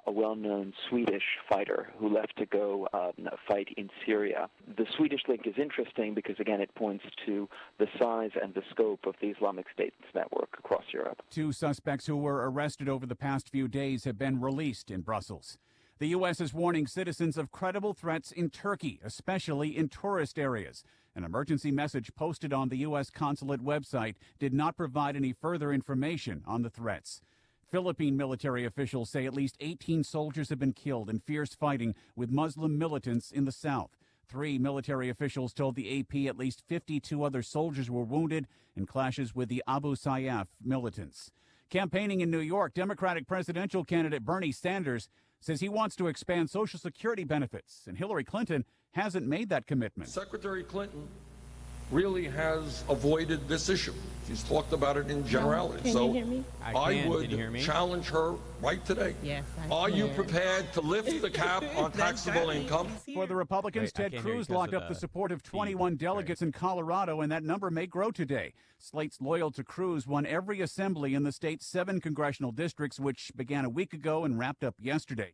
a well-known Swedish fighter who left to go fight in Syria. The Swedish link is interesting because, again, it points to the size and the scope of the Islamic State's network across Europe. 2 suspects who were arrested over the past few days have been released in Brussels. The U.S. is warning citizens of credible threats in Turkey, especially in tourist areas. An emergency message posted on the U.S. consulate website did not provide any further information on the threats. Philippine military officials say at least 18 soldiers have been killed in fierce fighting with Muslim militants in the south. 3 military officials told the AP at least 52 other soldiers were wounded in clashes with the Abu Sayyaf militants. Campaigning in New York, Democratic presidential candidate Bernie Sanders says he wants to expand Social Security benefits, and Hillary Clinton hasn't made that commitment. Secretary Clinton really has avoided this issue. She's talked about it in generality. Can you hear me? I would challenge her right today. Yes, Are you prepared to lift the cap on taxable income? For the Republicans, Ted Cruz locked up the support of 21 delegates in Colorado, and that number may grow today. Slates loyal to Cruz won every assembly in the state's 7 congressional districts, which began a week ago and wrapped up yesterday.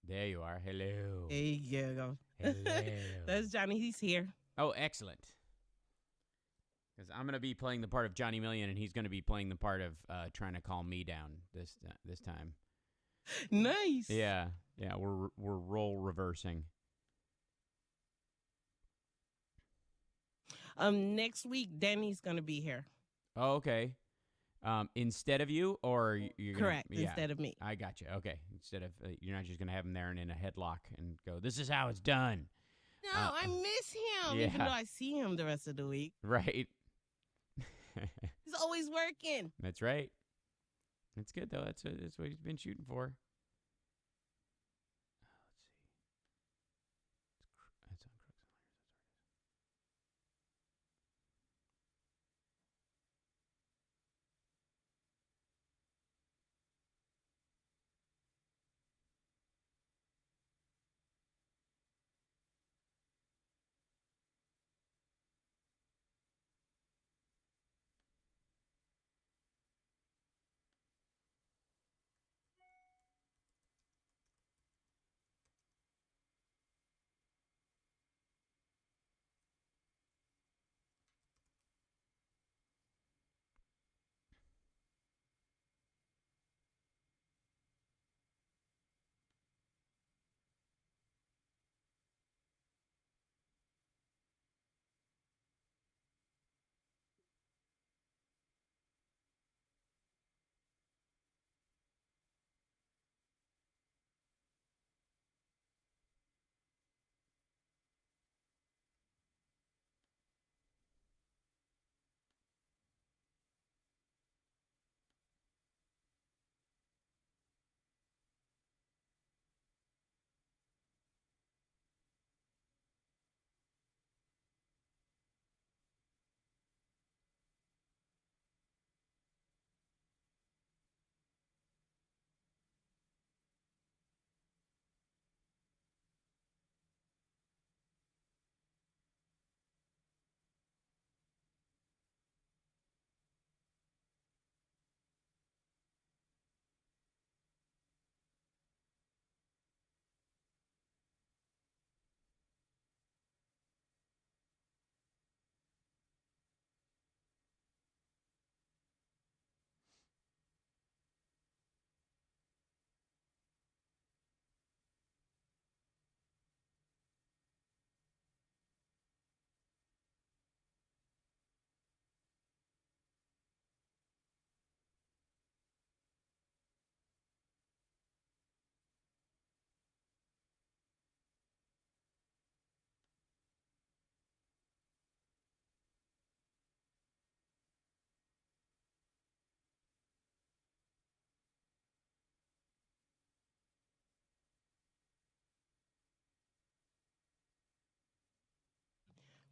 There you are. Hello. There you go. Hello. That's Johnny. He's here. Oh, excellent. Because I'm going to be playing the part of Johnny Million, and he's going to be playing the part of trying to calm me down this time. Nice. Yeah, we're role reversing. Next week, Denny's going to be here. Oh, okay. Instead of you, or you're correct? Gonna, yeah, instead of me. I got you. Okay. Instead of you're not just going to have him there and in a headlock and go, "This is how it's done." No, I miss him. Yeah. Even though I see him the rest of the week. Right. He's always working. That's right. That's good though. That's what he's been shooting for. Let's see. That's on Crooks and Layers.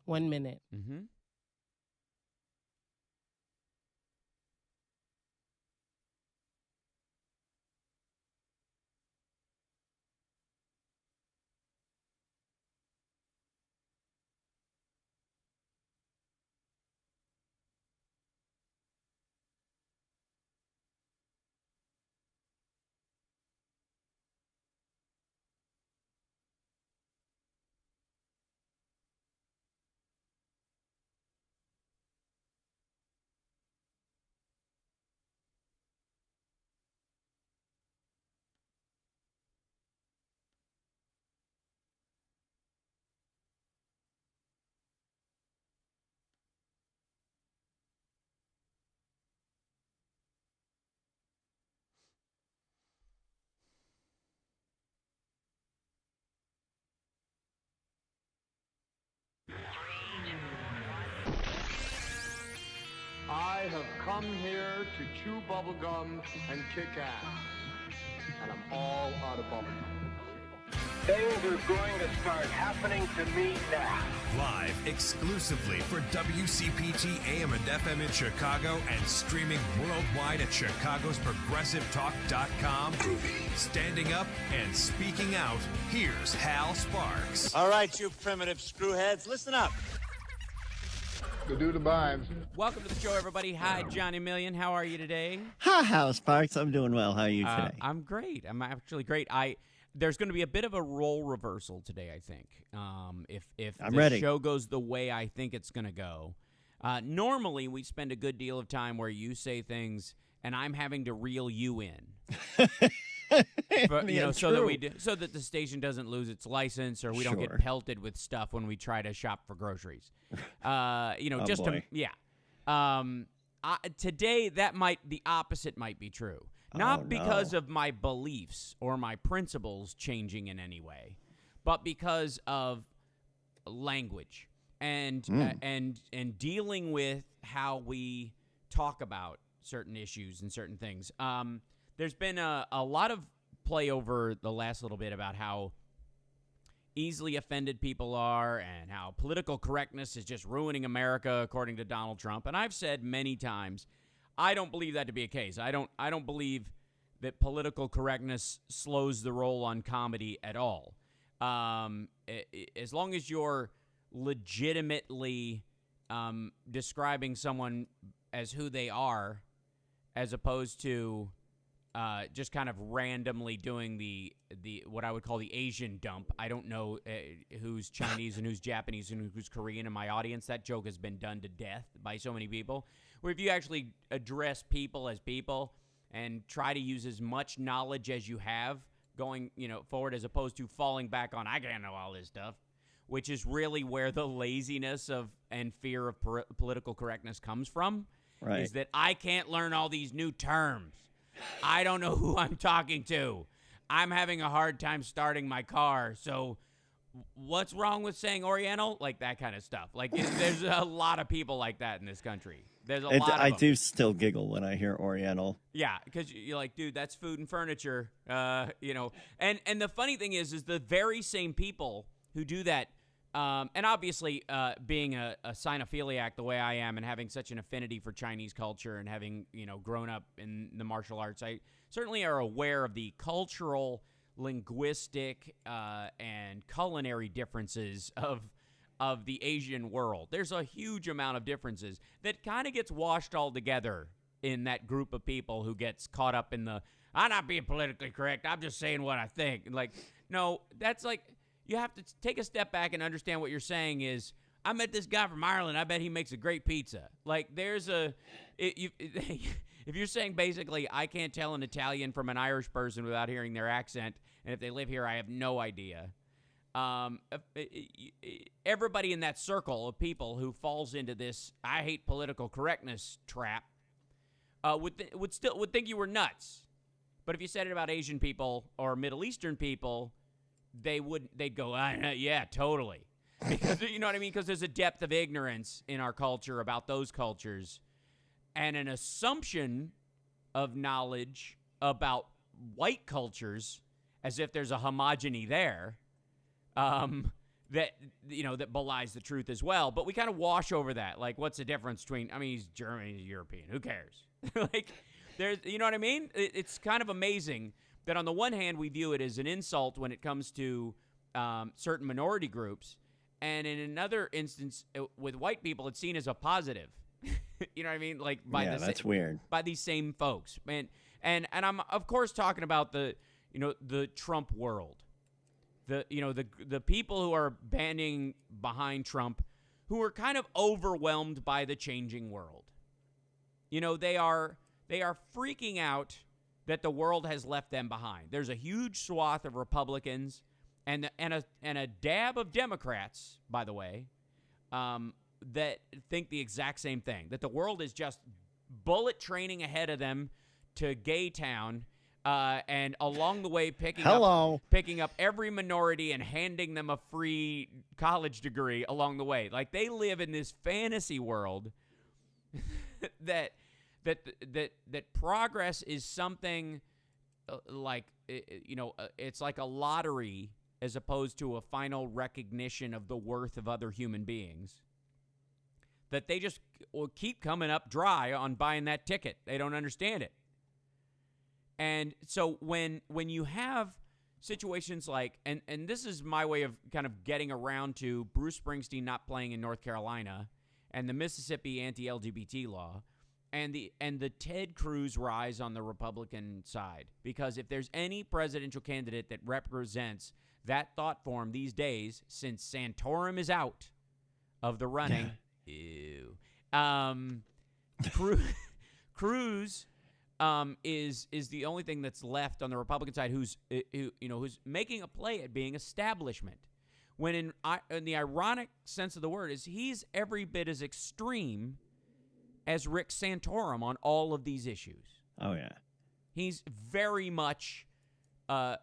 One minute. Mm-hmm. have come here to chew bubblegum and kick ass. And I'm all out of bubblegum. Things are going to start happening to me now. Live exclusively for WCPT AM and FM in Chicago and streaming worldwide at chicagosprogressivetalk.com. Standing up and speaking out, here's Hal Sparks. All right, you primitive screwheads, listen up. To do the vibes. Welcome to the show, everybody. Hi, Johnny Million. How are you today? Hi, Hal Sparks. I'm doing well. How are you today? I'm great. I'm actually great. There's going to be a bit of a role reversal today, I think. If I'm the ready. show goes the way I think it's going to go. Normally, we spend a good deal of time where you say things and I'm having to reel you in. So that the station doesn't lose its license or we don't get pelted with stuff when we try to shop for groceries. Today the opposite might be true. Not because of my beliefs or my principles changing in any way, but because of language and dealing with how we talk about certain issues and certain things. There's been a lot of play over the last little bit about how easily offended people are and how political correctness is just ruining America, according to Donald Trump. And I've said many times, I don't believe that to be a case. I don't believe that political correctness slows the roll on comedy at all. As long as you're legitimately describing someone as who they are, as opposed to just kind of randomly doing the what I would call the Asian dump. I don't know who's Chinese and who's Japanese and who's Korean in my audience. That joke has been done to death by so many people. Where if you actually address people as people and try to use as much knowledge as you have going, forward, as opposed to falling back on I can't know all this stuff, which is really where the laziness and fear of political correctness comes from. Right. Is that I can't learn all these new terms. I don't know who I'm talking to. I'm having a hard time starting my car. So what's wrong with saying Oriental? Like that kind of stuff. Like there's a lot of people like that in this country. There's a lot of them. I do still giggle when I hear Oriental. Yeah, because you're like, dude, that's food and furniture. And the funny thing is the very same people who do that. And obviously, being a Sinophiliac the way I am and having such an affinity for Chinese culture and having, grown up in the martial arts, I certainly are aware of the cultural, linguistic, and culinary differences of the Asian world. There's a huge amount of differences that kind of gets washed all together in that group of people who gets caught up in I'm not being politically correct. I'm just saying what I think. Like, no, that's like... You have to take a step back and understand what you're saying is, I met this guy from Ireland. I bet he makes a great pizza. Like, if you're saying basically, I can't tell an Italian from an Irish person without hearing their accent, and if they live here, I have no idea. Everybody in that circle of people who falls into this I hate political correctness trap would think you were nuts. But if you said it about Asian people or Middle Eastern people, they'd go, yeah, totally. Because, you know what I mean? Because there's a depth of ignorance in our culture about those cultures and an assumption of knowledge about white cultures as if there's a homogeny there that belies the truth as well. But we kind of wash over that. Like, what's the difference between, he's German, he's European. Who cares? Like, there's, you know what I mean? It's kind of amazing that on the one hand, we view it as an insult when it comes to certain minority groups, and in another instance, with white people, it's seen as a positive. You know what I mean? Like that's weird. By these same folks, and I'm of course talking about the Trump world, the people who are banding behind Trump, who are kind of overwhelmed by the changing world. They are freaking out that the world has left them behind. There's a huge swath of Republicans and a dab of Democrats, by the way, that think the exact same thing, that the world is just bullet training ahead of them to gay town, and along the way picking up every minority and handing them a free college degree along the way. Like, they live in this fantasy world that that progress is something it's like a lottery as opposed to a final recognition of the worth of other human beings, that they just will keep coming up dry on buying that ticket. They don't understand it. And so when you have situations like, and this is my way of kind of getting around to Bruce Springsteen not playing in North Carolina and the Mississippi anti-LGBT law and the Ted Cruz rise on the Republican side. Because if there's any presidential candidate that represents that thought form these days, since Santorum is out of the running, Cruz is the only thing that's left on the Republican side who's making a play at being establishment. When in the ironic sense of the word is he's every bit as extreme as Rick Santorum on all of these issues. Oh yeah, he's very much a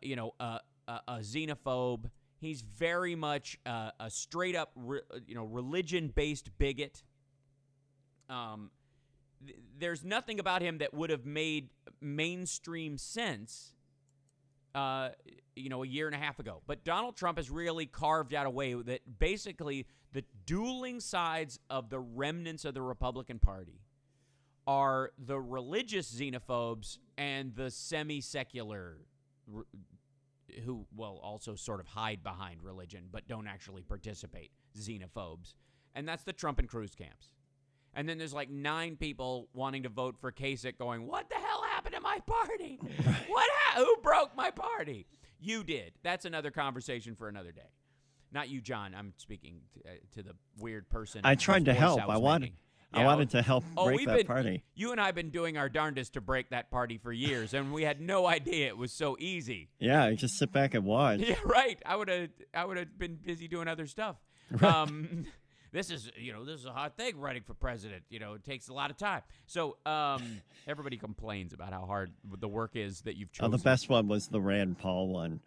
xenophobe. He's very much a straight up religion-based bigot. There's nothing about him that would have made mainstream sense, a year and a half ago. But Donald Trump has really carved out a way that basically the dueling sides of the remnants of the Republican Party are the religious xenophobes and the semi-secular who will also sort of hide behind religion but don't actually participate, xenophobes. And that's the Trump and Cruz camps. And then there's like 9 people wanting to vote for Kasich going, what the hell happened to my party? Who broke my party? You did. That's another conversation for another day. Not you, John. I'm speaking to the weird person. I tried to help. I wanted to help break that party. You and I have been doing our darndest to break that party for years, and we had no idea it was so easy. Yeah, you just sit back and watch. Yeah, right. I would have been busy doing other stuff. Right. This is a hot thing, running for president. It takes a lot of time. So everybody complains about how hard the work is that you've chosen. Oh, the best one was the Rand Paul one,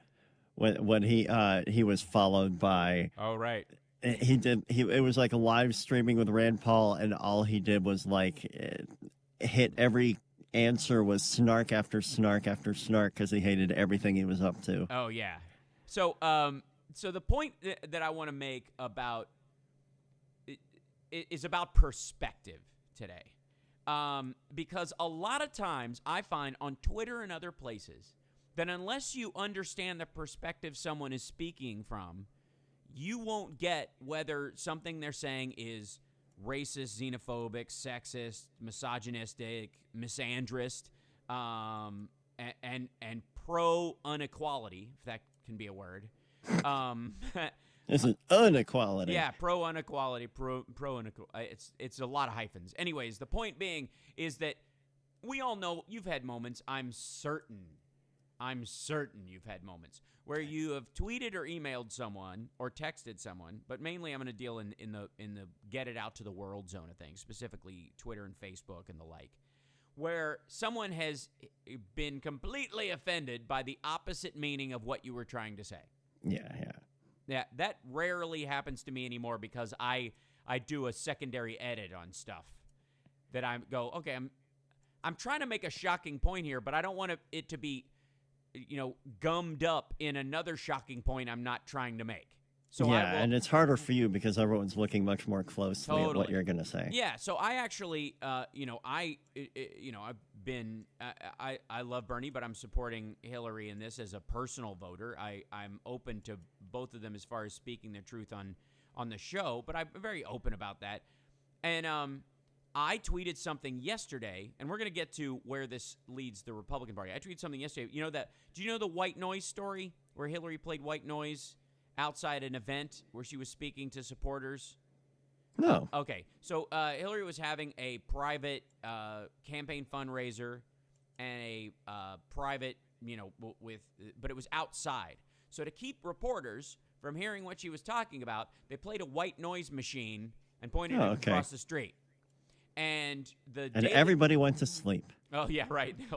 when he was followed by. Oh, right. It was like a live streaming with Rand Paul, and all he did was like hit every answer was snark after snark after snark because he hated everything he was up to. Oh yeah. So the point that I want to make about is about perspective today, because a lot of times I find on Twitter and other places that unless you understand the perspective someone is speaking from, you won't get whether something they're saying is racist, xenophobic, sexist, misogynistic, misandrist, and pro-unequality, if that can be a word. It's an inequality. Yeah, pro-inequality, pro-inequality. It's a lot of hyphens. Anyways, the point being is that we all know you've had moments, I'm certain you've had moments where you have tweeted or emailed someone or texted someone, but mainly I'm going to deal in the get it out to the world zone of things, specifically Twitter and Facebook and the like, where someone has been completely offended by the opposite meaning of what you were trying to say. Yeah, that rarely happens to me anymore because I do a secondary edit on stuff that I go, okay, I'm trying to make a shocking point here, but I don't want it to be gummed up in another shocking point I'm not trying to make. So and it's harder for you because everyone's looking much more closely at what you're going to say. Yeah, so I actually, I've been, I love Bernie, but I'm supporting Hillary in this as a personal voter. I'm open to both of them as far as speaking the truth on the show, but I'm very open about that. And I tweeted something yesterday, and we're going to get to where this leads the Republican Party. I tweeted something yesterday. Do you know the white noise story where Hillary played white noise outside an event where she was speaking to supporters? No. Okay. So Hillary was having a private campaign fundraiser and a private, but it was outside. So to keep reporters from hearing what she was talking about, they played a white noise machine and pointed it across the street. And everybody went to sleep. Oh yeah, right. It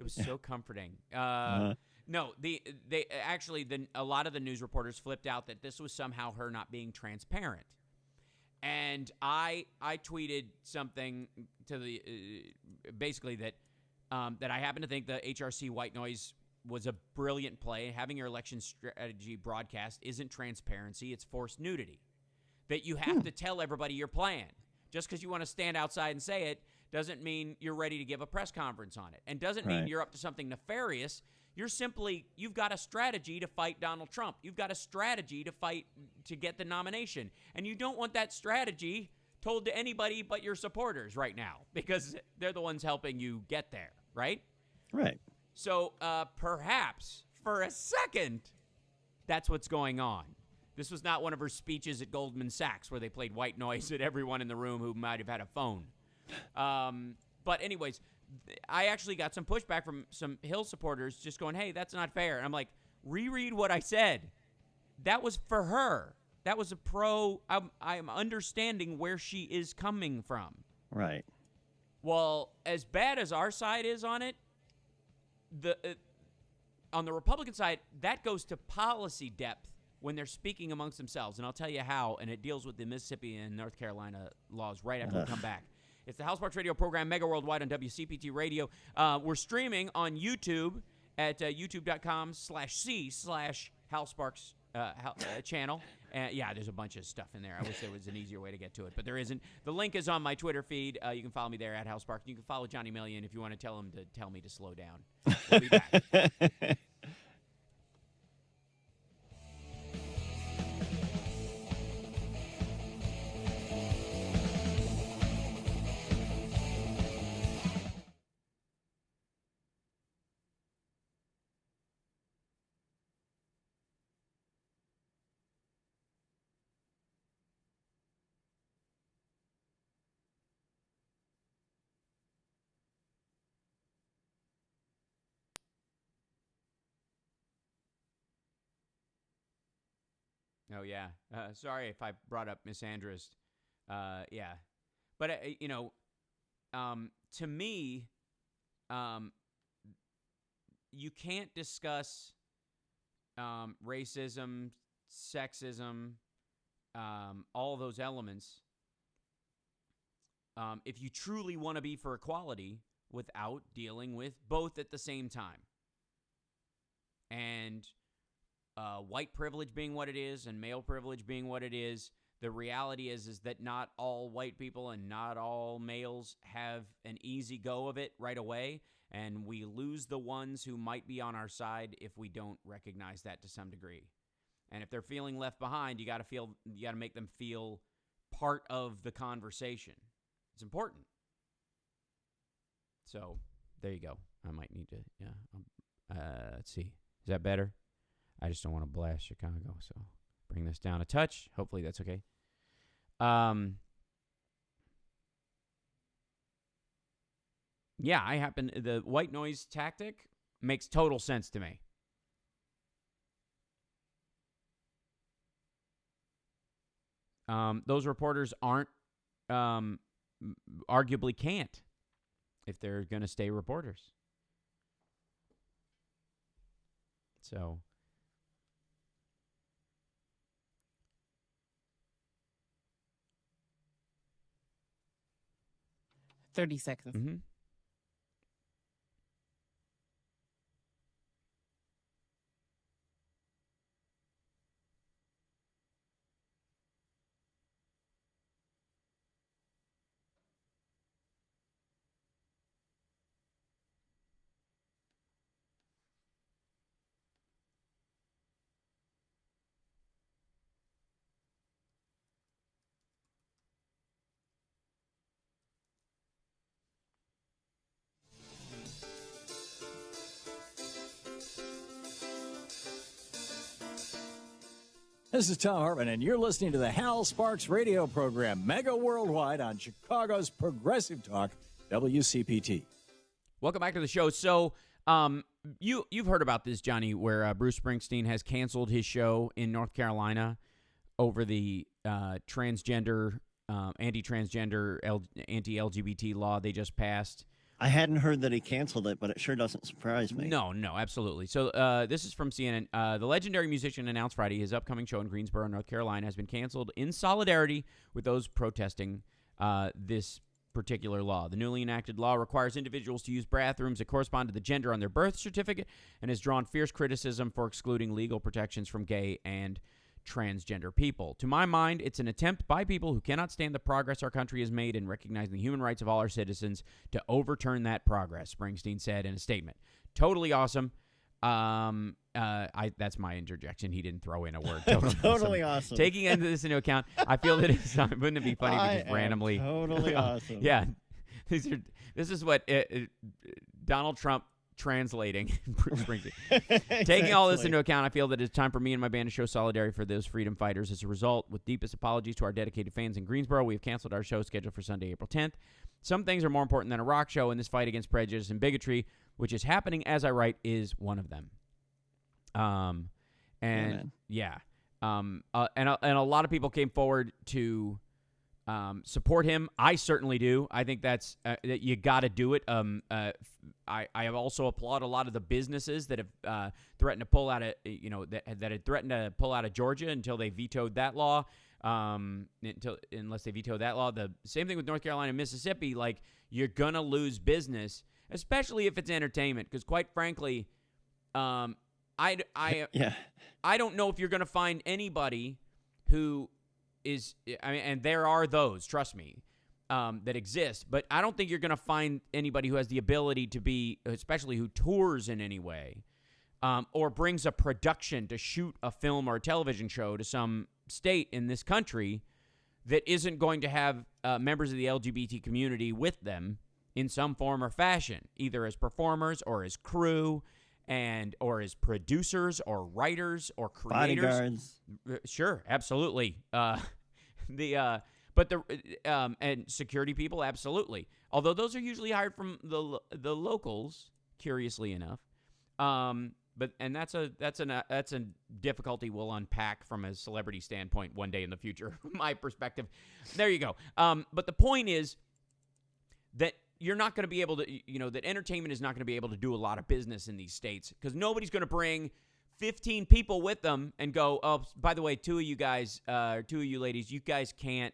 was so comforting. No, a lot of the news reporters flipped out that this was somehow her not being transparent. And I tweeted something to the basically that that I happen to think the HRC white noise was a brilliant play. Having your election strategy broadcast isn't transparency; it's forced nudity. That you have to tell everybody your plan. Just because you want to stand outside and say it doesn't mean you're ready to give a press conference on it, and doesn't mean you're up to something nefarious. You've got a strategy to fight Donald Trump. You've got a strategy to fight to get the nomination. And you don't want that strategy told to anybody but your supporters right now, because they're the ones helping you get there, right? Right. So perhaps for a second, that's what's going on. This was not one of her speeches at Goldman Sachs where they played white noise at everyone in the room who might have had a phone. But anyways, I actually got some pushback from some Hill supporters just going, hey, that's not fair. And I'm like, reread what I said. That was for her. That was a pro. I'm understanding where she is coming from. Right. Well, as bad as our side is on it, on the Republican side, that goes to policy depth when they're speaking amongst themselves. And I'll tell you how, and it deals with the Mississippi and North Carolina laws right after we come back. It's the Hal Sparks Radio program, Mega Worldwide on WCPT Radio. We're streaming on YouTube at youtube.com/c/Hal Sparks channel. Yeah, there's a bunch of stuff in there. I wish there was an easier way to get to it, but there isn't. The link is on my Twitter feed. You can follow me there at Hal Sparks. You can follow Johnny Million if you want to tell him to tell me to slow down. We'll be back. Oh, yeah. Sorry if I brought up Miss Andrus. Yeah. But, to me, you can't discuss racism, sexism, all those elements if you truly want to be for equality without dealing with both at the same time. And white privilege being what it is and male privilege being what it is, the reality is that not all white people and not all males have an easy go of it right away, and we lose the ones who might be on our side if we don't recognize that to some degree. And if they're feeling left behind, you got to make them feel part of the conversation. It's important. So there you go. I might need to. Let's see. Is that better? I just don't want to blast Chicago, so bring this down a touch. Hopefully that's okay. Yeah, the white noise tactic makes total sense to me. Those reporters aren't, arguably can't, if they're going to stay reporters. So 30 seconds. Mm-hmm. This is Tom Hartman, and you're listening to the Hal Sparks radio program, Mega Worldwide on Chicago's Progressive Talk, WCPT. Welcome back to the show. So, you've heard about this, Johnny, where Bruce Springsteen has canceled his show in North Carolina over the anti-transgender, anti-LGBT law they just passed, I hadn't heard that he canceled it, but it sure doesn't surprise me. No, absolutely. So this is from CNN. The legendary musician announced Friday his upcoming show in Greensboro, North Carolina, has been canceled in solidarity with those protesting this particular law. The newly enacted law requires individuals to use bathrooms that correspond to the gender on their birth certificate and has drawn fierce criticism for excluding legal protections from gay and transgender people. To my mind, it's an attempt by people who cannot stand the progress our country has made in recognizing the human rights of all our citizens to overturn that progress, Springsteen said in a statement. Totally awesome. That's my interjection. He didn't throw in a word. Totally awesome. Taking this into account, I feel that wouldn't it be funny if we just randomly totally awesome. Yeah, this is what Donald Trump translating. Taking all this into account, I feel that it's time for me and my band to show solidarity for those freedom fighters. As a result, with deepest apologies to our dedicated fans in Greensboro, we have canceled our show scheduled for Sunday, April 10th. Some things are more important than a rock show, and this fight against prejudice and bigotry, which is happening as I write, is one of them. And a lot of people came forward to support him. I certainly do. I think that's that you got to do it. I have also applaud a lot of the businesses that have threatened to pull out of that had threatened to pull out of Georgia until they vetoed that law. Unless they veto that law. The same thing with North Carolina and Mississippi. Like, you're gonna lose business, especially if it's entertainment. Because quite frankly, I don't know if you're gonna find anybody who is. I mean, and there are those. Trust me. That exist, but I don't think you're going to find anybody who has the ability to be, especially who tours in any way, or brings a production to shoot a film or a television show to some state in this country that isn't going to have members of the LGBT community with them in some form or fashion, either as performers or as crew or as producers or writers or creators. Bodyguards. Sure, absolutely. And security people, absolutely. Although those are usually hired from the locals, curiously enough. That's a difficulty we'll unpack from a celebrity standpoint one day in the future. My perspective. There you go. But the point is that you're not going to be able to, that entertainment is not going to be able to do a lot of business in these states because nobody's going to bring 15 people with them and go, oh, by the way, two of you ladies, you guys can't.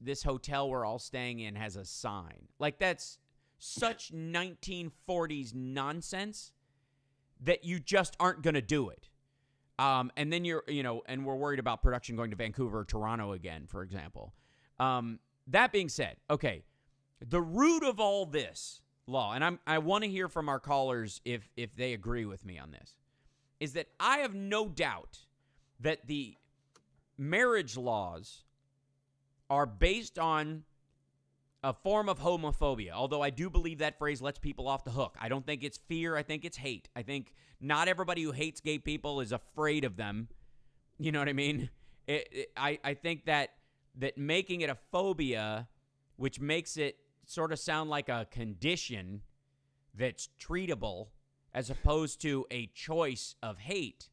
This hotel we're all staying in has a sign. Like, that's such 1940s nonsense that you just aren't going to do it. And then and we're worried about production going to Vancouver or Toronto again, for example. That being said, okay, the root of all this law, and I want to hear from our callers if they agree with me on this, is that I have no doubt that the marriage laws are based on a form of homophobia, although I do believe that phrase lets people off the hook. I don't think it's fear. I think it's hate. I think not everybody who hates gay people is afraid of them. You know what I mean? I think that making it a phobia, which makes it sort of sound like a condition that's treatable as opposed to a choice of hate,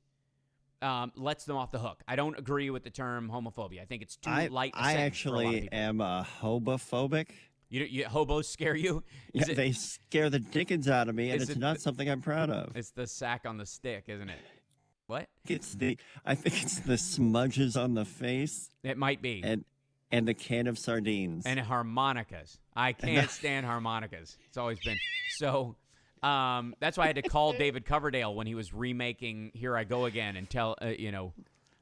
lets them off the hook. I don't agree with the term homophobia. I think it's too light a sentence for a lot of people. I actually am hobophobic. You hobos scare you? They scare the dickens out of me, and it's not something I'm proud of. It's the sack on the stick, isn't it? What? I think it's the smudges on the face. It might be. And the can of sardines. And harmonicas. I can't stand harmonicas. It's always been so. That's why I had to call David Coverdale when he was remaking "Here I Go Again" and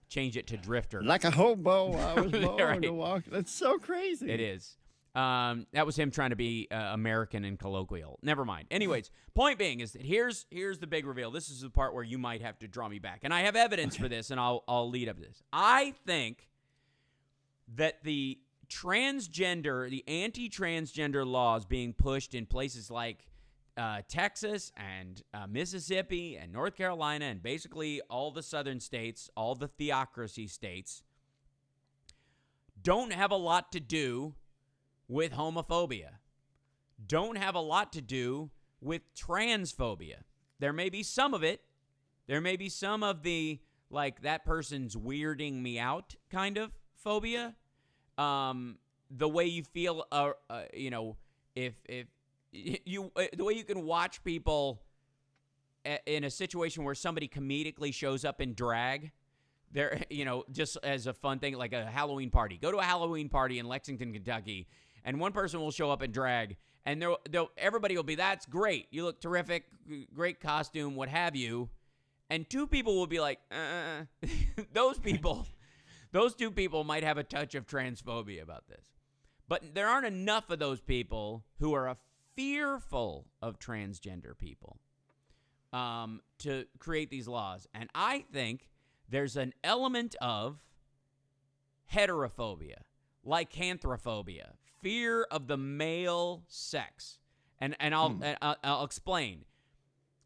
change it to Drifter. Like a hobo, I was born right. to walk. That's so crazy. It is. That was him trying to be American and colloquial. Never mind. Anyways, point being is that here's the big reveal. This is the part where you might have to draw me back, and I have evidence for this, and I'll lead up to this. I think that the anti-transgender laws being pushed in places like Texas and Mississippi and North Carolina and basically all the southern states, all the theocracy states, don't have a lot to do with homophobia, don't have a lot to do with transphobia. There may be some of it. There may be some of the, like, that person's weirding me out kind of phobia. The way you feel, if the way you can watch people in a situation where somebody comedically shows up in drag, there, just as a fun thing, like a Halloween party. Go to a Halloween party in Lexington, Kentucky, and one person will show up in drag, and everybody will be, that's great. You look terrific, great costume, what have you. And two people will be like, those two people might have a touch of transphobia about this. But there aren't enough of those people who are fearful of transgender people to create these laws. And I think there's an element of heterophobia, lycanthrophobia, fear of the male sex. And I'll explain.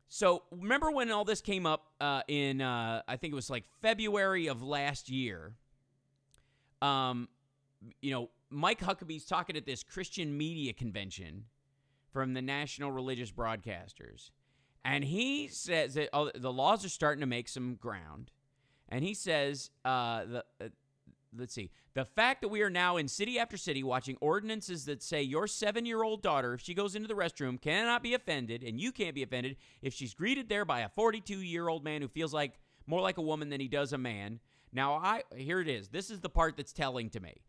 So remember when all this came up in, I think it was like February of last year, Mike Huckabee's talking at this Christian media convention from the National Religious Broadcasters. And he says that the laws are starting to make some ground. And he says, let's see, the fact that we are now in city after city watching ordinances that say your 7-year-old daughter, if she goes into the restroom, cannot be offended, and you can't be offended if she's greeted there by a 42-year-old man who feels like more like a woman than he does a man. Now, here it is. This is the part that's telling to me.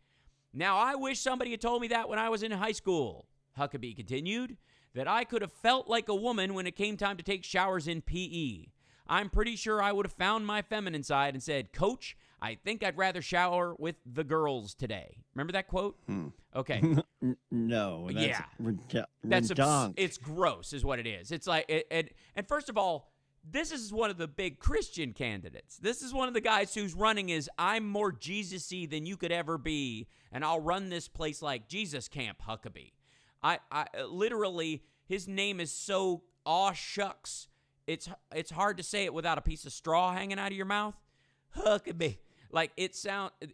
Now, I wish somebody had told me that when I was in high school, Huckabee continued, that I could have felt like a woman when it came time to take showers in PE. I'm pretty sure I would have found my feminine side and said, Coach, I think I'd rather shower with the girls today. Remember that quote? Okay. No. That's That's it's gross is what it is. It's like, and first of all, this is one of the big Christian candidates. This is one of the guys who's running is, I'm more Jesus-y than you could ever be, and I'll run this place like Jesus Camp Huckabee. I literally, his name is so aw shucks. It's hard to say it without a piece of straw hanging out of your mouth. Huckabee. Like,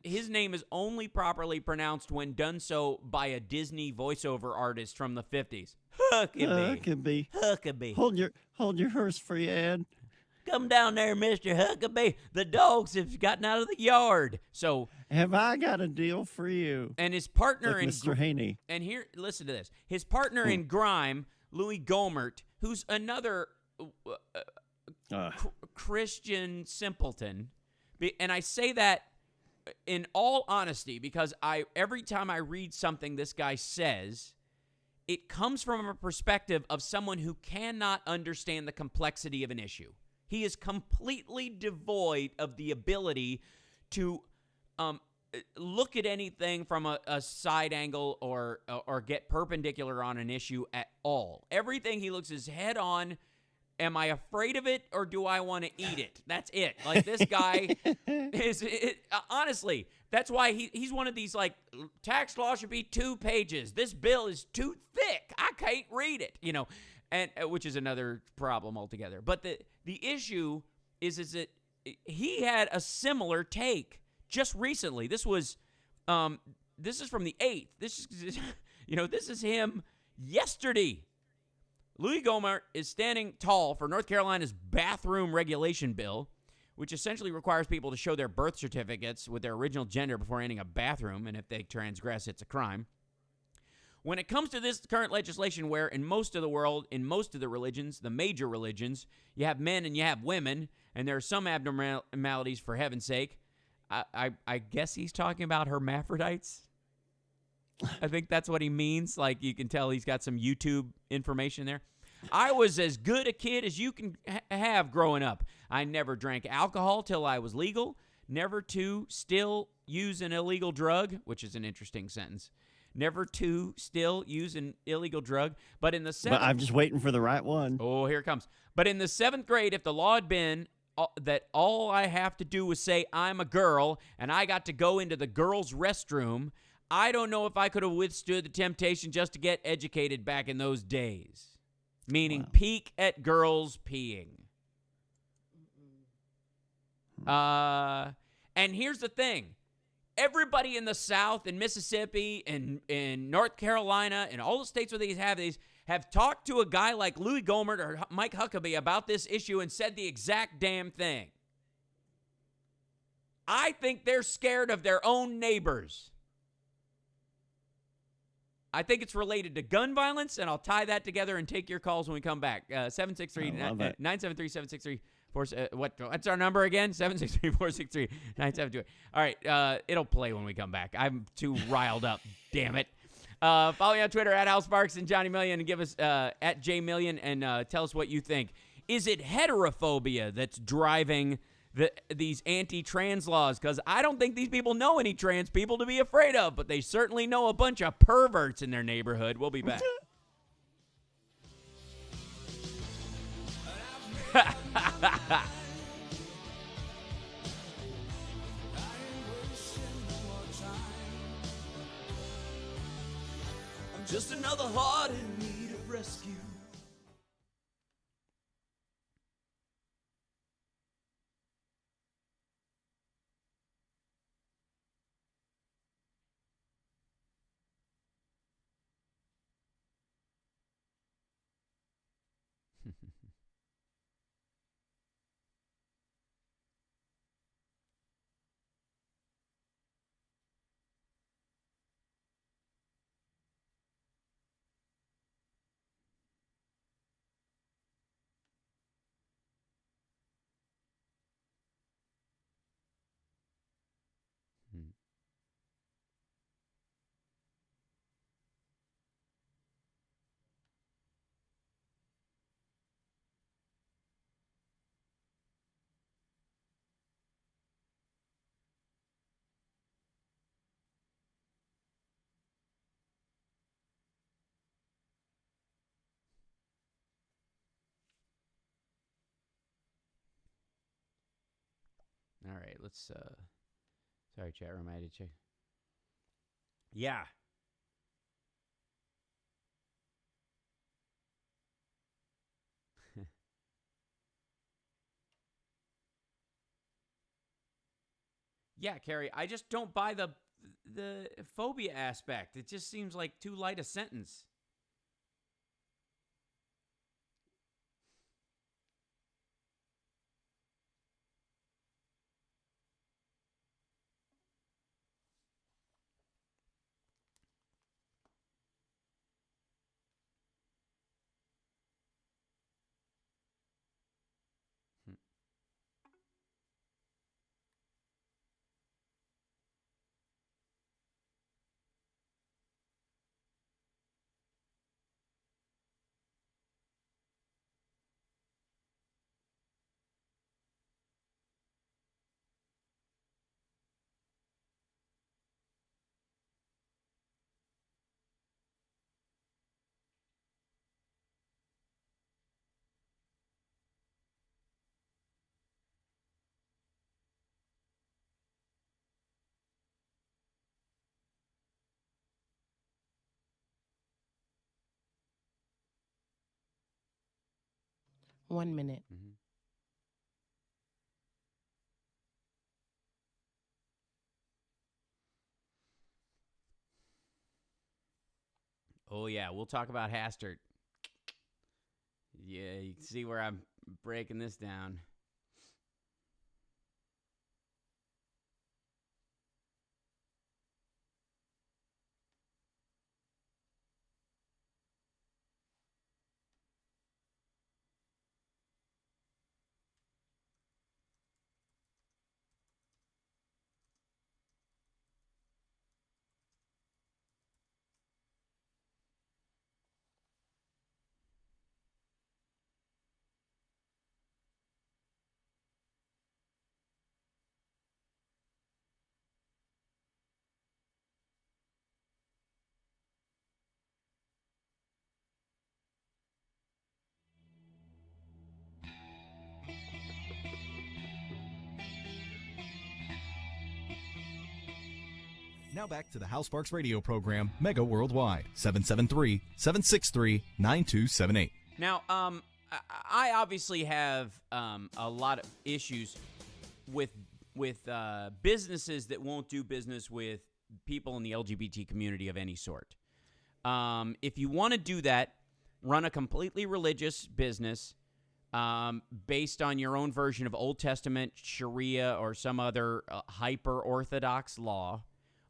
his name is only properly pronounced when done so by a Disney voiceover artist from the 50s. Huckabee. Huckabee. Hold your hearse for you, Ed. Come down there, Mr. Huckabee. The dogs have gotten out of the yard. So, have I got a deal for you? And his partner in Mr. Haney. And here, listen to this. His partner in grime, Louis Gohmert, who's another Christian simpleton. And I say that in all honesty because every time I read something this guy says, it comes from a perspective of someone who cannot understand the complexity of an issue. He is completely devoid of the ability to look at anything from a side angle or get perpendicular on an issue at all. Everything he looks is head on. Am I afraid of it or do I want to eat it? That's it. Like, this guy honestly, that's why he's one of these, like, tax law should be 2 pages. This bill is too thick. I can't read it, and which is another problem altogether. But the issue is that he had a similar take just recently. This is from the 8th. This is him yesterday. Louis Gohmert is standing tall for North Carolina's bathroom regulation bill, which essentially requires people to show their birth certificates with their original gender before entering a bathroom, and if they transgress, it's a crime. When it comes to this current legislation where in most of the world, in most of the religions, the major religions, you have men and you have women, and there are some abnormalities for heaven's sake, I guess he's talking about hermaphrodites. I think that's what he means. Like, you can tell he's got some YouTube information there. I was as good a kid as you can have growing up. I never drank alcohol till I was legal. Never to still use an illegal drug, which is an interesting sentence. Never to still use an illegal drug. But in the 7th... But I'm just waiting for the right one. Oh, here it comes. But in the 7th grade, if the law had been that all I have to do was say I'm a girl and I got to go into the girls' restroom... I don't know if I could have withstood the temptation just to get educated back in those days. Meaning peek at girls peeing. And here's the thing. Everybody in the South, in Mississippi, in North Carolina, and all the states where these have talked to a guy like Louis Gohmert or Mike Huckabee about this issue and said the exact damn thing. I think they're scared of their own neighbors. I think it's related to gun violence, and I'll tie that together and take your calls when we come back. 763-973-763. What's our number again? 763-463-9728. All right, it'll play when we come back. I'm too riled up. Damn it. Follow me on Twitter at Hal Sparks and Johnny Million, and give us at J Million, and tell us what you think. Is it heterophobia that's driving these anti-trans laws? Because I don't think these people know any trans people to be afraid of, but they certainly know a bunch of perverts in their neighborhood. We'll be back. I'm just another heart in need of rescue. All right, let's, sorry, chat room, I had to check. Yeah. Yeah, Carrie, I just don't buy the phobia aspect. It just seems like too light a sentence. One minute. Mm-hmm. Oh, yeah, we'll talk about Hastert. Yeah, you can see where I'm breaking this down. Now back to the Hal Sparks radio program, Mega Worldwide, 773-763-9278. Now, I obviously have a lot of issues with businesses that won't do business with people in the LGBT community of any sort. If you want to do that, run a completely religious business based on your own version of Old Testament, Sharia, or some other hyper-Orthodox law.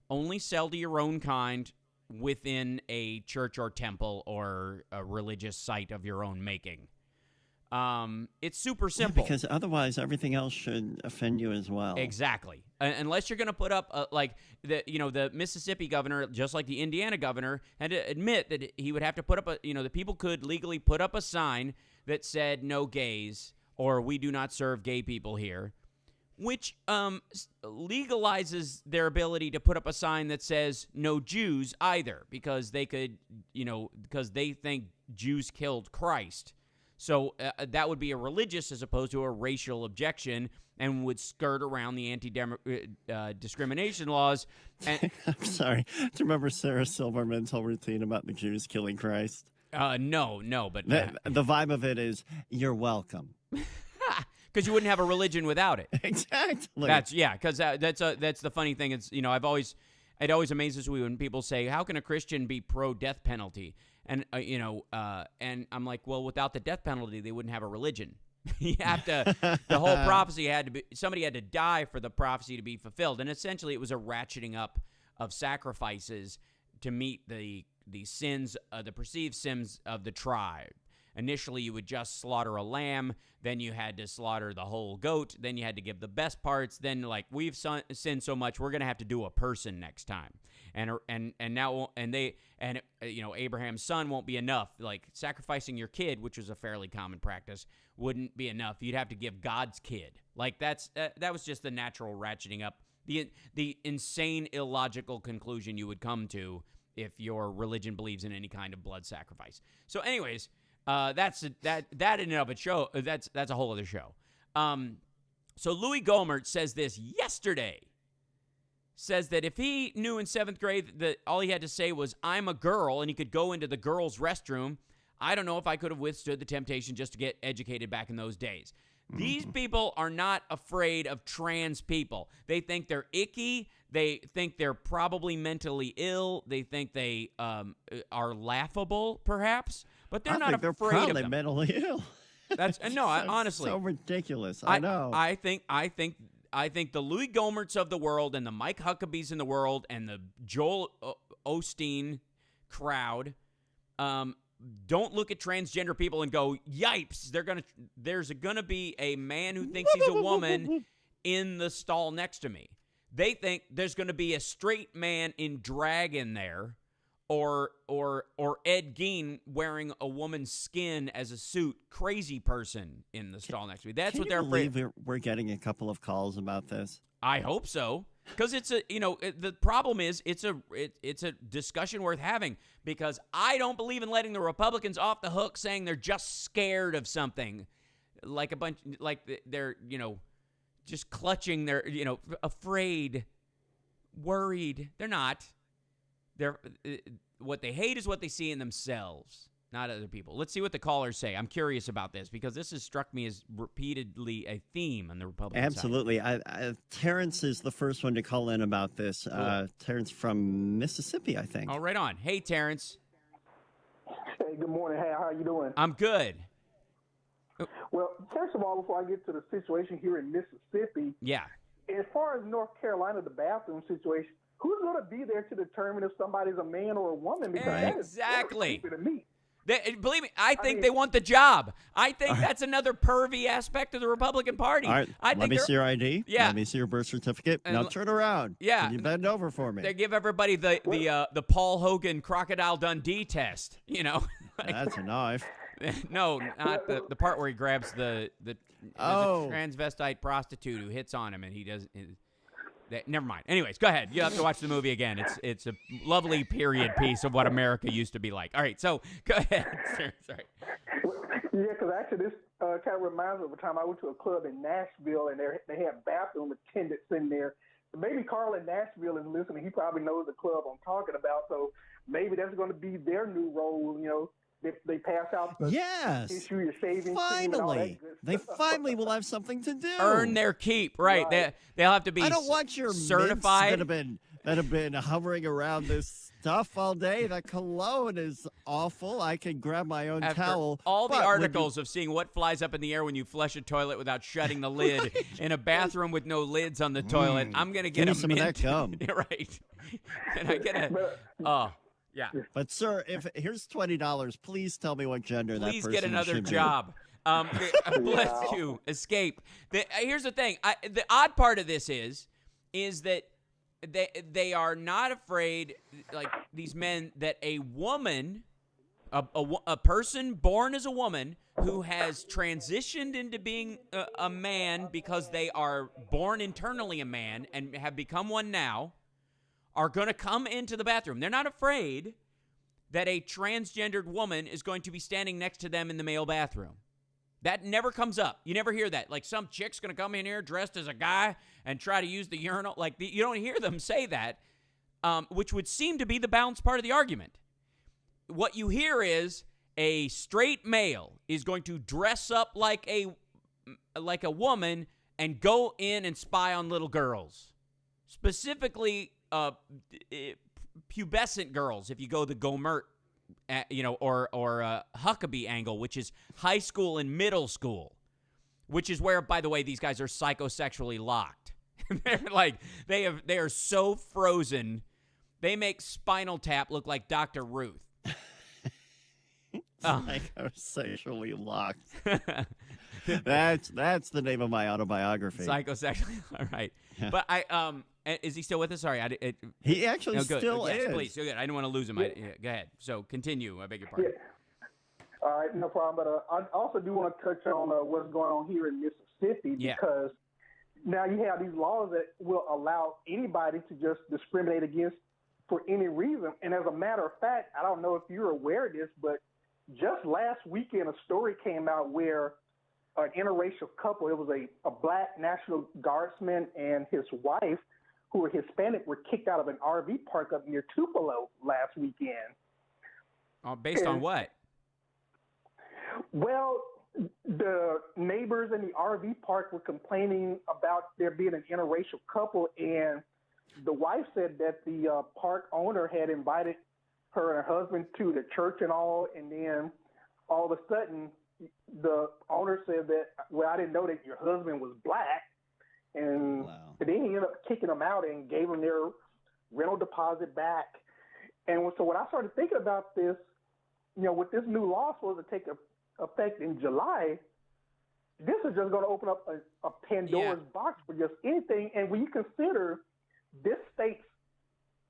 Only sell to your own kind, within a church or temple or a religious site of your own making. It's super simple. Yeah, because otherwise everything else should offend you as well. Exactly. Unless you're going to put up like the Mississippi governor, just like the Indiana governor, had to admit that he would have to put up the people could legally put up a sign that said no gays or we do not serve gay people here, which legalizes their ability to put up a sign that says no Jews either, because they could, because they think Jews killed Christ. So that would be a religious as opposed to a racial objection and would skirt around the anti-discrimination laws. And I'm sorry. Do you remember Sarah Silverman's whole routine about the Jews killing Christ? No, but... The vibe of it is, you're welcome. Because you wouldn't have a religion without it. Exactly. Because that's the funny thing. It's it always amazes me when people say, how can a Christian be pro-death penalty? And, and I'm like, well, without the death penalty, they wouldn't have a religion. You have to, the whole prophecy had to be, somebody had to die for the prophecy to be fulfilled. And essentially it was a ratcheting up of sacrifices to meet the sins, the perceived sins of the tribe. Initially, you would just slaughter a lamb. Then you had to slaughter the whole goat. Then you had to give the best parts. Then, like, we've sinned so much, we're going to have to do a person next time. Abraham's son won't be enough. Like, sacrificing your kid, which was a fairly common practice, wouldn't be enough. You'd have to give God's kid. Like, that was just the natural ratcheting up, the insane, illogical conclusion you would come to if your religion believes in any kind of blood sacrifice. So, anyways. That in and of itself, that's a whole other show. So Louis Gohmert says this yesterday. Says that if he knew in 7th grade that all he had to say was, I'm a girl, and he could go into the girls' restroom, I don't know if I could have withstood the temptation just to get educated back in those days. These people are not afraid of trans people. They think they're icky. They think they're probably mentally ill. They think they are laughable, perhaps. But they're not afraid of them. Mentally ill. That's honestly so ridiculous. I know. I think the Louis Gohmerts of the world and the Mike Huckabees in the world and the Joel Osteen crowd don't look at transgender people and go, "Yipes!" There's gonna be a man who thinks he's a woman in the stall next to me. They think there's gonna be a straight man in drag in there. Or Ed Gein wearing a woman's skin as a suit, crazy person in the stall next to me. That's what they're afraid of. We're getting a couple of calls about this. I hope so, because it's the problem is it's a discussion worth having, because I don't believe in letting the Republicans off the hook saying they're just scared of something, like they're just clutching their afraid, worried. They're not. They're what they hate is what they see in themselves, not other people. Let's see what the callers say. I'm curious about this because this has struck me as repeatedly a theme on the Republican Absolutely. side. Terrence is the first one to call in about this. Cool. Terrence from Mississippi, I think. Oh, right on. Hey, Terrence. Hey, good morning. Hey, how are you doing? I'm good. Well, first of all, before I get to the situation here in Mississippi, yeah. As far as North Carolina, the bathroom situation, who's going to be there to determine if somebody's a man or a woman? Because exactly. That is to me. Believe me, I think they want the job. I think that's another pervy aspect of the Republican Party. All right, let me see your ID. Yeah. Let me see your birth certificate. Now turn around. Yeah. Can you bend over for me? They give everybody the Paul Hogan Crocodile Dundee test, That's a knife. No, not the part where he grabs the transvestite prostitute who hits on him and he does. Never mind. Anyways, go ahead. You have to watch the movie again. It's a lovely period piece of what America used to be like. All right, so go ahead. Sorry. Yeah, because actually this kind of reminds me of a time I went to a club in Nashville and they had bathroom attendants in there. Maybe Carl in Nashville is listening. He probably knows the club I'm talking about. So maybe that's going to be their new role. They pass out the issue, your shaving. Finally, they finally will have something to do. Earn their keep, right? They'll have to be. I don't want your certified that have been hovering around this stuff all day. That cologne is awful. I can grab my own towel. All the articles of seeing what flies up in the air when you flush a toilet without shutting the lid in a bathroom with no lids on the toilet. I'm gonna get some of that gum. Right? And I get a Yeah. But sir, if here's $20, please tell me what gender that person Please get another should be. job. Bless you. Escape. Here's the thing. The odd part of this is that they are not afraid, like these men, that a woman, a person born as a woman who has transitioned into being a man because they are born internally a man and have become one now, are going to come into the bathroom. They're not afraid that a transgendered woman is going to be standing next to them in the male bathroom. That never comes up. You never hear that. Like some chick's going to come in here dressed as a guy and try to use the urinal. Like you don't hear them say that, which would seem to be the balanced part of the argument. What you hear is a straight male is going to dress up like a woman and go in and spy on little girls, specifically pubescent girls. If you go the Gomert, or Huckabee angle, which is high school and middle school, which is where, by the way, these guys are psychosexually locked. They're like they are so frozen. They make Spinal Tap look like Dr. Ruth. Psychosexually locked. That's the name of my autobiography. Psychosexually, all right. Yeah. But is he still with us? Sorry, he actually still is. Please, so good. I didn't want to lose him. Go ahead. So continue. I beg your pardon. Yeah. All right, no problem. But I also do want to touch on what's going on here in Mississippi because now you have these laws that will allow anybody to just discriminate against for any reason. And as a matter of fact, I don't know if you're aware of this, but just last weekend a story came out where an interracial couple, it was a black National Guardsman and his wife, who were Hispanic, were kicked out of an RV park up near Tupelo last weekend. Based on what? Well, the neighbors in the RV park were complaining about there being an interracial couple, and the wife said that the park owner had invited her and her husband to the church and all, and then all of a sudden the owner said that, well, I didn't know that your husband was black. And then he ended up kicking them out and gave them their rental deposit back. And so when I started thinking about this, with this new law supposed to take effect in July, this is just going to open up a Pandora's box for just anything. And when you consider this state's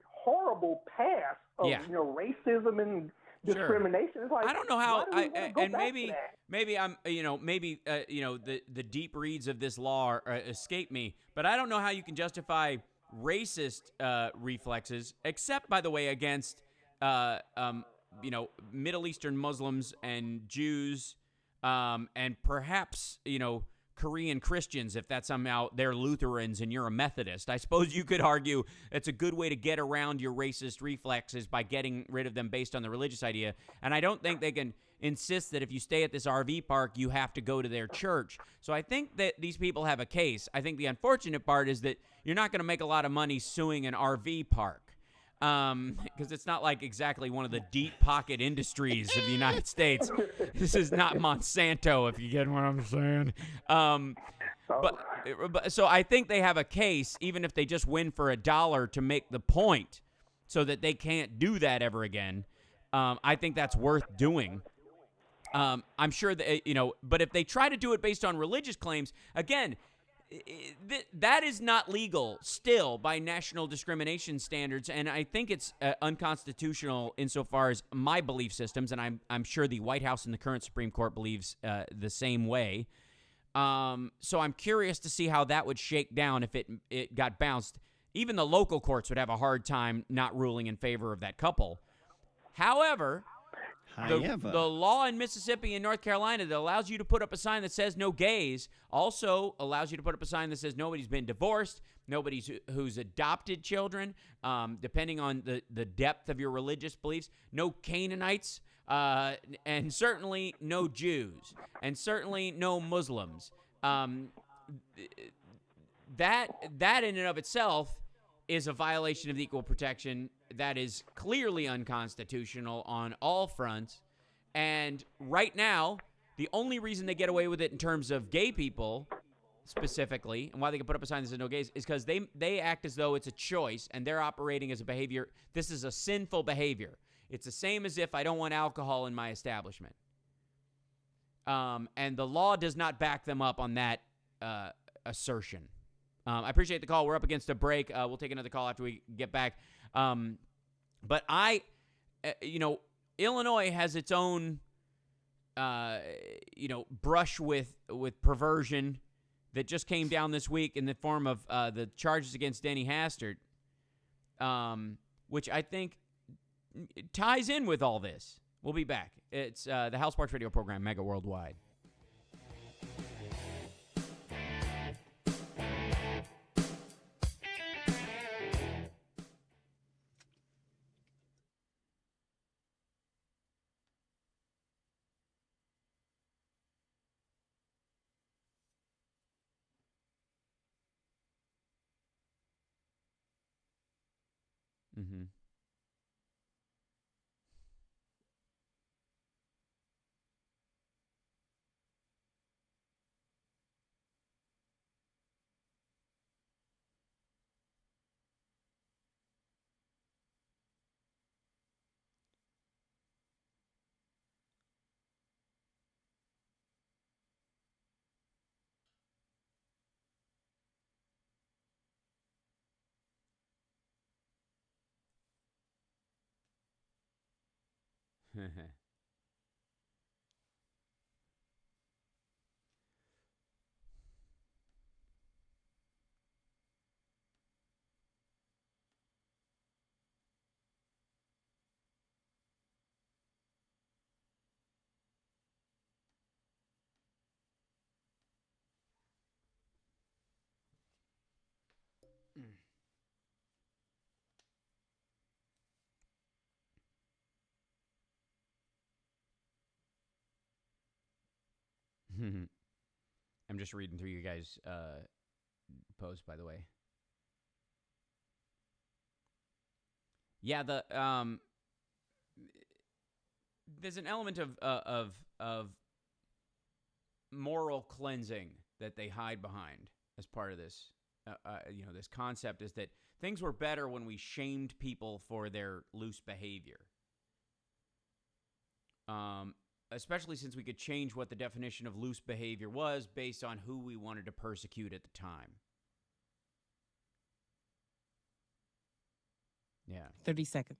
horrible past of racism and discrimination, it's like, I don't know how. Maybe I'm, the deep reads of this law escape me, but I don't know how you can justify racist reflexes, except, by the way, against Middle Eastern Muslims and Jews, and perhaps Korean Christians, if that's somehow they're Lutherans and you're a Methodist. I suppose you could argue it's a good way to get around your racist reflexes by getting rid of them based on the religious idea. And I don't think they can insist that if you stay at this RV park, you have to go to their church. So I think that these people have a case. I think the unfortunate part is that you're not going to make a lot of money suing an RV park. Because it's not like exactly one of the deep pocket industries of the United States. This is not Monsanto, if you get what I'm saying. But so I think they have a case, even if they just win for $1 to make the point, so that they can't do that ever again. I think that's worth doing. I'm sure that but if they try to do it based on religious claims, again, that is not legal still by national discrimination standards, and I think it's unconstitutional insofar as my belief systems, and I'm sure the White House and the current Supreme Court believes the same way. So I'm curious to see how that would shake down if it got bounced. Even the local courts would have a hard time not ruling in favor of that couple. However, the law in Mississippi and North Carolina that allows you to put up a sign that says no gays also allows you to put up a sign that says nobody's been divorced, nobody's who's adopted children, depending on the depth of your religious beliefs, no Canaanites, and certainly no Jews, and certainly no Muslims. That in and of itself is a violation of the equal protection that is clearly unconstitutional on all fronts. And right now, the only reason they get away with it in terms of gay people specifically, and why they can put up a sign that says no gays, is because they act as though it's a choice, and they're operating as a behavior. This is a sinful behavior. It's the same as if I don't want alcohol in my establishment. And the law does not back them up on that assertion. I appreciate the call. We're up against a break. We'll take another call after we get back. But Illinois has its own, brush with perversion that just came down this week in the form of the charges against Denny Hastert, which I think ties in with all this. We'll be back. It's the Hal Sparks radio program, Mega Worldwide. Mm-hmm. I'm just reading through you guys' post, by the way. Yeah, there's an element of moral cleansing that they hide behind as part of this. This concept is that things were better when we shamed people for their loose behavior. Especially since we could change what the definition of loose behavior was based on who we wanted to persecute at the time. Yeah. 30 seconds.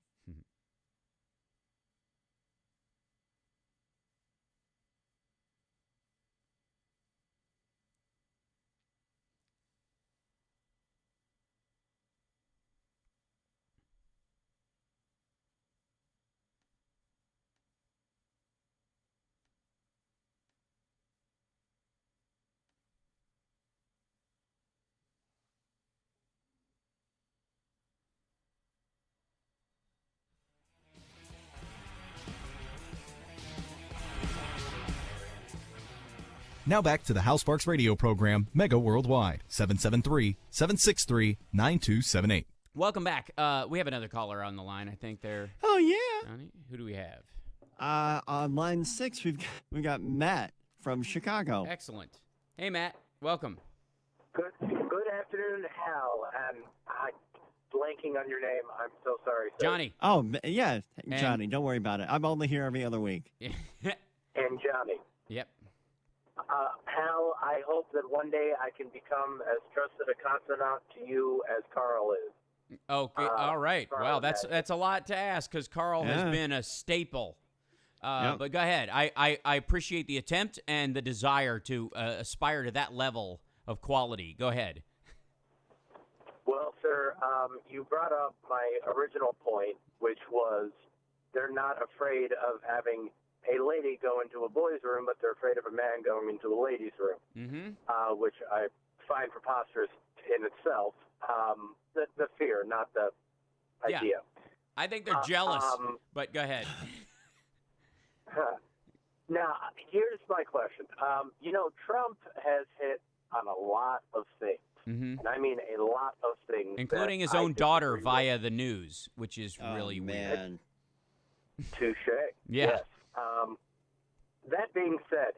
Now back to the Hal Sparks radio program, Mega Worldwide, 773-763-9278. Welcome back. We have another caller on the line. I think they're... Oh, yeah. Johnny, who do we have? On line 6, we've got Matt from Chicago. Excellent. Hey, Matt. Welcome. Good afternoon, Hal. I'm blanking on your name. I'm so sorry, sir. Johnny. Oh, yeah, Johnny. Don't worry about it. I'm only here every other week. And Johnny. Yep. Hal, I hope that one day I can become as trusted a confidant to you as Carl is. Okay, all right. Wow, that's a lot to ask because Carl has been a staple. But go ahead. I appreciate the attempt and the desire to aspire to that level of quality. Go ahead. Well, sir, you brought up my original point, which was they're not afraid of having a lady go into a boy's room, but they're afraid of a man going into a lady's room, which I find preposterous in itself. The fear, not the idea. I think they're jealous, but go ahead. Now, here's my question. Trump has hit on a lot of things, and I mean a lot of things. Including his own daughter via the news, which is really weird. Touche. Yeah. Yes. That being said,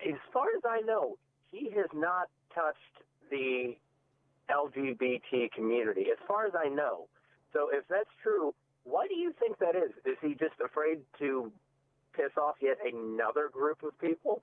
as far as I know, he has not touched the LGBT community, as far as I know. So if that's true, Why do you think that is? Is he just afraid to piss off yet another group of people?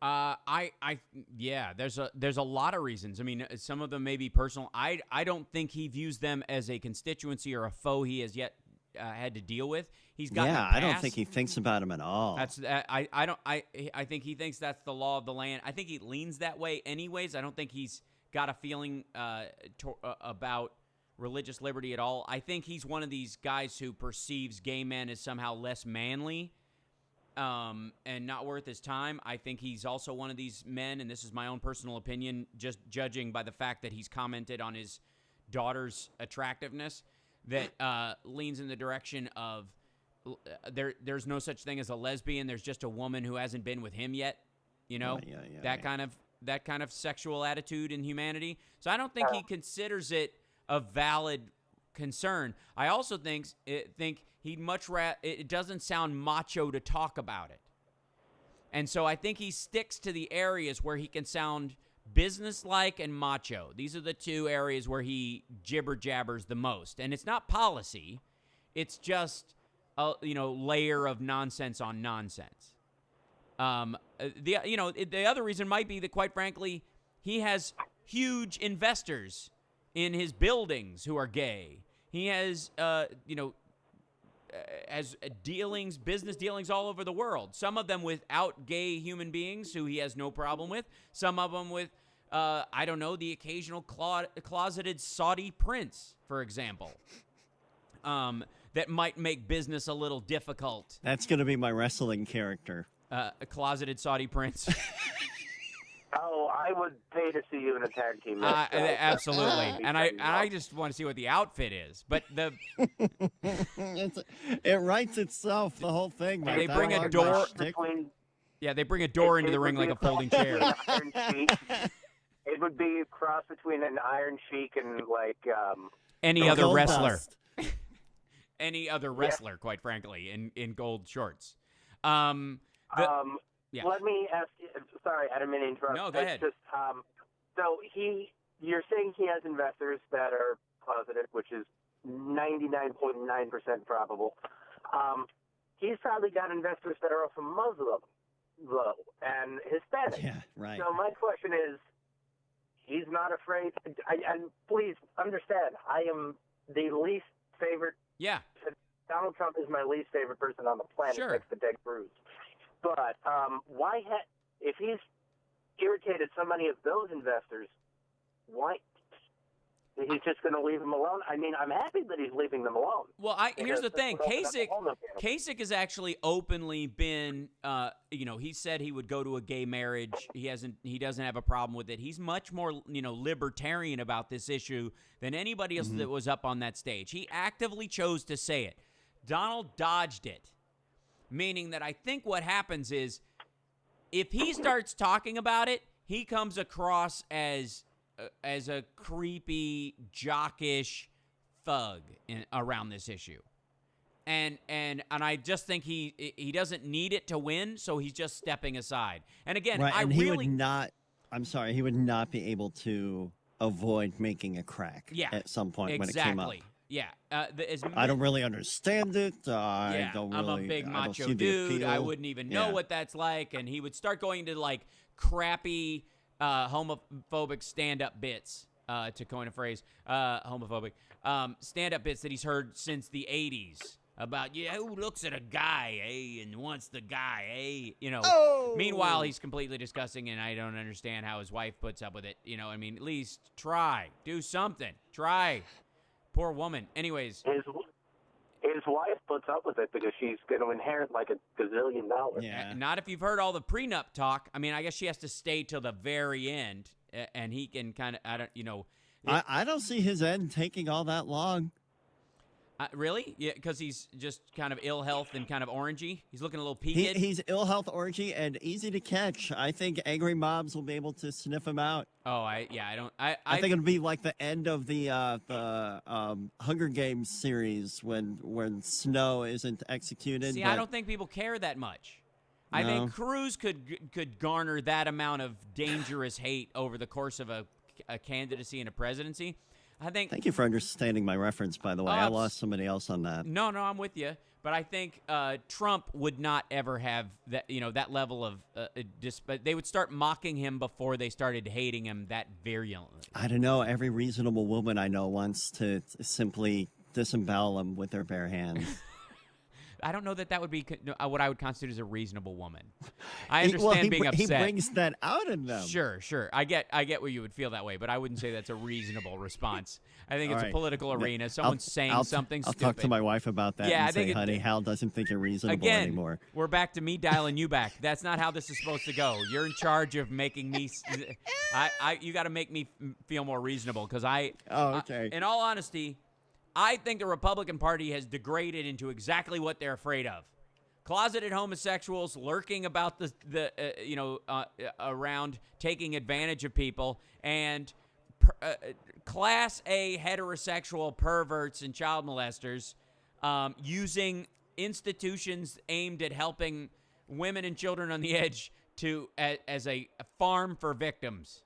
Yeah, there's a lot of reasons. I mean, some of them may be personal. I don't think he views them as a constituency or a foe he has yet had to deal with. He's got I don't think he thinks about him at all. That's I think he thinks that's the law of the land. I think he leans that way anyways. I don't think he's got a feeling about religious liberty at all. I think he's one of these guys who perceives gay men as somehow less manly and not worth his time. I think he's also one of these men, and this is my own personal opinion, just judging by the fact that he's commented on his daughter's attractiveness, that leans in the direction of there's no such thing as a lesbian. There's just a woman who hasn't been with him yet. You know, that kind of sexual attitude in humanity. So I don't think he considers it a valid concern. I also think he'd much rather, it doesn't sound macho to talk about it. And so I think he sticks to the areas where he can sound businesslike and macho. These are the two areas where he jibber jabbers the most. And it's not policy. It's just a layer of nonsense on nonsense. The other reason might be that, quite frankly, he has huge investors in his buildings who are gay. He has, business dealings all over the world. Some of them without gay human beings who he has no problem with. Some of them with, the occasional closeted Saudi prince, for example, that might make business a little difficult. That's going to be my wrestling character. A closeted Saudi prince. Oh, I would pay to see you in a tag team match. Absolutely, and I just want to see what the outfit is. But it writes itself, the whole thing. Right? They bring a door. They bring a door into the ring like a folding chair. It would be a cross between an Iron Sheik and any other wrestler. Any other wrestler, quite frankly, in gold shorts. Let me ask you. Sorry, I didn't mean to interrupt. No, go ahead. You're saying he has investors that are closeted, which is 99.9% probable. He's probably got investors that are also Muslim, though, and Hispanic. Yeah, right. So my question is, he's not afraid. And please understand, I am the least favorite. Yeah. Donald Trump is my least favorite person on the planet next to Ted Cruz. But if he's irritated so many of those investors, why? He's just going to leave them alone? I mean, I'm happy that he's leaving them alone. Well, here's the thing. Kasich has actually openly been, he said he would go to a gay marriage. He doesn't have a problem with it. He's much more, libertarian about this issue than anybody else that was up on that stage. He actively chose to say it. Donald dodged it, meaning that I think what happens is if he starts talking about it, he comes across as a creepy, jockish thug around this issue. And I just think he doesn't need it to win, so he's just stepping aside. And again, he would not be able to avoid making a crack at some point when it came up. Yeah. I don't really understand it. I'm a big macho dude. I wouldn't even know what that's like. And he would start going to crappy homophobic stand-up bits, to coin a phrase, homophobic stand-up bits that he's heard since the 80s about, who looks at a guy, and wants the guy, Meanwhile, he's completely disgusting, and I don't understand how his wife puts up with it. At least try. Do something. Try. Poor woman. Anyways. His wife puts up with it because she's going to inherit like $1 gazillion. Yeah. Not if you've heard all the prenup talk. I mean, I guess she has to stay till the very end, and he can kind of, I don't see his end taking all that long. Really? Yeah, because he's just kind of ill health and kind of orangey. He's looking a little peaked. He's ill health, orangey, and easy to catch. I think angry mobs will be able to sniff him out. Oh, I think it'll be like the end of the Hunger Games series when Snow isn't executed. See, I don't think people care that much. No. I think Cruz could garner that amount of dangerous hate over the course of a candidacy and a presidency. I think. Thank you for understanding my reference, by the way. I lost somebody else on that. No, I'm with you. But I think Trump would not ever have that, that level of but they would start mocking him before they started hating him that virulently. I don't know. Every reasonable woman I know wants to simply disembowel him with their bare hands. I don't know that would be what I would constitute as a reasonable woman. I understand being upset. He brings that out in them. Sure. I get where you would feel that way, but I wouldn't say that's a reasonable response. I think it's a political arena. Someone's saying something stupid. I'll talk to my wife about that and say, honey, Hal doesn't think you're reasonable anymore. We're back to me dialing you back. That's not how this is supposed to go. You're in charge of making me you got to make me feel more reasonable because okay. In all honesty, I think the Republican Party has degraded into exactly what they're afraid of. Closeted homosexuals lurking about around taking advantage of people, and Class A heterosexual perverts and child molesters using institutions aimed at helping women and children on the edge as a farm for victims.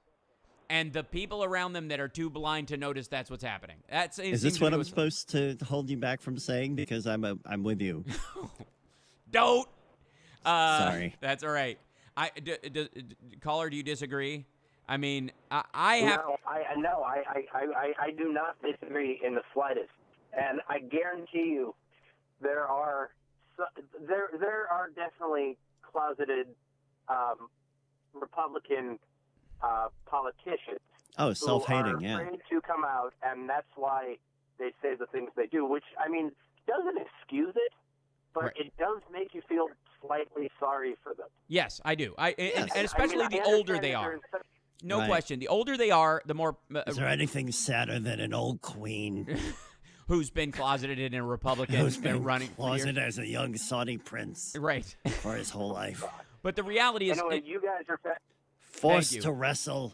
And the people around them that are too blind to notice that's what's happening. Is this what I'm supposed to hold you back from saying? Because I'm with you. Don't. Sorry. That's all right. Caller, do you disagree? I mean, I have. No, I do not disagree in the slightest, and I guarantee you, there are definitely closeted Republican politicians. Oh, self-hating, who are afraid to come out, and that's why they say the things they do. Which doesn't excuse it, but it does make you feel slightly sorry for them. Yes, I do. And especially the older they are. No question. The older they are, the more. Is there anything sadder than an old queen who's been closeted in a Republican who's been running closeted as a young Saudi prince, right, for his whole life? But the reality is, you guys are forced to wrestle.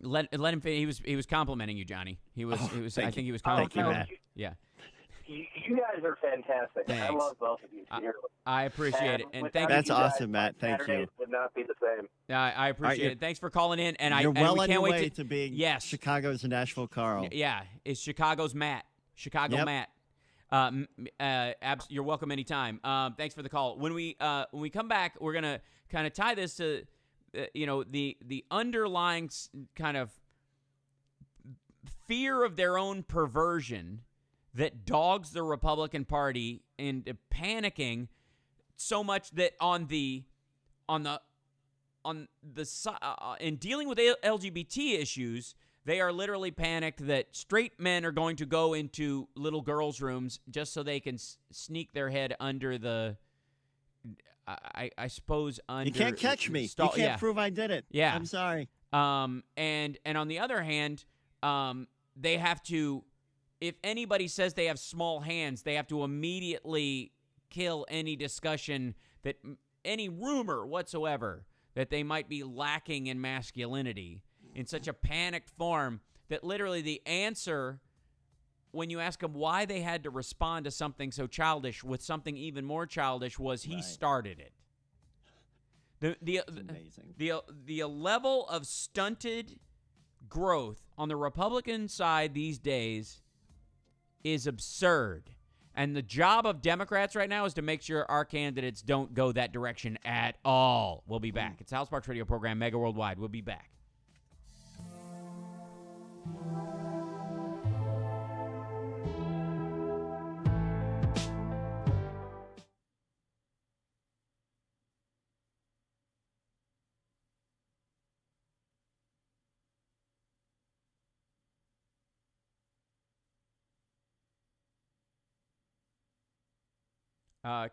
Let him finish. He was complimenting you, Johnny. He was. I think he was complimenting you. Matt. Yeah. You guys are fantastic. Thanks. I love both of you. I appreciate it, and thank you. That's you awesome, Matt. Thank you. Would not be the same. I appreciate it. Thanks for calling in, and you're well we on can't your wait way to being Chicago's Nashville Carl. Yeah, it's Chicago's Matt. Matt. You're welcome anytime. Thanks for the call. When we come back, we're gonna kind of tie this to the underlying kind of fear of their own perversion that dogs the Republican Party into panicking so much that in dealing with LGBT issues, they are literally panicked that straight men are going to go into little girls' rooms just so they can sneak their head under the. I suppose under. You can't catch me. You can't prove I did it. Yeah, I'm sorry. And on the other hand, they have to. If anybody says they have small hands, they have to immediately kill any discussion that any rumor whatsoever that they might be lacking in masculinity in such a panicked form that literally the answer when you ask them why they had to respond to something so childish with something even more childish was he started it. The level of stunted growth on the Republican side these days is absurd. And the job of Democrats right now is to make sure our candidates don't go that direction at all. We'll be back. It's the Hal Sparks Radio program, Mega Worldwide. We'll be back.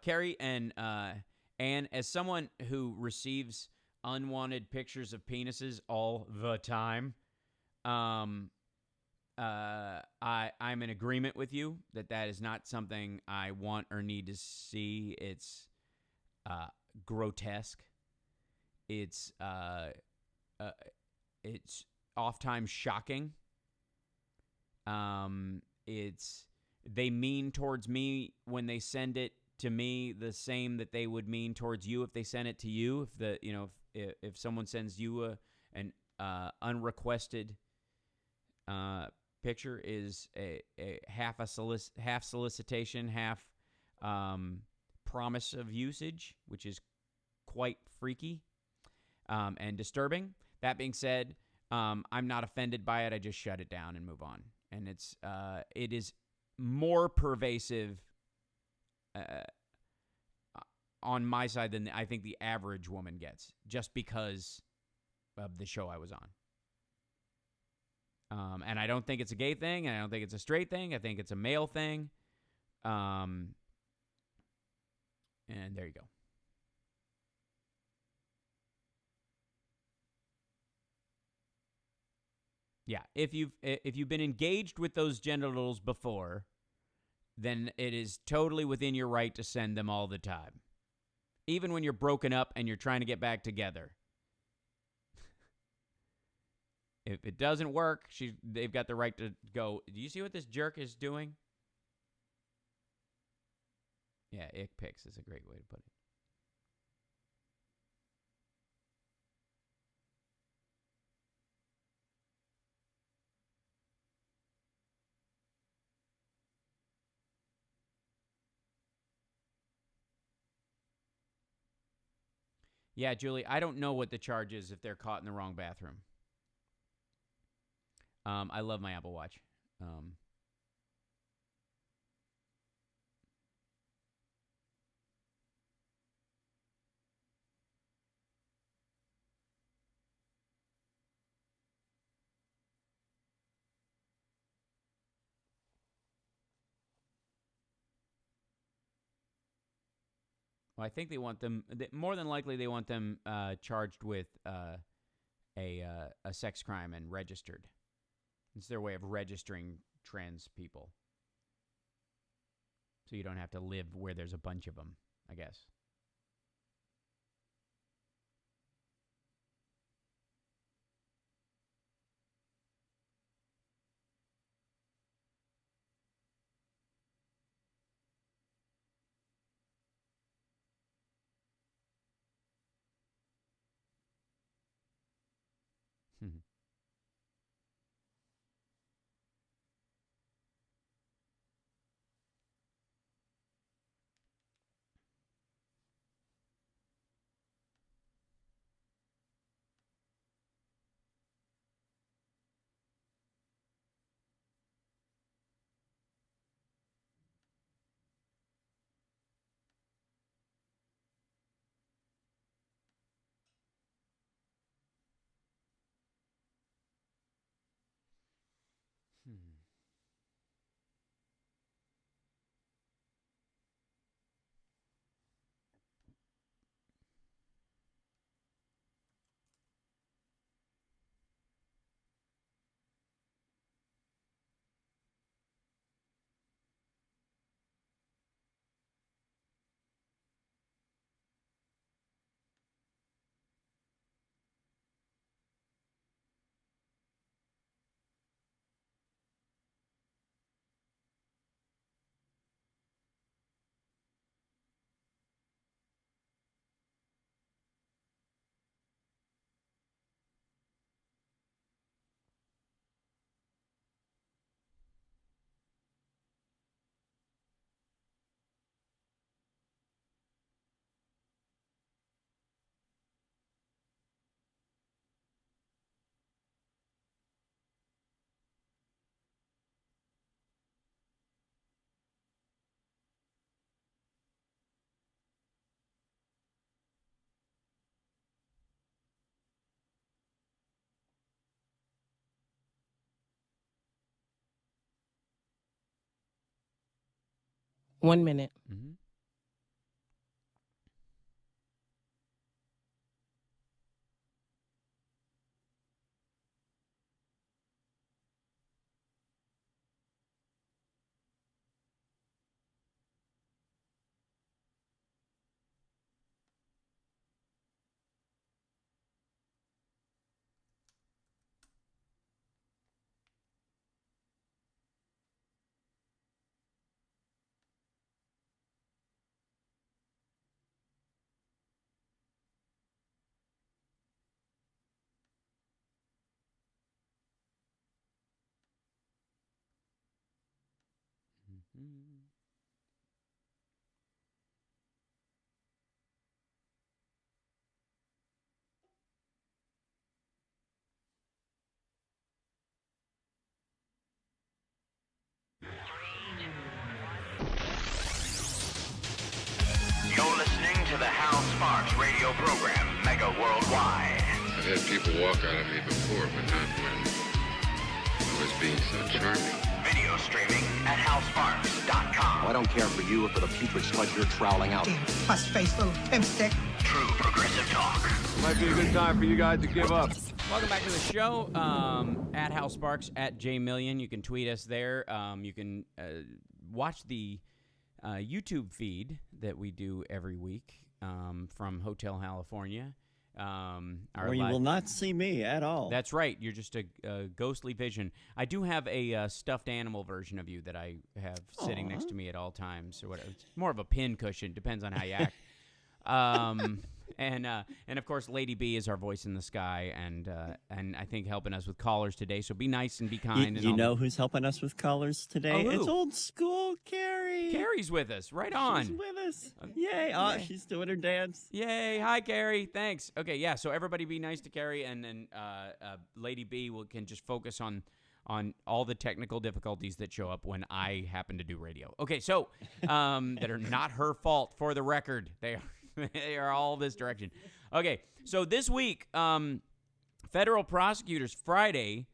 Carrie and Anne, as someone who receives unwanted pictures of penises all the time, I'm in agreement with you that is not something I want or need to see. It's grotesque. It's oftentimes shocking. They mean towards me when they send it to me the same that they would mean towards you if they sent it to you. If someone sends you an unrequested picture is a half solicitation, half promise of usage, which is quite freaky and disturbing. That being said, I'm not offended by it. I just shut it down and move on. And it is more pervasive on my side than I think the average woman gets, just because of the show I was on. And I don't think it's a gay thing, and I don't think it's a straight thing. I think it's a male thing. And there you go. Yeah, if you've been engaged with those genitals before, then it is totally within your right to send them all the time. Even when you're broken up and you're trying to get back together. If it doesn't work, they've got the right to go, do you see what this jerk is doing? Yeah, ick pics is a great way to put it. Yeah, Julie, I don't know what the charge is if they're caught in the wrong bathroom. I love my Apple Watch. Well, I think they want them, more than likely they want them charged with a sex crime and registered. It's their way of registering trans people. So you don't have to live where there's a bunch of them, I guess. One minute. Mm-hmm. You're listening to the Hal Sparks radio program, Mega Worldwide. I've had people walk out of me before, but not when I was being so charming. Video streaming at halsparks.com. I don't care for you or for the putrid sludge you're troweling out. Damn puss-faced little pimp stick. True progressive talk. Might be a good time for you guys to give up. Welcome back to the show. At Hal Sparks, at JMillion. You can tweet us there. You can watch the YouTube feed that we do every week from Hotel California. Or you will not see me at all. That's right. You're just a ghostly vision. I do have a stuffed animal version of you that I have sitting next to me at all times, or whatever. It's more of a pin cushion. Depends on how you act. And of course, Lady B is our voice in the sky, and I think helping us with callers today. So be nice and be kind. You know who's helping us with callers today? Oh, who? It's old school Carrie. Carrie's with us. Right on. She's with us. Yay! Oh, yay. She's doing her dance. Yay! Hi, Carrie. Thanks. Okay, yeah. So everybody be nice to Carrie, and then Lady B can just focus on all the technical difficulties that show up when I happen to do radio. Okay, so that are not her fault, for the record. They are all this direction. Okay, so this week, federal prosecutors Friday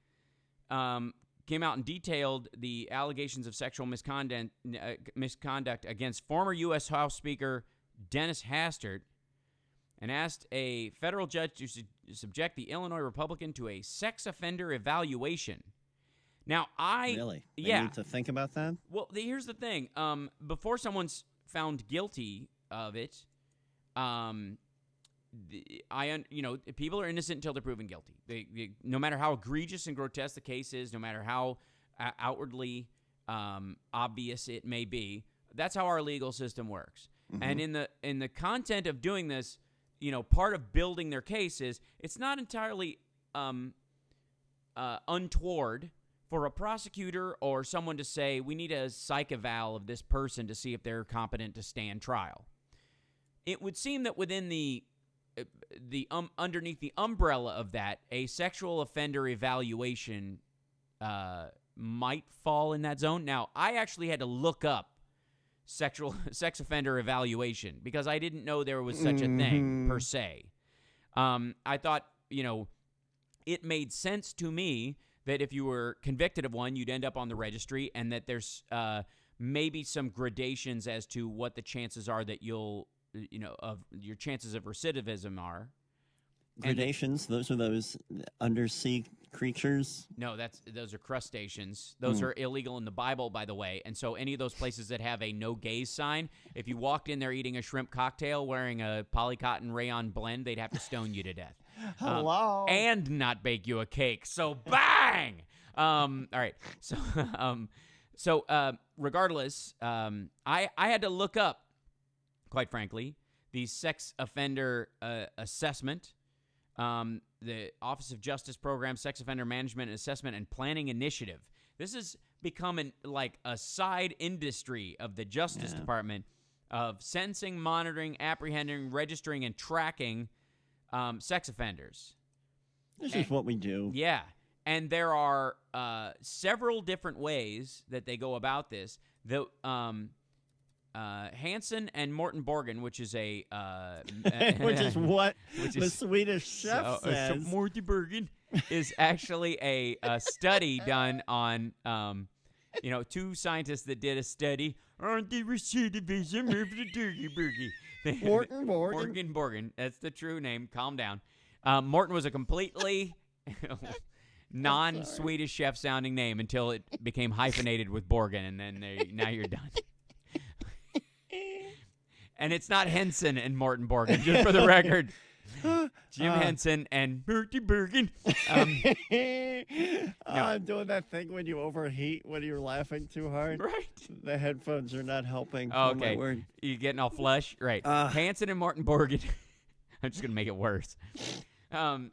came out and detailed the allegations of sexual misconduct against former U.S. House Speaker Denny Hastert, and asked a federal judge to subject the Illinois Republican to a sex offender evaluation. Now, Really? They need to think about that? Well, here's the thing. Before someone's found guilty of it, people are innocent until they're proven guilty. No matter how egregious and grotesque the case is, no matter how outwardly obvious it may be, that's how our legal system works. Mm-hmm. And in the content of doing this, part of building their case is it's not entirely untoward for a prosecutor or someone to say, we need a psych eval of this person to see if they're competent to stand trial. It would seem that within underneath the umbrella of that, a sexual offender evaluation might fall in that zone. Now, I actually had to look up sex offender evaluation because I didn't know there was such a thing per se. I thought, it made sense to me that if you were convicted of one, you'd end up on the registry, and that there's maybe some gradations as to what the chances are that you'll of your chances of recidivism are. Gradations? Those are those undersea creatures? No, those are crustaceans. Those are illegal in the Bible, by the way. And so any of those places that have a no gaze sign, if you walked in there eating a shrimp cocktail wearing a polycotton rayon blend, they'd have to stone you to death. Hello. And not bake you a cake. So bang! All right. So regardless, I had to look up, quite frankly, the sex offender assessment, the Office of Justice Program, Sex Offender Management and Assessment and Planning Initiative. This has become a side industry of the Justice Department of sentencing, monitoring, apprehending, registering, and tracking sex offenders. This is what we do. Yeah. And there are several different ways that they go about this. Hansen and Morton Borgen, which is a which is what the Swedish chef says. So Morty Bergen is actually a study done on two scientists that did a study on the recidivism of the turkey burger. Morton Borgen. Morgan Borgen. That's the true name. Calm down. Morton was a completely non-Swedish chef sounding name until it became hyphenated with Borgen, and then now you're done. And it's not Henson and Morton Borgen, just for the record. Jim Henson and Bertie Bergen. I'm doing that thing when you overheat when you're laughing too hard. Right. The headphones are not helping. Oh, oh my okay. word. You getting all flush? Right. Hanson and Morton Borgen. I'm just going to make it worse. And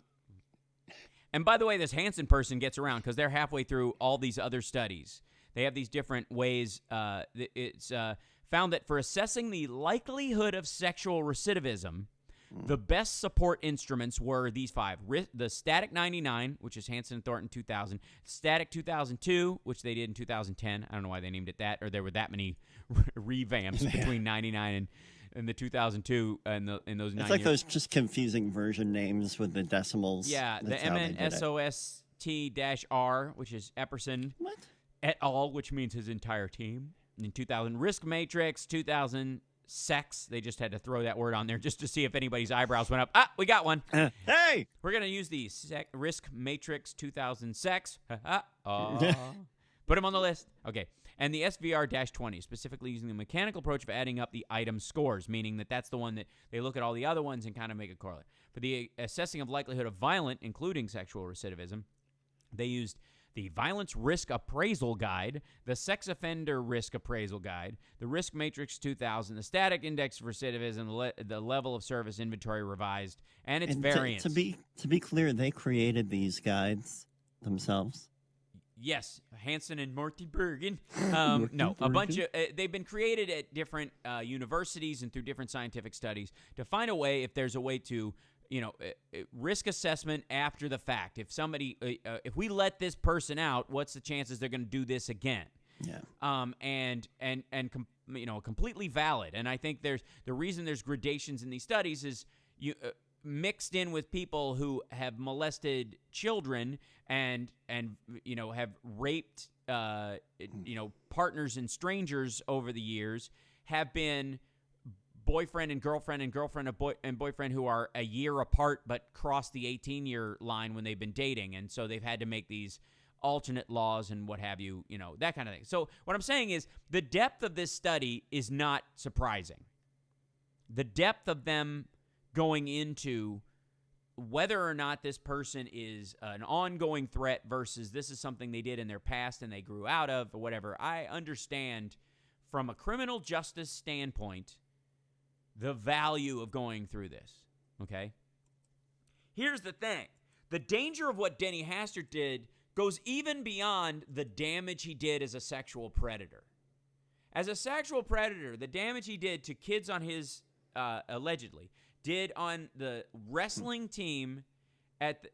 by the way, this Hanson person gets around because they're halfway through all these other studies. They have these different ways. It's found that for assessing the likelihood of sexual recidivism, the best support instruments were these 5. The Static 99, which is Hansen and Thornton 2000. Static 2002, which they did in 2010. I don't know why they named it that, or there were that many revamps between 99 and the 2002 and in those 9 It's like years. those just confusing version names with the decimals. Yeah, the That's how they did it. MNSOST-R, which is Epperson et al., which means his entire team. In 2000, Risk Matrix, 2000, Sex. They just had to throw that word on there just to see if anybody's eyebrows went up. Ah, we got one. Hey! We're going to use the Risk Matrix 2000 Sex. Put them on the list. Okay. And the SVR-20, specifically using the mechanical approach of adding up the item scores, meaning that that's the one that they look at all the other ones and kind of make a correlate. For the assessing of likelihood of violent, including sexual recidivism, they used the Violence Risk Appraisal Guide, the Sex Offender Risk Appraisal Guide, the Risk Matrix 2000, the Static Index of Recidivism, the Level of Service Inventory Revised, and its variants. To be clear, they created these guides themselves. Yes, Hansen and Morty Bergen. No, a bunch of they've been created at different universities and through different scientific studies to find a way, if there's a way to, risk assessment after the fact. If somebody, if we let this person out, what's the chances they're going to do this again? Yeah. Completely valid. And I think the reason there's gradations in these studies is mixed in with people who have molested children and have raped partners and strangers over the years, have been boyfriend and girlfriend and boyfriend who are a year apart but cross the 18-year line when they've been dating, and so they've had to make these alternate laws and what have you, that kind of thing. So what I'm saying is the depth of this study is not surprising. The depth of them going into whether or not this person is an ongoing threat versus this is something they did in their past and they grew out of or whatever. I understand from a criminal justice standpoint the value of going through this, okay? Here's the thing. The danger of what Denny Hastert did goes even beyond the damage he did as a sexual predator. As a sexual predator, the damage he did to kids on his, allegedly, did on the wrestling team at,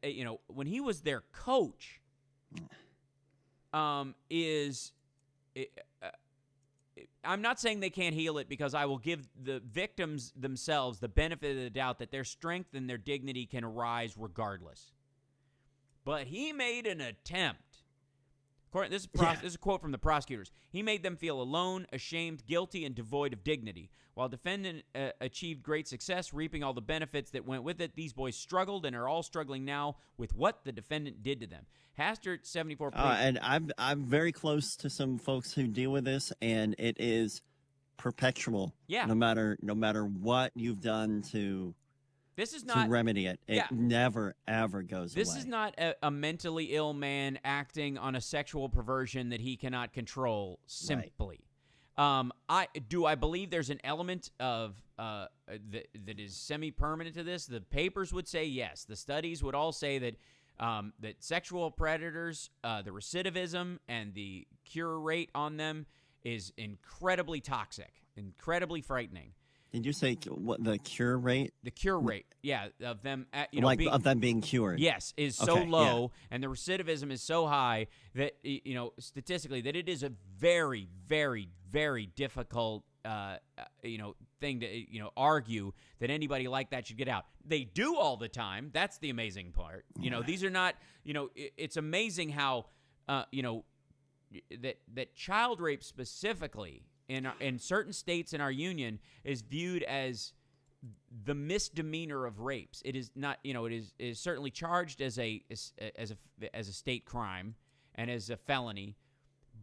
when he was their coach, I'm not saying they can't heal it, because I will give the victims themselves the benefit of the doubt that their strength and their dignity can arise regardless. But he made an attempt. This is a quote from the prosecutors. He made them feel alone, ashamed, guilty, and devoid of dignity. While defendant achieved great success, reaping all the benefits that went with it, these boys struggled and are all struggling now with what the defendant did to them. Hastert, 74. And I'm very close to some folks who deal with this, and it is perpetual. Yeah. No matter what you've done to remedy it, it never ever goes away. This is not a mentally ill man acting on a sexual perversion that he cannot control simply. Right. I believe there's an element of that is semi-permanent to this. The papers would say yes. The studies would all say that that sexual predators, the recidivism and the cure rate on them is incredibly toxic, incredibly frightening. Did you say what the cure rate? The cure rate, yeah, of them, of them being cured. Yes, is so low, and the recidivism is so high that statistically that it is a very, very, very difficult thing to argue that anybody like that should get out. They do all the time. That's the amazing part. These are not. It's amazing how that child rape specifically in certain states in our union is viewed as the misdemeanor of rapes. It is not, it is certainly charged as a state crime and as a felony,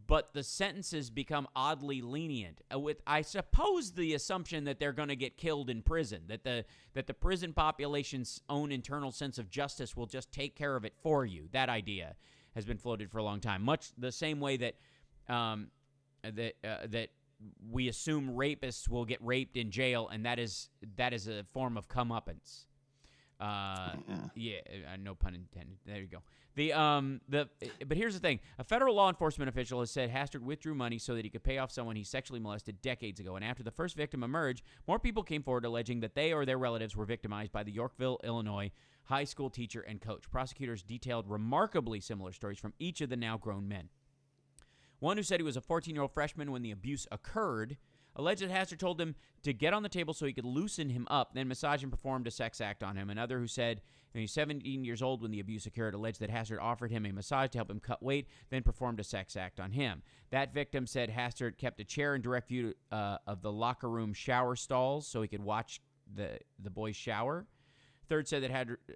but the sentences become oddly lenient with, I suppose, the assumption that they're going to get killed in prison, that the prison population's own internal sense of justice will just take care of it for you. That idea has been floated for a long time, much the same way that that we assume rapists will get raped in jail, and that is a form of comeuppance. Yeah, no pun intended. There you go. But here's the thing. A federal law enforcement official has said Hastert withdrew money so that he could pay off someone he sexually molested decades ago. And after the first victim emerged, more people came forward alleging that they or their relatives were victimized by the Yorkville, Illinois high school teacher and coach. Prosecutors detailed remarkably similar stories from each of the now grown men. One who said he was a 14-year-old freshman when the abuse occurred alleged that Hastert told him to get on the table so he could loosen him up, then massage and performed a sex act on him. Another who said he was 17 years old when the abuse occurred alleged that Hastert offered him a massage to help him cut weight, then performed a sex act on him. That victim said Hastert kept a chair in direct view of the locker room shower stalls so he could watch the boys shower. Third said that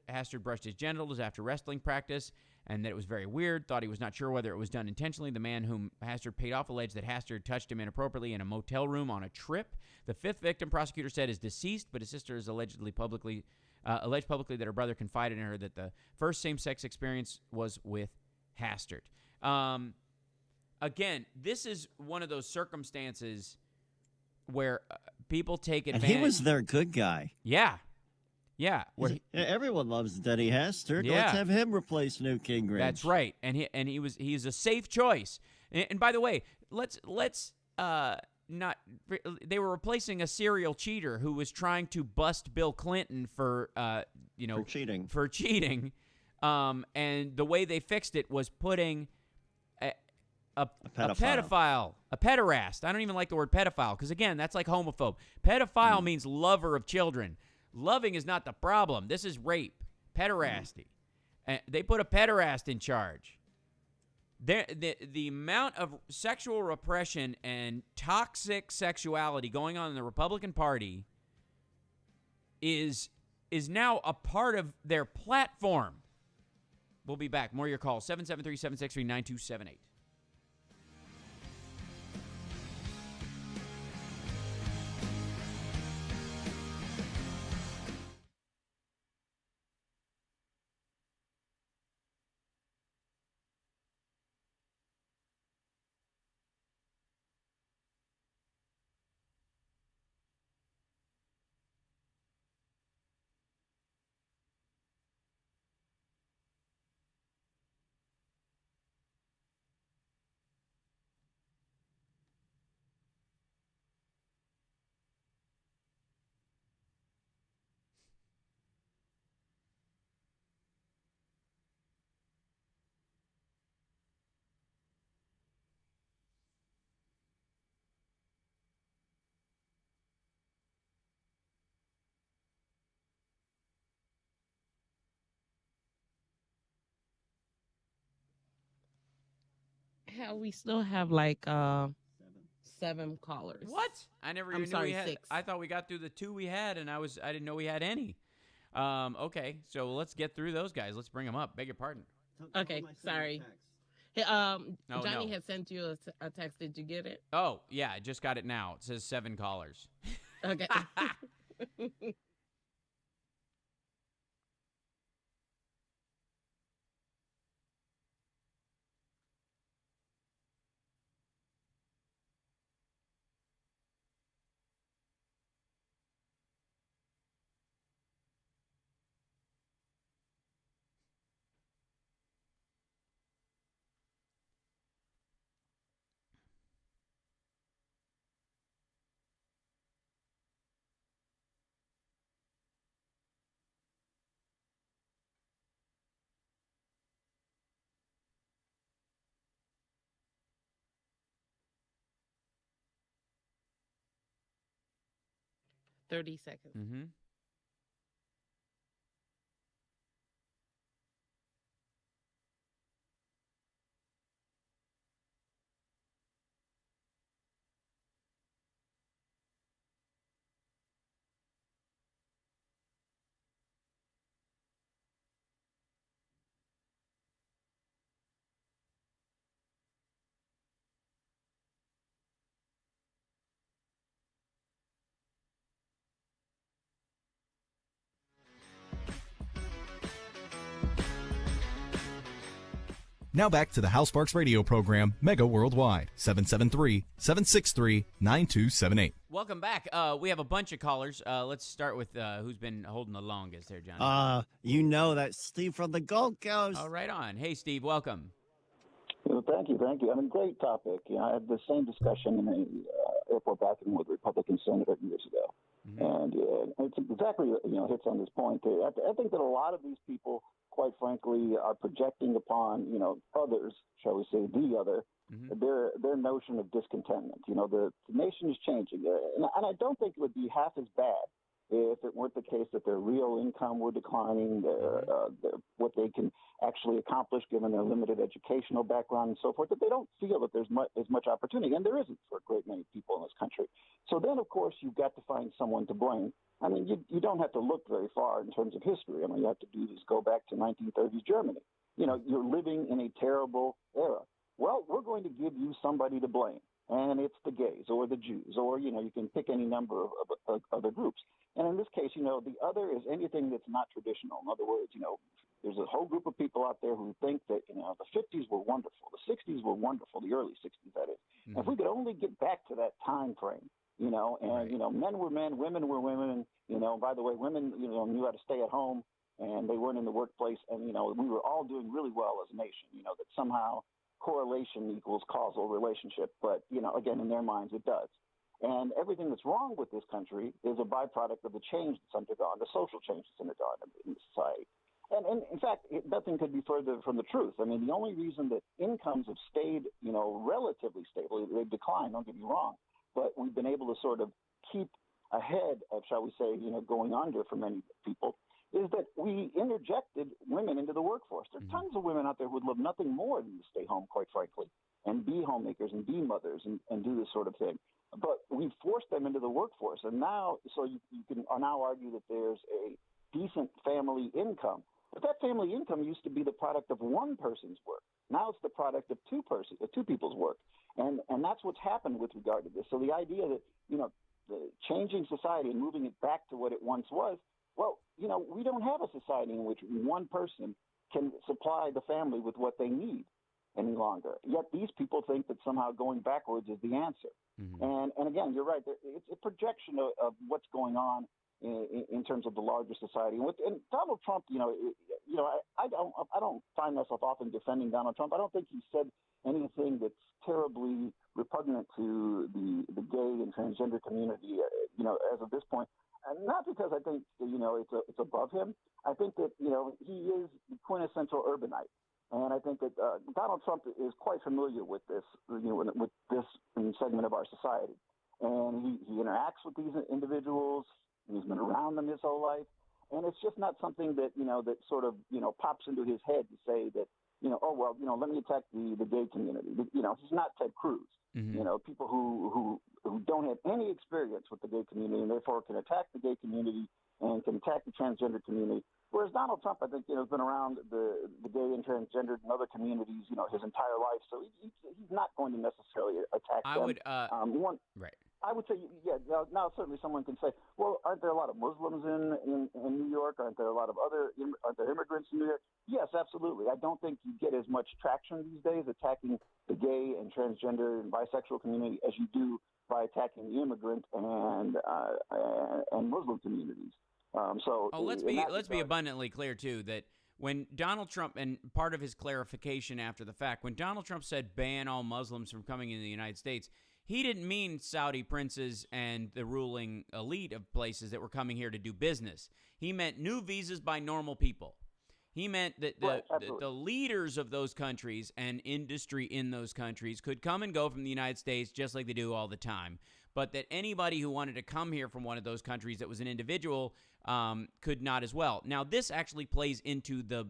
Hastert brushed his genitals after wrestling practice and that it was very weird, thought he was not sure whether it was done intentionally. The man whom Hastert paid off alleged that Hastert touched him inappropriately in a motel room on a trip. The fifth victim, prosecutor said, is deceased, but his sister has alleged publicly that her brother confided in her that the first same-sex experience was with Hastert. Again, this is one of those circumstances where people take advantage. And he was their good guy. Yeah. Yeah. Everyone loves Denny Hastert. Yeah. Let's have him replace Newt Gingrich. That's right. And he's a safe choice. And by the way, let's not. They were replacing a serial cheater who was trying to bust Bill Clinton for cheating. For cheating. And the way they fixed it was putting a pedophile, a pederast. I don't even like the word pedophile because, again, that's like homophobe. Pedophile means lover of children. Loving is not the problem. This is rape, pederasty. They put a pederast in charge. The amount of sexual repression and toxic sexuality going on in the Republican Party is now a part of their platform. We'll be back. More of your calls. 773-763-9278. Hell, we still have like 7 callers. What? I never even knew we had. 6. I thought we got through the 2 we had, and I didn't know we had any. Okay, so let's get through those guys. Let's bring them up. Beg your pardon. Okay, sorry. Hey, Johnny had sent you a text. Did you get it? Oh, yeah, I just got it now. It says 7 callers. Okay. $30 seconds. Mm-hmm. Now back to the Hal Sparks radio program, Mega Worldwide, 773-763-9278. Welcome back. We have a bunch of callers. Let's start with who's been holding the longest there, Johnny. You know that's Steve from the Gold Coast. Oh, right on. Hey, Steve, welcome. Well, thank you. I mean, great topic. I had the same discussion in the airport bathroom with a Republican senator years ago. And it's exactly, hits on this point. I think that a lot of these people, quite frankly, are projecting upon, others, shall we say, the other, their notion of discontentment. The nation is changing. And I don't think it would be half as bad if it weren't the case that their real income were declining, what they can actually accomplish given their limited educational background and so forth, that they don't feel that there's as much opportunity, and there isn't for a great many people in this country. So then, of course, you've got to find someone to blame. I mean, you don't have to look very far in terms of history. I mean, you have to go back to 1930s Germany. You're living in a terrible era. Well, we're going to give you somebody to blame. And it's the gays or the Jews, or, you can pick any number of other groups. And in this case, the other is anything that's not traditional. In other words, there's a whole group of people out there who think that, the 50s were wonderful, the 60s were wonderful, the early 60s, that is. If we could only get back to that time frame, and, men were men, women were women, and, by the way, women, knew how to stay at home, and they weren't in the workplace, and, we were all doing really well as a nation, that somehow correlation equals causal relationship. But, again, in their minds, it does. And everything that's wrong with this country is a byproduct of the change that's undergone, the social change that's undergone in society. And in fact, nothing could be further from the truth. I mean, the only reason that incomes have stayed, relatively stable, they've declined, don't get me wrong, but we've been able to sort of keep ahead of, shall we say, going under for many people, is that we interjected women into the workforce. There are tons of women out there who would love nothing more than to stay home, quite frankly, and be homemakers and be mothers and do this sort of thing. But we forced them into the workforce. And now, so you can now argue that there's a decent family income. But that family income used to be the product of one person's work. Now it's the product of two people's work. And that's what's happened with regard to this. So the idea that, the changing society and moving it back to what it once was, well, we don't have a society in which one person can supply the family with what they need any longer. Yet these people think that somehow going backwards is the answer. And again, you're right. It's a projection of what's going on in terms of the larger society. And Donald Trump, I don't find myself often defending Donald Trump. I don't think he said anything that's terribly repugnant to the gay and transgender community, as of this point. And not because I think, it's above him. I think that, he is the quintessential urbanite. And I think that Donald Trump is quite familiar with this, with this segment of our society. And he interacts with these individuals. He's been around them his whole life. And it's just not something that, that sort of, pops into his head to say that, let me attack the gay community. He's not Ted Cruz. People who don't have any experience with the gay community and therefore can attack the gay community and can attack the transgender community. Whereas Donald Trump, I think, has been around the gay and transgendered and other communities, his entire life. So he's not going to necessarily attack them. Right. I would say, now certainly someone can say, well, aren't there a lot of Muslims in New York? Aren't there a lot of aren't there immigrants in New York? Yes, absolutely. I don't think you get as much traction these days attacking the gay and transgender and bisexual community as you do by attacking the immigrant and Muslim communities. Let's be abundantly clear too that when Donald Trump, and part of his clarification after the fact, when Donald Trump said ban all Muslims from coming into the United States, he didn't mean Saudi princes and the ruling elite of places that were coming here to do business. He meant new visas by normal people. He meant that the leaders of those countries and industry in those countries could come and go from the United States just like they do all the time, but that anybody who wanted to come here from one of those countries that was an individual could not as well. Now, this actually plays into the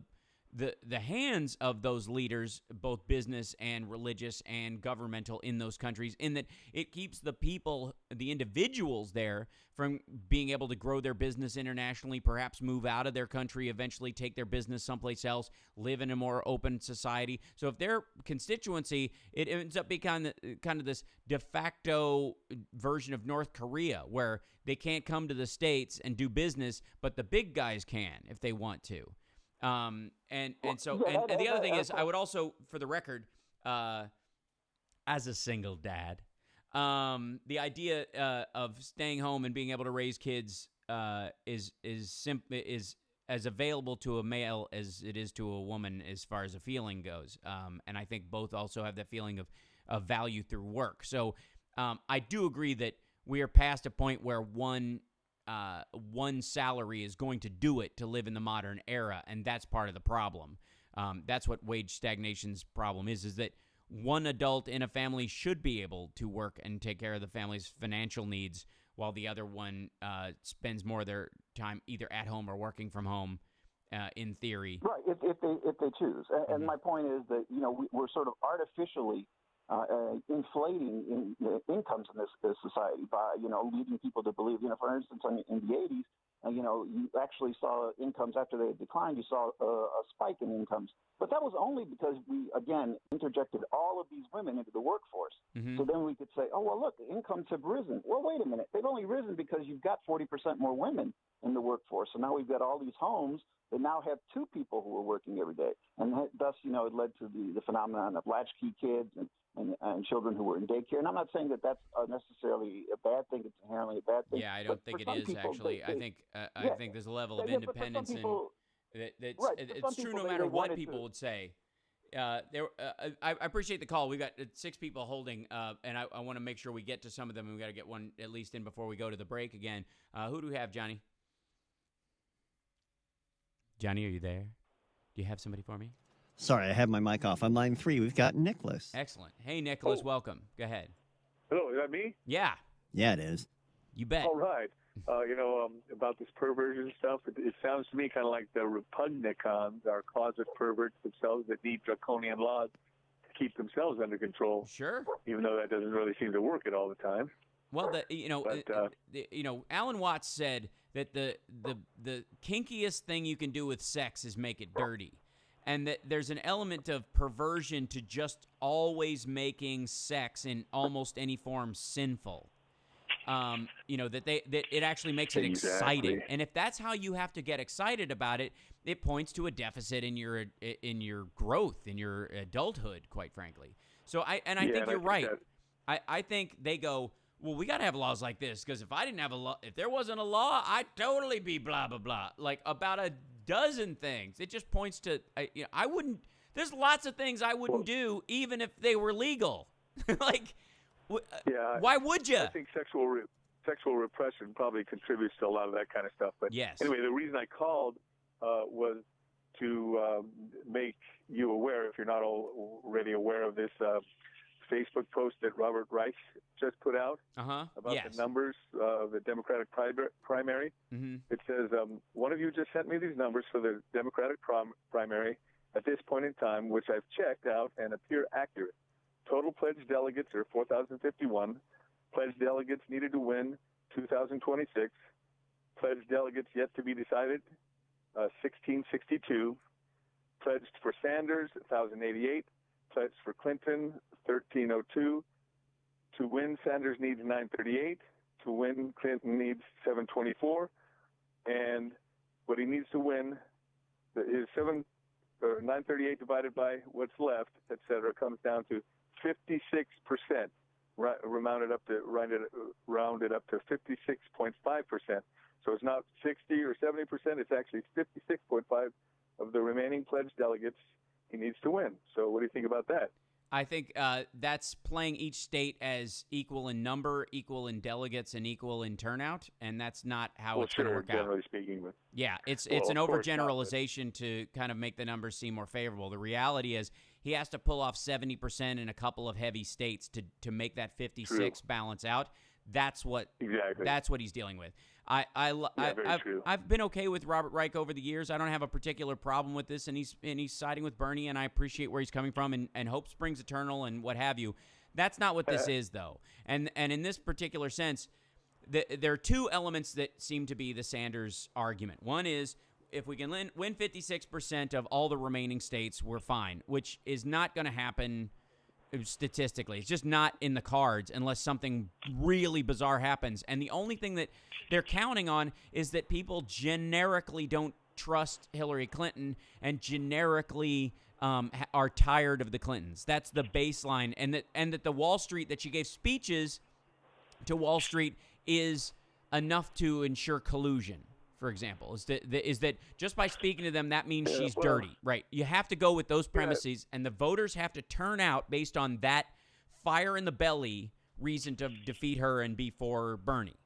hands of those leaders, both business and religious and governmental in those countries, in that it keeps the people, the individuals there, from being able to grow their business internationally, perhaps move out of their country, eventually take their business someplace else, live in a more open society. So if their constituency, it ends up being kind of this de facto version of North Korea, where they can't come to the States and do business, but the big guys can if they want to. And the other thing is, I would also, for the record, as a single dad, the idea of staying home and being able to raise kids is as available to a male as it is to a woman as far as a feeling goes. And I think both also have that feeling of value through work. So I do agree that we are past a point where one salary is going to do it to live in the modern era, and that's part of the problem. That's what wage stagnation's problem is that one adult in a family should be able to work and take care of the family's financial needs while the other one spends more of their time either at home or working from home, in theory. Right, if they choose. And my point is that, we're sort of artificially inflating incomes in this society by, leading people to believe, for instance, in the 80s, you actually saw incomes after they had declined, you saw a spike in incomes. But that was only because we, again, interjected all of these women into the workforce. Mm-hmm. So then we could say, oh, well, look, the incomes have risen. Well, wait a minute. They've only risen because you've got 40% more women in the workforce. So now we've got all these homes that now have two people who are working every day. And thus, it led to the phenomenon of latchkey kids and children who were in daycare. And I'm not saying that that's necessarily a bad thing. It's inherently a bad thing. Yeah, I don't think it is, people, actually. I think there's a level of independence it's true no matter what people would say. I appreciate the call. We've got 6 people holding, and I want to make sure we get to some of them, and we got to get one at least in before we go to the break again. Who do we have, Johnny? Johnny, are you there? Do you have somebody for me? Sorry, I have my mic off. On line 3, we've got Nicholas. Excellent. Hey, Nicholas, welcome. Go ahead. Hello, is that me? Yeah. Yeah, it is. You bet. All right. About this perversion stuff, it sounds to me kind of like the Republicans are closet perverts themselves that need draconian laws to keep themselves under control. Sure. Even though that doesn't really seem to work at all the time. Well, Alan Watts said that the kinkiest thing you can do with sex is make it dirty. And that there's an element of perversion to just always making sex in almost any form sinful. That it actually makes it exciting. And if that's how you have to get excited about it, it points to a deficit in your growth, in your adulthood, quite frankly. So I think you're right. I think they go, well, we got to have laws like this because if there wasn't a law, I'd totally be blah blah blah. Like about a dozen things. It just points to I wouldn't. There's lots of things I wouldn't do even if they were legal. Why would you? I think sexual repression probably contributes to a lot of that kind of stuff. But yes. Anyway, the reason I called was to make you aware, if you're not already aware of this Facebook post that Robert Reich just put out about the numbers of the Democratic primary. Mm-hmm. It says, one of you just sent me these numbers for the Democratic primary at this point in time, which I've checked out and appear accurate. Total pledged delegates are 4,051. Pledged delegates needed to win 2,026. Pledged delegates yet to be decided 1,662. Pledged for Sanders 1,088. Pledged for Clinton 1,302. To win, Sanders needs 938. To win, Clinton needs 724. And what he needs to win is 938 divided by what's left, et cetera, comes down to 56%, rounded up to 56.5%. So it's not 60 or 70%. It's actually 56.5 of the remaining pledged delegates he needs to win. So what do you think about that? I think that's playing each state as equal in number, equal in delegates, and equal in turnout, and that's not how it's going to work out. Generally speaking, but it's an overgeneralization to kind of make the numbers seem more favorable. The reality is he has to pull off 70% in a couple of heavy states to make that 56 balance out. That's what he's dealing with. I've been okay with Robert Reich over the years. I don't have a particular problem with this, and he's siding with Bernie, and I appreciate where he's coming from, and hope springs eternal, and what have you. That's not what this is, though. And in this particular sense, there are two elements that seem to be the Sanders argument. One is if we can win 56% of all the remaining states, we're fine, which is not going to happen statistically. It's just not in the cards unless something really bizarre happens. And the only thing that they're counting on is that people generically don't trust Hillary Clinton and generically are tired of the Clintons. That's the baseline, and that the Wall Street, that she gave speeches to Wall Street, is enough to ensure collusion. For example, is that just by speaking to them, that means she's dirty, right? You have to go with those premises, and the voters have to turn out based on that fire in the belly reason to defeat her and be for Bernie.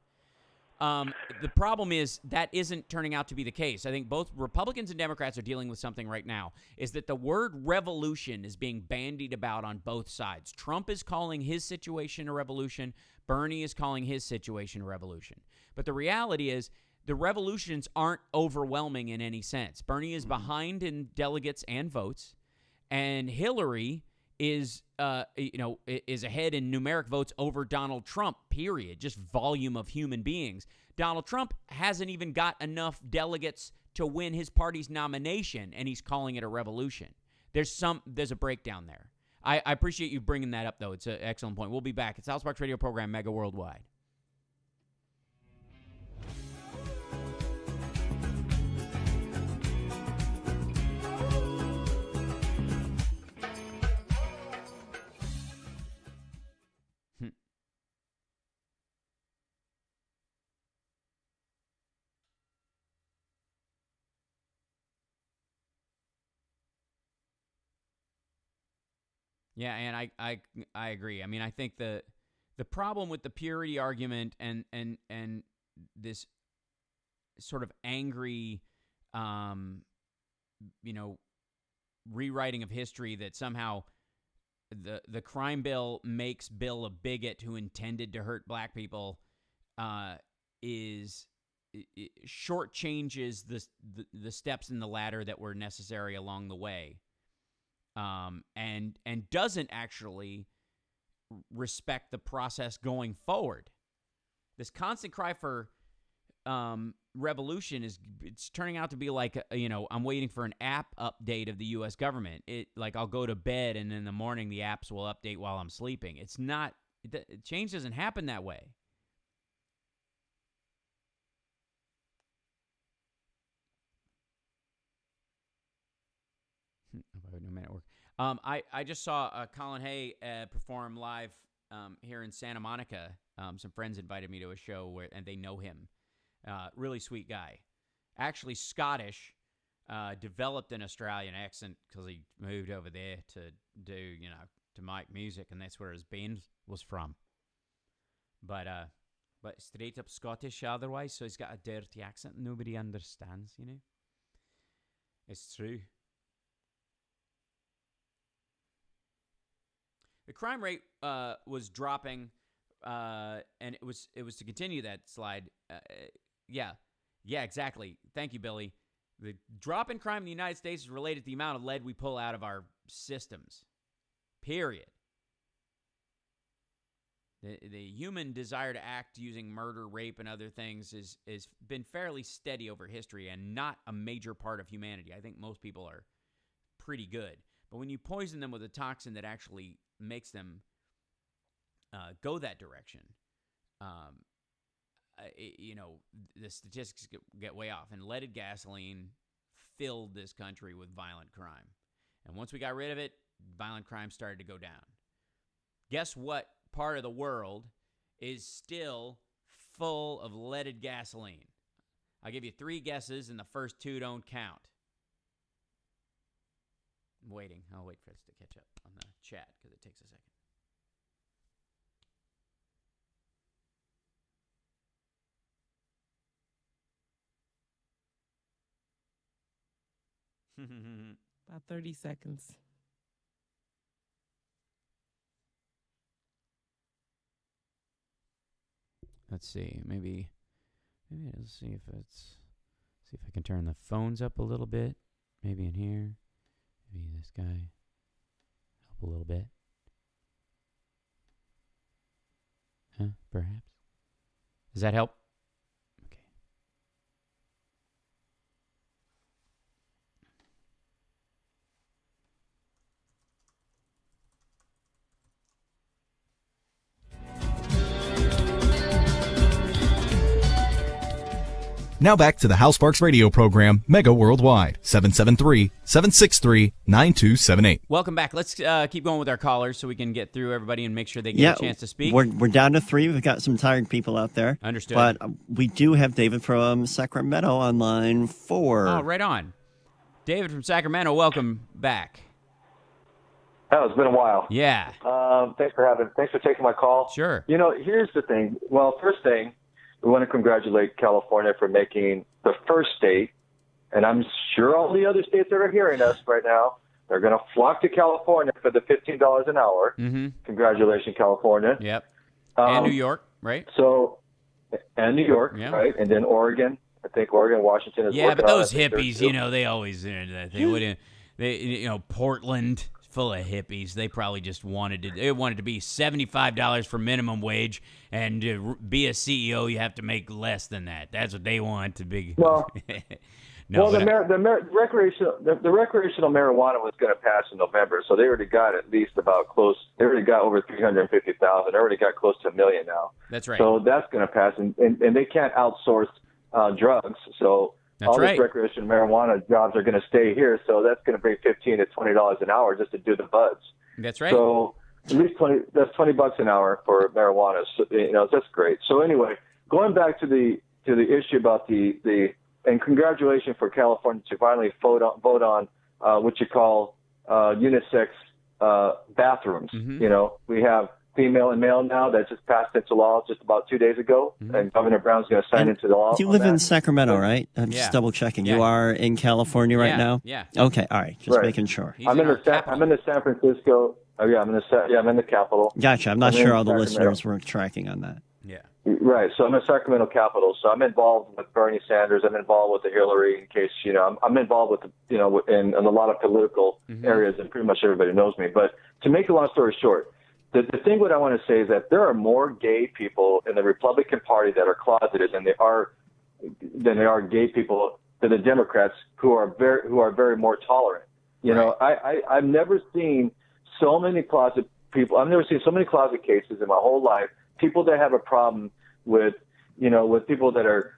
The problem is that isn't turning out to be the case. I think both Republicans and Democrats are dealing with something right now, is that the word revolution is being bandied about on both sides. Trump is calling his situation a revolution. Bernie is calling his situation a revolution. But the reality is the revolutions aren't overwhelming in any sense. Bernie is behind in delegates and votes, and Hillary is ahead in numeric votes over Donald Trump, period, just volume of human beings. Donald Trump hasn't even got enough delegates to win his party's nomination, and he's calling it a revolution. There's a breakdown there. I appreciate you bringing that up, though. It's an excellent point. We'll be back. It's House Sparks Radio program, Mega Worldwide. Yeah, and I agree. I mean, I think the problem with the purity argument and this sort of angry, rewriting of history that somehow the crime bill makes Bill a bigot who intended to hurt black people shortchanges the steps in the ladder that were necessary along the way. And doesn't actually respect the process going forward. This constant cry for revolution it's turning out to be like I'm waiting for an app update of the U.S. government. I'll go to bed and in the morning the apps will update while I'm sleeping. It's not. Change doesn't happen that way. No man at work. I just saw Colin Hay perform live here in Santa Monica. Some friends invited me to a show and they know him. Really sweet guy. Actually Scottish. Developed an Australian accent because he moved over there to do to make music, and that's where his band was from. But straight up Scottish otherwise, so he's got a dirty accent nobody understands. It's true. The crime rate was dropping, and it was to continue that slide. Yeah, exactly. Thank you, Billy. The drop in crime in the United States is related to the amount of lead we pull out of our systems. Period. The human desire to act using murder, rape, and other things is been fairly steady over history and not a major part of humanity. I think most people are pretty good. But when you poison them with a toxin that actually makes them go that direction, the statistics get way off. And leaded gasoline filled this country with violent crime. And once we got rid of it, violent crime started to go down. Guess what part of the world is still full of leaded gasoline? I'll give you 3 guesses, and the first 2 don't count. I'm waiting. I'll wait for this to catch up on the chat because it takes a second. About 30 seconds. Let's see. Maybe let's see if I can turn the phones up a little bit. Maybe in here. Maybe this guy help a little bit. Huh? Perhaps. Does that help? Okay. Now back to the Hal Sparks radio program, Mega Worldwide, 773-763-9278. Welcome back. Let's keep going with our callers so we can get through everybody and make sure they get a chance to speak. We're down to 3. We've got some tired people out there. Understood. But we do have David from Sacramento on line 4. Oh, right on. David from Sacramento, welcome back. Oh, it's been a while. Yeah. Thanks for taking my call. Sure. Here's the thing. Well, first thing, we want to congratulate California for making the first state, and I'm sure all the other states that are hearing us right now, they're going to flock to California for the $15 an hour. Mm-hmm. Congratulations, California. Yep. And New York, right? And New York, right? And then Oregon. I think Oregon, Washington is working on it. Yeah, but those hippies, they always they wouldn't. Portland, full of hippies. They probably just wanted to be $75 for minimum wage, and to be a CEO, you have to make less than that. That's what they want to be. Well, the recreational marijuana was going to pass in November, so they already got at least about close. They already got over 350,000. They already got close to 1 million now. That's right. So that's going to pass, and they can't outsource drugs. So these recreational marijuana jobs are going to stay here. So that's going to bring $15 to $20 an hour just to do the buds. That's right. So at least that's $20 an hour for marijuana. So, that's great. So anyway, going back to the issue about and congratulations for California to finally vote on what you call unisex bathrooms. Mm-hmm. We have female and male now. That just passed into law just about 2 days ago, and Governor Brown's going to sign into the law. You live in Sacramento, right? I'm just double checking. Yeah. You are in California right now? Yeah. Okay, all right. Just making sure. I'm in the San Francisco. Oh yeah, I'm in the capital. Gotcha. I'm not sure all the listeners were tracking on that. Yeah. Right. So I'm in Sacramento capital. So I'm involved with Bernie Sanders. I'm involved with the Hillary. In case I'm involved with in a lot of political areas, and pretty much everybody knows me. But to make a long story short, the thing what I want to say is that there are more gay people in the Republican Party that are closeted than there are gay people than the Democrats who are very more tolerant. I've never seen so many closet people. I've never seen so many closet cases in my whole life. People that have a problem with people that are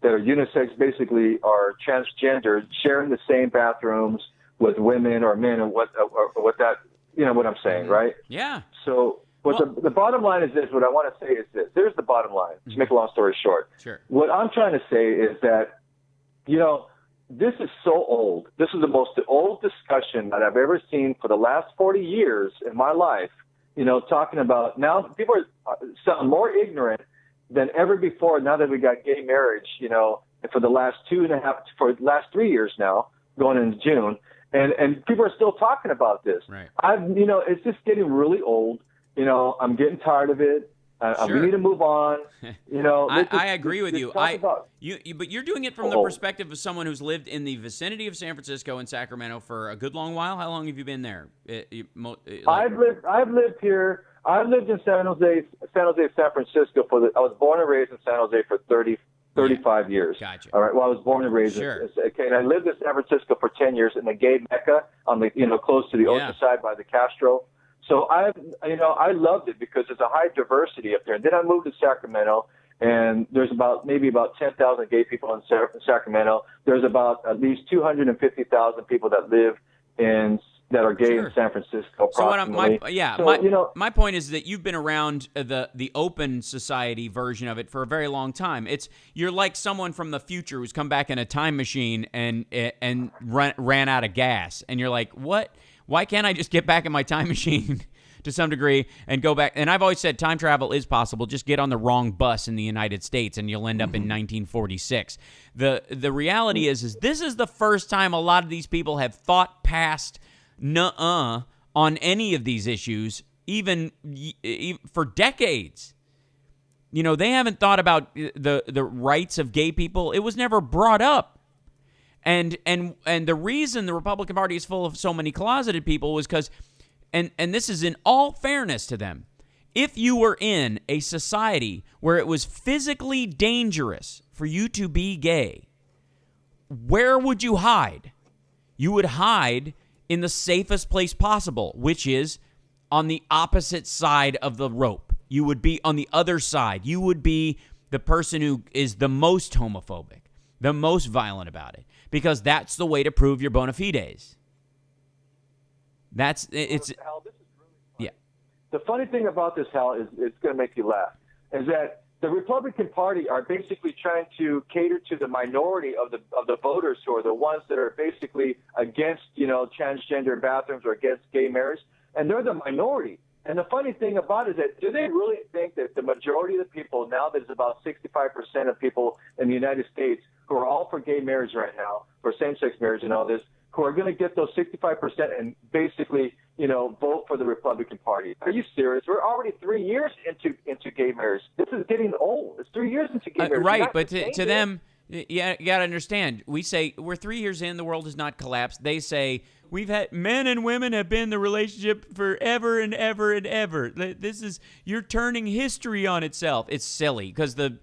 unisex, basically are transgender, sharing the same bathrooms with women or men, and what that. You know what I'm saying, right? Yeah. So the bottom line is this. What I want to say is this. There's the bottom line, to make a long story short. Sure. What I'm trying to say is that, this is so old. This is the most old discussion that I've ever seen for the last 40 years in my life, talking about now people sound more ignorant than ever before now that we got gay marriage, for the last 3 years now, going into June. And people are still talking about this. Right. It's just getting really old. I'm getting tired of it. Sure. We need to move on. I agree with you. But you're doing it from the perspective of someone who's lived in the vicinity of San Francisco and Sacramento for a good long while. How long have you been there? I've lived here. I've lived in San Jose, San Francisco I was born and raised in San Jose for 35 years. Gotcha. All right. Well, I was born and raised. Sure. And I lived in San Francisco for 10 years in the gay Mecca on the close to the ocean side by the Castro. So I loved it because there's a high diversity up there. And then I moved to Sacramento, and there's maybe about 10,000 gay people in Sacramento. There's about at least 250,000 people that live that are gay in San Francisco. So my point is that you've been around the open society version of it for a very long time. You're like someone from the future who's come back in a time machine and ran out of gas, and you're like, what? Why can't I just get back in my time machine to some degree and go back? And I've always said time travel is possible. Just get on the wrong bus in the United States and you'll end up in 1946. The reality is this is the first time a lot of these people have thought past on any of these issues, even for decades. They haven't thought about the rights of gay people. It was never brought up. And the reason the Republican Party is full of so many closeted people was because, and this is in all fairness to them, if you were in a society where it was physically dangerous for you to be gay, where would you hide? You would hide in the safest place possible, which is on the opposite side of the rope. You would be on the other side. You would be the person who is the most homophobic, the most violent about it, because that's the way to prove your bona fides. It's Hal, this is really funny. Yeah. The funny thing about this, Hal, is it's going to make you laugh, is that the Republican Party are basically trying to cater to the minority of the voters who are the ones that are basically against, transgender bathrooms or against gay marriage, and they're the minority. And the funny thing about it is that do they really think that the majority of the people, now there's about 65% of people in the United States who are all for gay marriage right now, for same-sex marriage and all this, who are going to get those 65% and basically, vote for the Republican Party? Are you serious? We're already 3 years into gay marriage. This is getting old. It's 3 years into gay marriage. Right, but to them, you got to understand, we say we're 3 years in, the world has not collapsed. They say we've had men and women have been in the relationship forever and ever and ever. You're turning history on itself. It's silly because the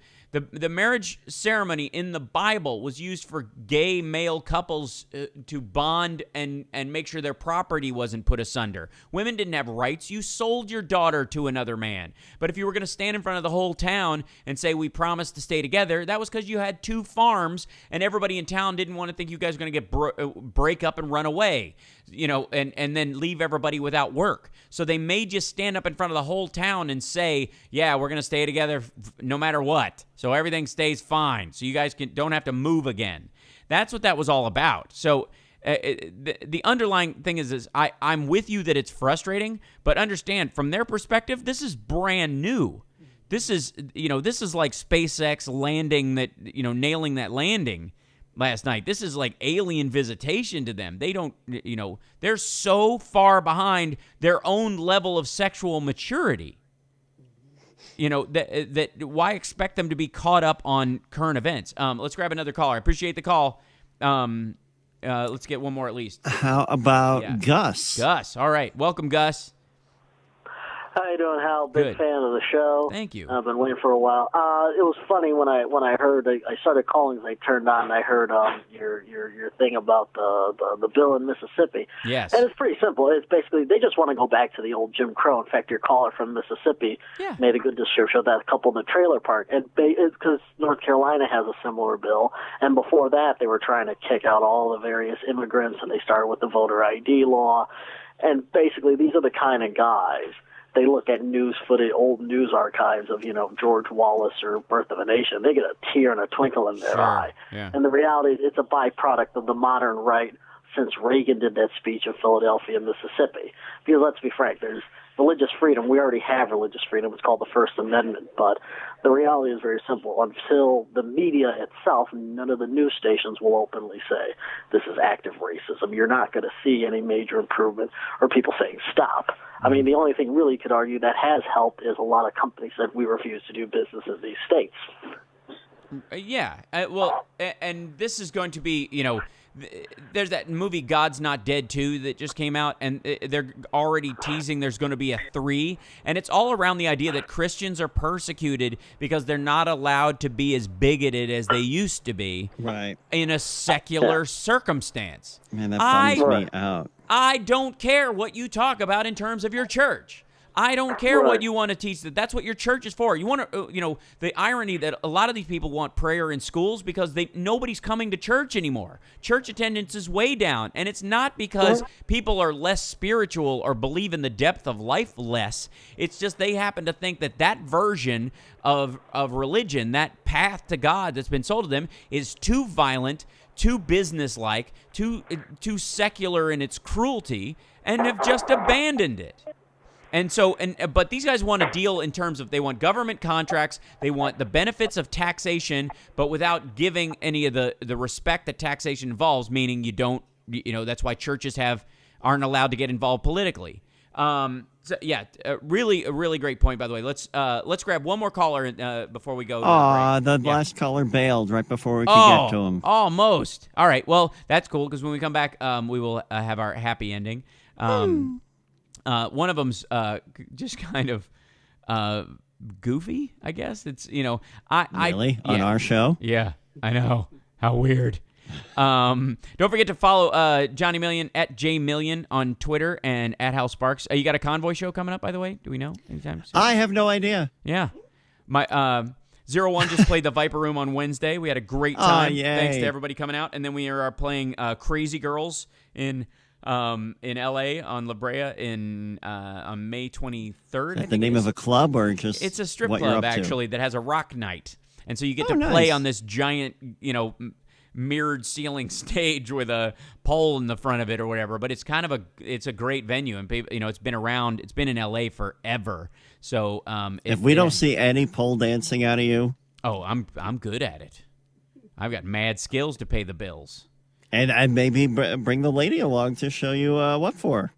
marriage ceremony in the Bible was used for gay male couples to bond and make sure their property wasn't put asunder. Women didn't have rights. You sold your daughter to another man. But if you were going to stand in front of the whole town and say, we promised to stay together, that was because you had 2 farms and everybody in town didn't want to think you guys were going to get break up and run away, and then leave everybody without work. So they made you stand up in front of the whole town and say, yeah, we're going to stay together no matter what. So everything stays fine. So you guys don't have to move again. That's what that was all about. So the underlying thing is I'm with you that it's frustrating, but understand from their perspective, this is brand new. This is like SpaceX landing that, nailing that landing last night. This is like alien visitation to them. They don't, they're so far behind their own level of sexual maturity. That why expect them to be caught up on current events? Let's grab another caller. I appreciate the call. Let's get one more at least. How about Gus? Gus. All right. Welcome, Gus. How you doing, Hal? Big fan of the show. Thank you. I've been waiting for a while. It was funny when I heard I started calling as I turned on and I heard your thing about the bill in Mississippi. Yes. And it's pretty simple. It's basically they just want to go back to the old Jim Crow. In fact, your caller from Mississippi made a good description of that couple in the trailer park. And it's because North Carolina has a similar bill. And before that, they were trying to kick out all the various immigrants, and they started with the voter ID law. And basically, these are the kind of guys. They look at news footage, old news archives of, George Wallace or Birth of a Nation. They get a tear and a twinkle in their eye. Yeah. And the reality is it's a byproduct of the modern right since Reagan did that speech in Philadelphia, Mississippi. Because let's be frank, there's religious freedom. We already have religious freedom. It's called the First Amendment. But the reality is very simple. Until the media itself, none of the news stations will openly say this is active racism. You're not going to see any major improvement or people saying stop. I mean, the only thing really you could argue that has helped is a lot of companies said we refuse to do business in these states. Yeah. And this is going to be, there's that movie God's Not Dead 2 that just came out, and they're already teasing there's going to be a 3. And it's all around the idea that Christians are persecuted because they're not allowed to be as bigoted as they used to be in a secular circumstance. Man, that bums me out. I don't care what you talk about in terms of your church. I don't care what you want to teach. That's what your church is for. You want to, the irony that a lot of these people want prayer in schools because nobody's coming to church anymore. Church attendance is way down, and it's not because people are less spiritual or believe in the depth of life less. It's just they happen to think that version of religion, that path to God that's been sold to them, is too violent, too businesslike, too secular in its cruelty, and have just abandoned it. And so, but these guys want to deal in terms of they want government contracts, they want the benefits of taxation, but without giving any of the respect that taxation involves, meaning you don't, that's why churches aren't allowed to get involved politically. So yeah, a really great point, by the way. Let's grab one more caller before we go. The last caller bailed right before we could get to him. Almost. All right, well, that's cool because when we come back, we will have our happy ending. One of them's just kind of goofy, I guess. It's really on our show. Yeah, I know. How weird. Don't forget to follow Johnny Million at JMillion on Twitter and at Hal Sparks. You got a convoy show coming up, by the way? Do we know anytime soon? I have no idea. Yeah, my 01 just played the Viper Room on Wednesday. We had a great time. Yay. Thanks to everybody coming out. And then we are playing Crazy Girls in L.A. on La Brea on May 23rd. Is that the name of a club or just It's a strip what you're club, up to? actually, that has a rock night. And so you get to nice. play on this giant, mirrored ceiling stage with a pole in the front of it or whatever. But it's kind of it's a great venue, and it's been around. It's been in L.A. forever. So if we don't see any pole dancing out of you, I'm good at it. I've got mad skills to pay the bills. And maybe bring the lady along to show you what for.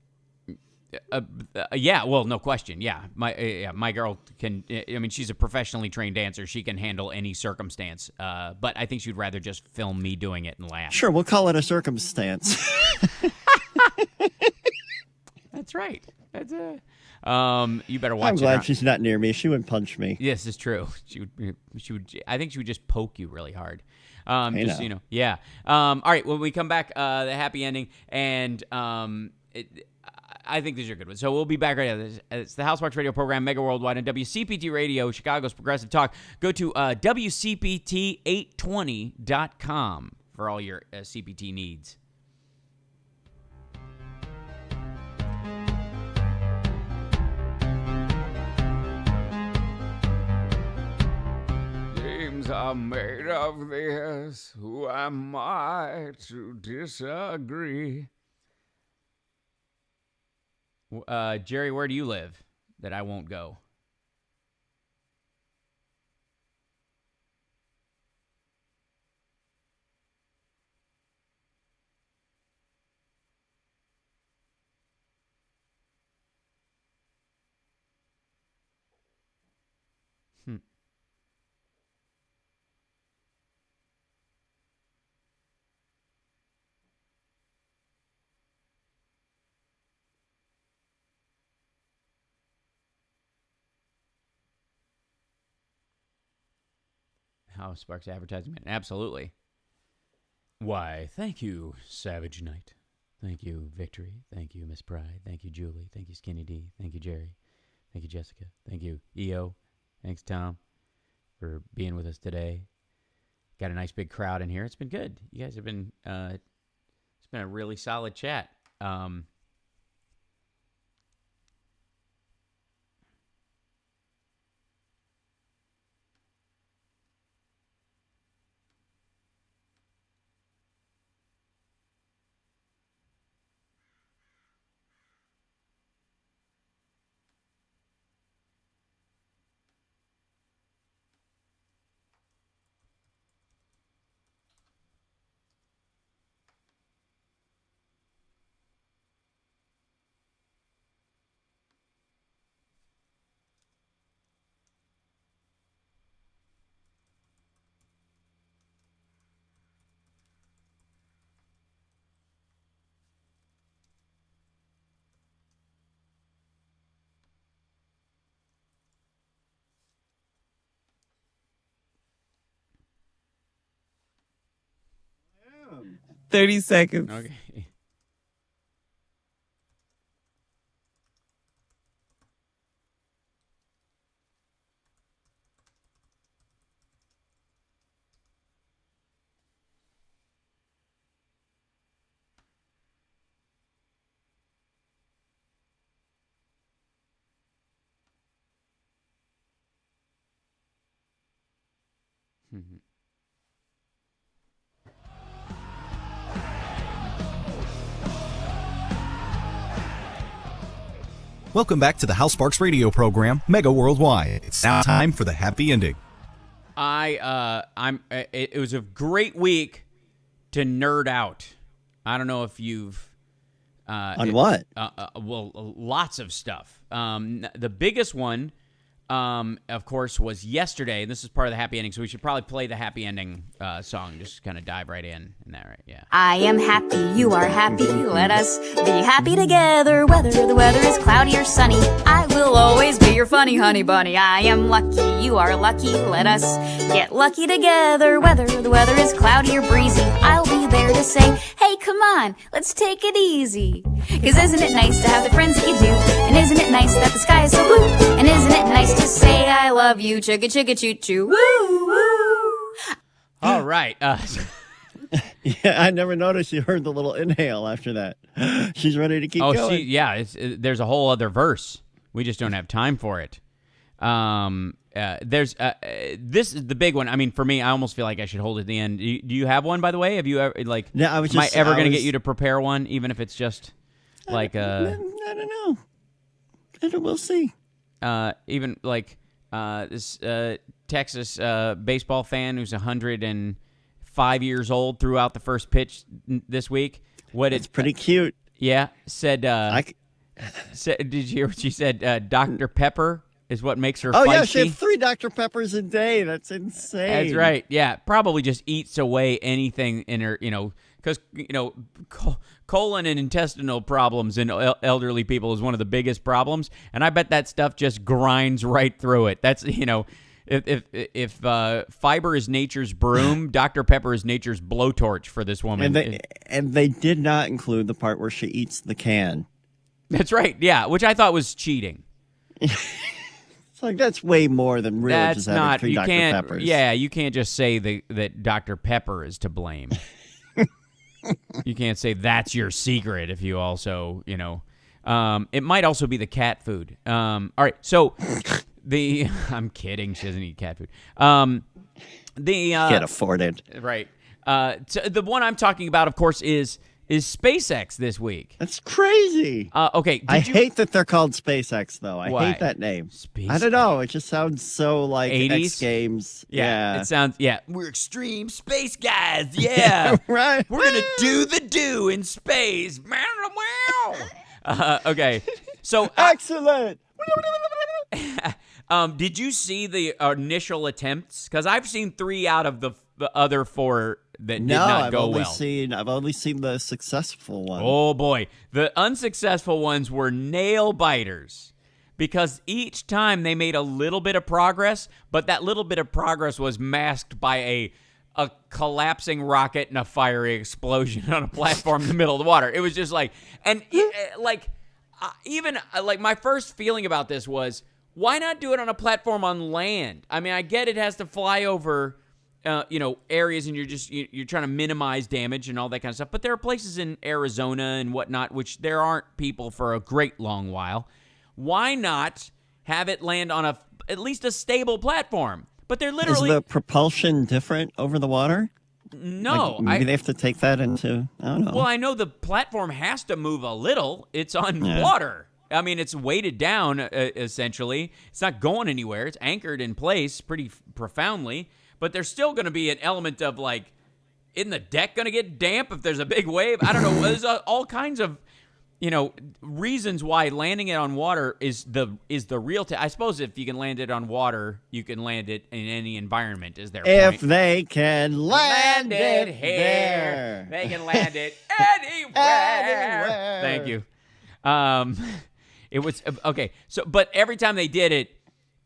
Yeah, well, no question. Yeah, my girl can. I mean, she's a professionally trained dancer. She can handle any circumstance. But I think she'd rather just film me doing it and laugh. Sure, we'll call it a circumstance. That's right. That's you better watch. I'm glad she's not near me. She would punch me. Yes, it's true. She would. I think she would just poke you really hard. Yeah. All right. When we come back, the happy ending, and I think these are good ones. So we'll be back right after this. It's the House Sparks Radio program, Mega Worldwide, on WCPT Radio, Chicago's Progressive Talk. Go to WCPT820.com for all your CPT needs. Dreams are made of this. Who am I to disagree? Jerry, where do you live that I won't go? How Sparks Advertising. Absolutely. Why, thank you, Savage Knight. Thank you, Victory. Thank you, Miss Pride. Thank you, Julie. Thank you, Skinny D. Thank you, Jerry. Thank you, Jessica. Thank you, EO. Thanks, Tom, for being with us today. Got a nice big crowd in here. It's been good. You guys have been, it's been a really solid chat. am. 30 seconds. Okay. Mm-hmm. Welcome back to the House Sparks Radio program, Mega Worldwide. It's now time for the happy ending. It was a great week to nerd out. I don't know if you've on what? Well, lots of stuff. The biggest one, of course, was yesterday. And this is part of the happy ending, so we should probably play the happy ending song. Just kind of dive right in that, right? Yeah. I am happy, you are happy. Let us be happy together. Whether the weather is cloudy or sunny, I will always be your funny honey bunny. I am lucky, you are lucky. Let us get lucky together. Whether the weather is cloudy or breezy, I'll be there to say, hey, come on, let's take it easy. 'Cause isn't it nice to have the friends that you do? And isn't it nice that the sky is so blue? And isn't it nice to say I love love you. Chugga chugga choo choo. Woo woo. All right. Yeah, I never noticed you heard the little inhale after that. She's ready to keep going. There's a whole other verse. We just don't have time for it. This is the big one. I mean, for me, I almost feel like I should hold it at the end. Do you have one, by the way? Have you ever am I ever going to get you to prepare one, even if it's just like I don't know. We'll see. Even like this Texas baseball fan who's 105 years old threw out the first pitch this week. It's pretty cute. Yeah, said. Did you hear what she said? Dr. Pepper is what makes her feisty. Oh, yeah, she had 3 Dr. Peppers a day. That's insane. That's right. Yeah, probably just eats away anything in her, because, colon and intestinal problems in elderly people is one of the biggest problems, and I bet that stuff just grinds right through it. That's, if fiber is nature's broom, Dr. Pepper is nature's blowtorch for this woman. And they did not include the part where she eats the can. That's right, yeah, which I thought was cheating. It's like, that's way more than real. That's just having not, 3 you Dr. can't, Peppers. yeah, you can't just say that Dr. Pepper is to blame. You can't say that's your secret if you also, it might also be the cat food. All right, so I'm kidding, she doesn't eat cat food. Can't afford it. Right. So the one I'm talking about, of course, is SpaceX this week. That's crazy. Okay. I hate that they're called SpaceX, though. I Why? hate that name. SpaceX. I don't know. It just sounds so like 80s? X Games. Yeah. It sounds, we're extreme space guys. Yeah. Right. We're going to do the do in space. Okay. So. Excellent. Did you see the initial attempts? Because I've seen 3 out of the other 4 that did not go well. I've only seen the successful one. Oh, boy. The unsuccessful ones were nail biters because each time they made a little bit of progress, but that little bit of progress was masked by a collapsing rocket and a fiery explosion on a platform in the middle of the water. It was just like, and my first feeling about this was, why not do it on a platform on land? I mean, I get it has to fly over areas, and you're trying to minimize damage and all that kind of stuff. But there are places in Arizona and whatnot which there aren't people for a great long while. Why not have it land on at least a stable platform? But they're literally... Is the propulsion different over the water? No. Maybe they have to take that into... I don't know. Well, I know the platform has to move a little. It's on water. I mean, it's weighted down, essentially. It's not going anywhere. It's anchored in place pretty profoundly. But there's still going to be an element of, like, isn't the deck going to get damp if there's a big wave? I don't know. There's all kinds of, reasons why landing it on water is the real... I suppose if you can land it on water, you can land it in any environment, is their point. If they can land it here, they can land it anywhere. Thank you. It was... Okay, so, but every time they did it,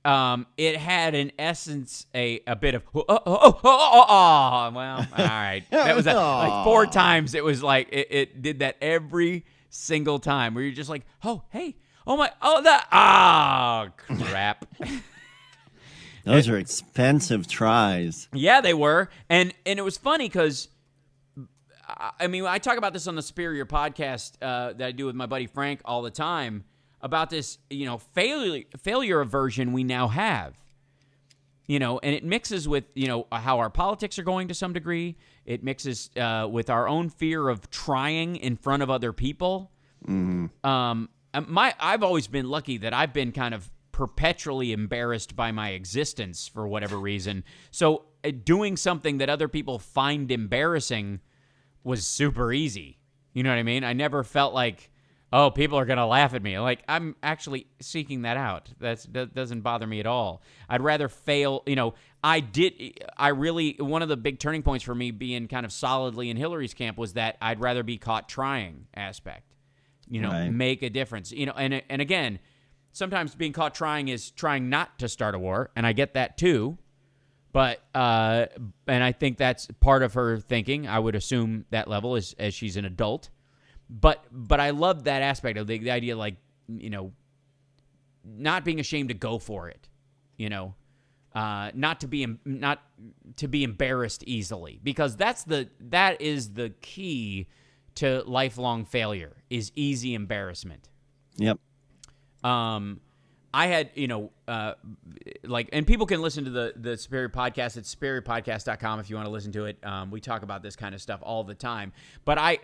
it had, in essence, a bit of, well, all right. That was like 4 times. It was like, it did that every single time where you're just like, oh, hey, crap. Those are expensive tries. Yeah, they were. And it was funny because, I mean, I talk about this on the Superior podcast that I do with my buddy Frank all the time, about this, failure aversion we now have, and it mixes with, how our politics are going to some degree. It mixes with our own fear of trying in front of other people. Mm-hmm. I've always been lucky that I've been kind of perpetually embarrassed by my existence for whatever reason. So doing something that other people find embarrassing was super easy. You know what I mean? I never felt like, oh, people are going to laugh at me. Like, I'm actually seeking that out. That doesn't bother me at all. I'd rather fail. One of the big turning points for me being kind of solidly in Hillary's camp was that I'd rather be caught trying aspect, Right. Make a difference. And again, sometimes being caught trying is trying not to start a war, and I get that too. But, and I think that's part of her thinking. I would assume that level as she's an adult. But I love that aspect of the idea, like, not being ashamed to go for it, not to be embarrassed easily, because that is the key to lifelong failure, is easy embarrassment. Yep. I had, and people can listen to the Superior Podcast at superiorpodcast.com if you want to listen to it. We talk about this kind of stuff all the time. But I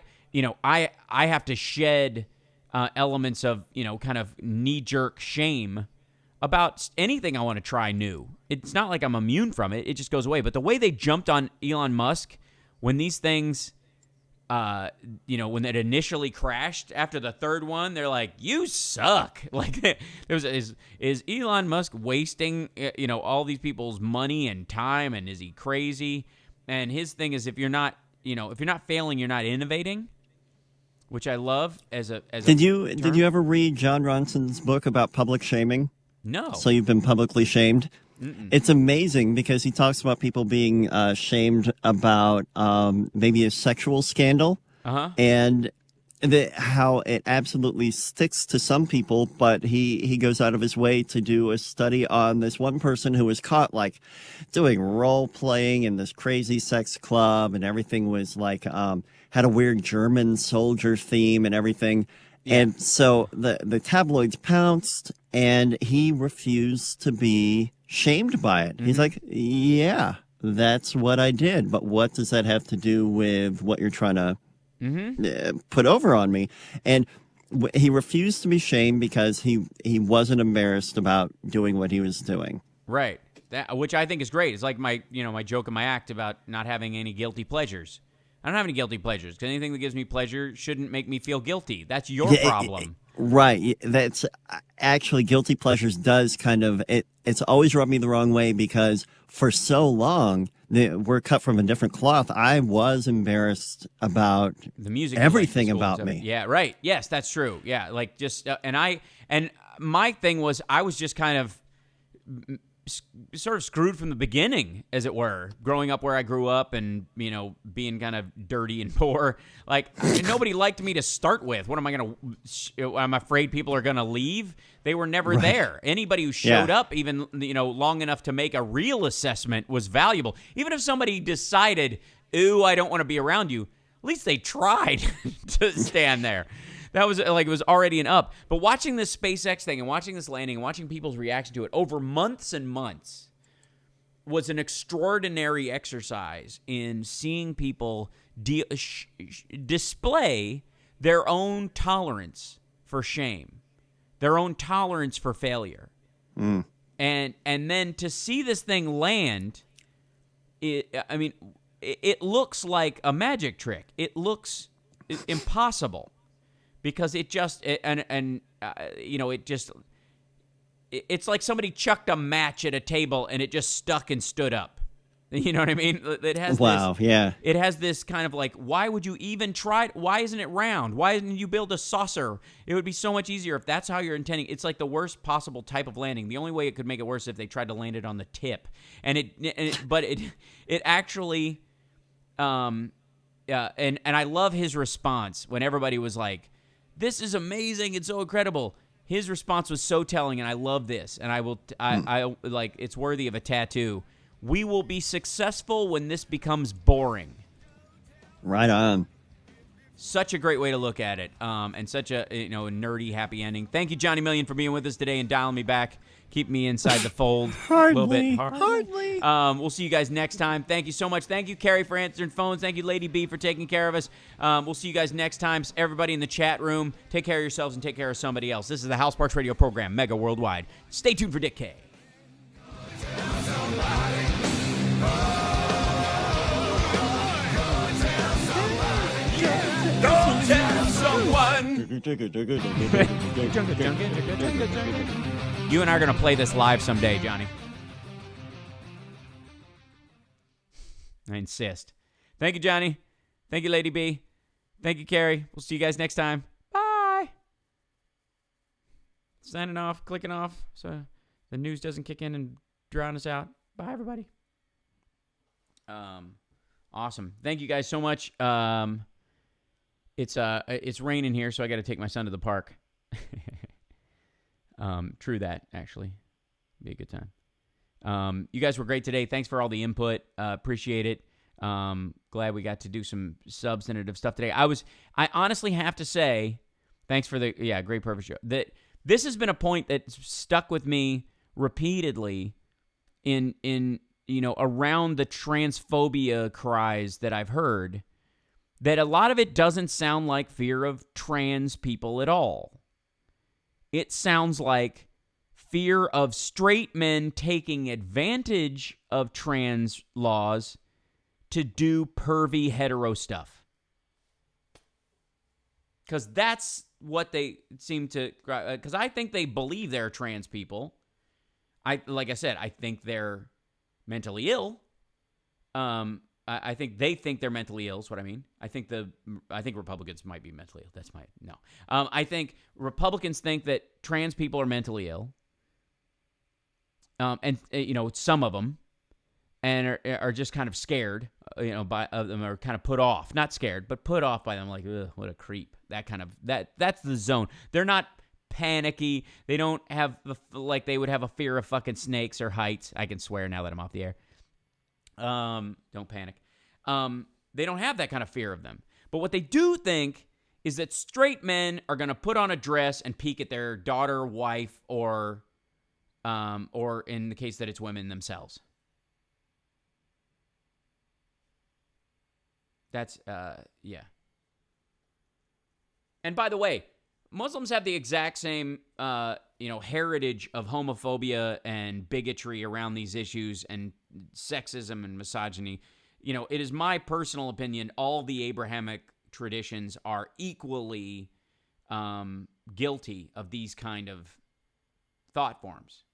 have to shed elements of, kind of knee-jerk shame about anything I want to try new. It's not like I'm immune from it. It just goes away. But the way they jumped on Elon Musk when these things, when it initially crashed after the third one, they're like, you suck. Like, is Elon Musk wasting, all these people's money and time, and is he crazy? And his thing is, if you're not failing, you're not innovating, which I love Did you ever read John Ronson's book about public shaming? No. So you've been publicly shamed? Mm-mm. It's amazing because he talks about people being shamed about maybe a sexual scandal, and how it absolutely sticks to some people. But he goes out of his way to do a study on this one person who was caught like doing role playing in this crazy sex club, and everything was like had a weird German soldier theme and everything. Yeah. And so the tabloids pounced, and he refused to be shamed by it. Mm-hmm. He's like, yeah, that's what I did. But what does that have to do with what you're trying to put over on me? And he refused to be shamed because he wasn't embarrassed about doing what he was doing. Right. Which I think is great. It's like my joke in my act about not having any guilty pleasures. I don't have any guilty pleasures, because anything that gives me pleasure shouldn't make me feel guilty. That's your problem. Right. That's actually, guilty pleasures does kind of, it's always rubbed me the wrong way, because for so long, we're cut from a different cloth. I was embarrassed about the music, everything about me. Yeah, right. Yes, that's true. Yeah, like just, and my thing was, I was just kind of sort of screwed from the beginning, as it were, growing up where I grew up, and being kind of dirty and poor. Like, nobody liked me to start with. What am I I'm afraid people are gonna leave. They were never there. Anybody who showed up, even long enough to make a real assessment, was valuable. Even if somebody decided, ooh, I don't want to be around you, at least they tried to stand there. That was like, it was already an up. But watching this SpaceX thing and watching this landing and watching people's reaction to it over months and months was an extraordinary exercise in seeing people display their own tolerance for shame, their own tolerance for failure. And then to see this thing land, it looks like a magic trick. It looks impossible. Because it's like somebody chucked a match at a table and it just stuck and stood up. You know what I mean? It has It has this kind of like, why would you even try? Why isn't it round? Why didn't you build a saucer? It would be so much easier if that's how you're intending. It's like the worst possible type of landing. The only way it could make it worse is if they tried to land it on the tip. But it actually, and I love his response when everybody was like, this is amazing. It's so incredible. His response was so telling, and I love this. And I like, it's worthy of a tattoo. We will be successful when this becomes boring. Right on. Such a great way to look at it, and such a nerdy, happy ending. Thank you, Johnny Million, for being with us today and dialing me back. Keep me inside the fold a little bit. Hardly. We'll see you guys next time. Thank you so much. Thank you, Carrie, for answering phones. Thank you, Lady B, for taking care of us. We'll see you guys next time. Everybody in the chat room, take care of yourselves and take care of somebody else. This is the House Parks Radio program, Mega Worldwide. Stay tuned for Dick K. Don't tell someone. You and I are going to play this live someday, Johnny. I insist. Thank you, Johnny. Thank you, Lady B. Thank you, Carrie. We'll see you guys next time. Bye. Signing off, clicking off, so the news doesn't kick in and drown us out. Bye, everybody. Awesome. Thank you guys so much. It's raining here, so I got to take my son to the park. True that, actually. Be a good time. You guys were great today. Thanks for all the input. Appreciate it. Glad we got to do some substantive stuff today. I honestly have to say, thanks for the great perfect show. That this has been a point that's stuck with me repeatedly in around the transphobia cries that I've heard, that a lot of it doesn't sound like fear of trans people at all. It sounds like fear of straight men taking advantage of trans laws to do pervy hetero stuff. Because that's what they seem to... Because I think they believe they're trans people. Like I said, I think they're mentally ill. I think they think they're mentally ill is what I mean. I think Republicans might be mentally ill. I think Republicans think that trans people are mentally ill. And some of them, and are just kind of scared, by them, are kind of put off, not scared, but put off by them, like, ugh, what a creep. That's the zone. They're not panicky. They don't have like they would have a fear of fucking snakes or heights. I can swear now that I'm off the air. Don't panic. They don't have that kind of fear of them. But what they do think is that straight men are going to put on a dress and peek at their daughter, wife, or in the case that it's women themselves. That's, yeah. And by the way, Muslims have the exact same, heritage of homophobia and bigotry around these issues and sexism and misogyny. It is my personal opinion, all the Abrahamic traditions are equally guilty of these kind of thought forms.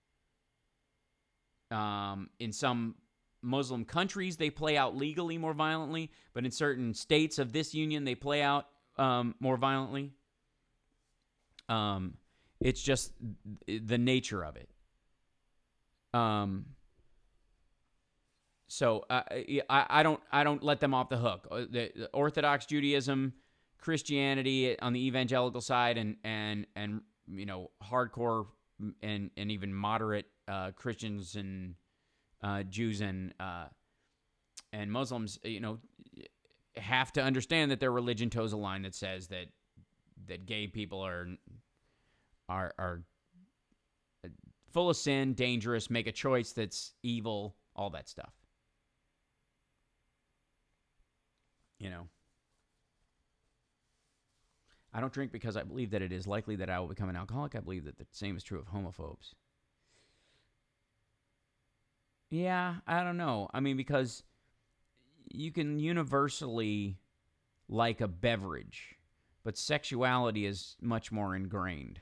In some Muslim countries, they play out legally more violently, but in certain states of this union, they play out more violently. It's just the nature of it. So I don't let them off the hook. The Orthodox Judaism, Christianity on the evangelical side, and hardcore and even moderate Christians and Jews and Muslims, have to understand that their religion toes a line that says that gay people are full of sin, dangerous, make a choice that's evil, all that stuff. I don't drink because I believe that it is likely that I will become an alcoholic. I believe that the same is true of homophobes. Yeah, I don't know. I mean, because you can universally like a beverage, but sexuality is much more ingrained.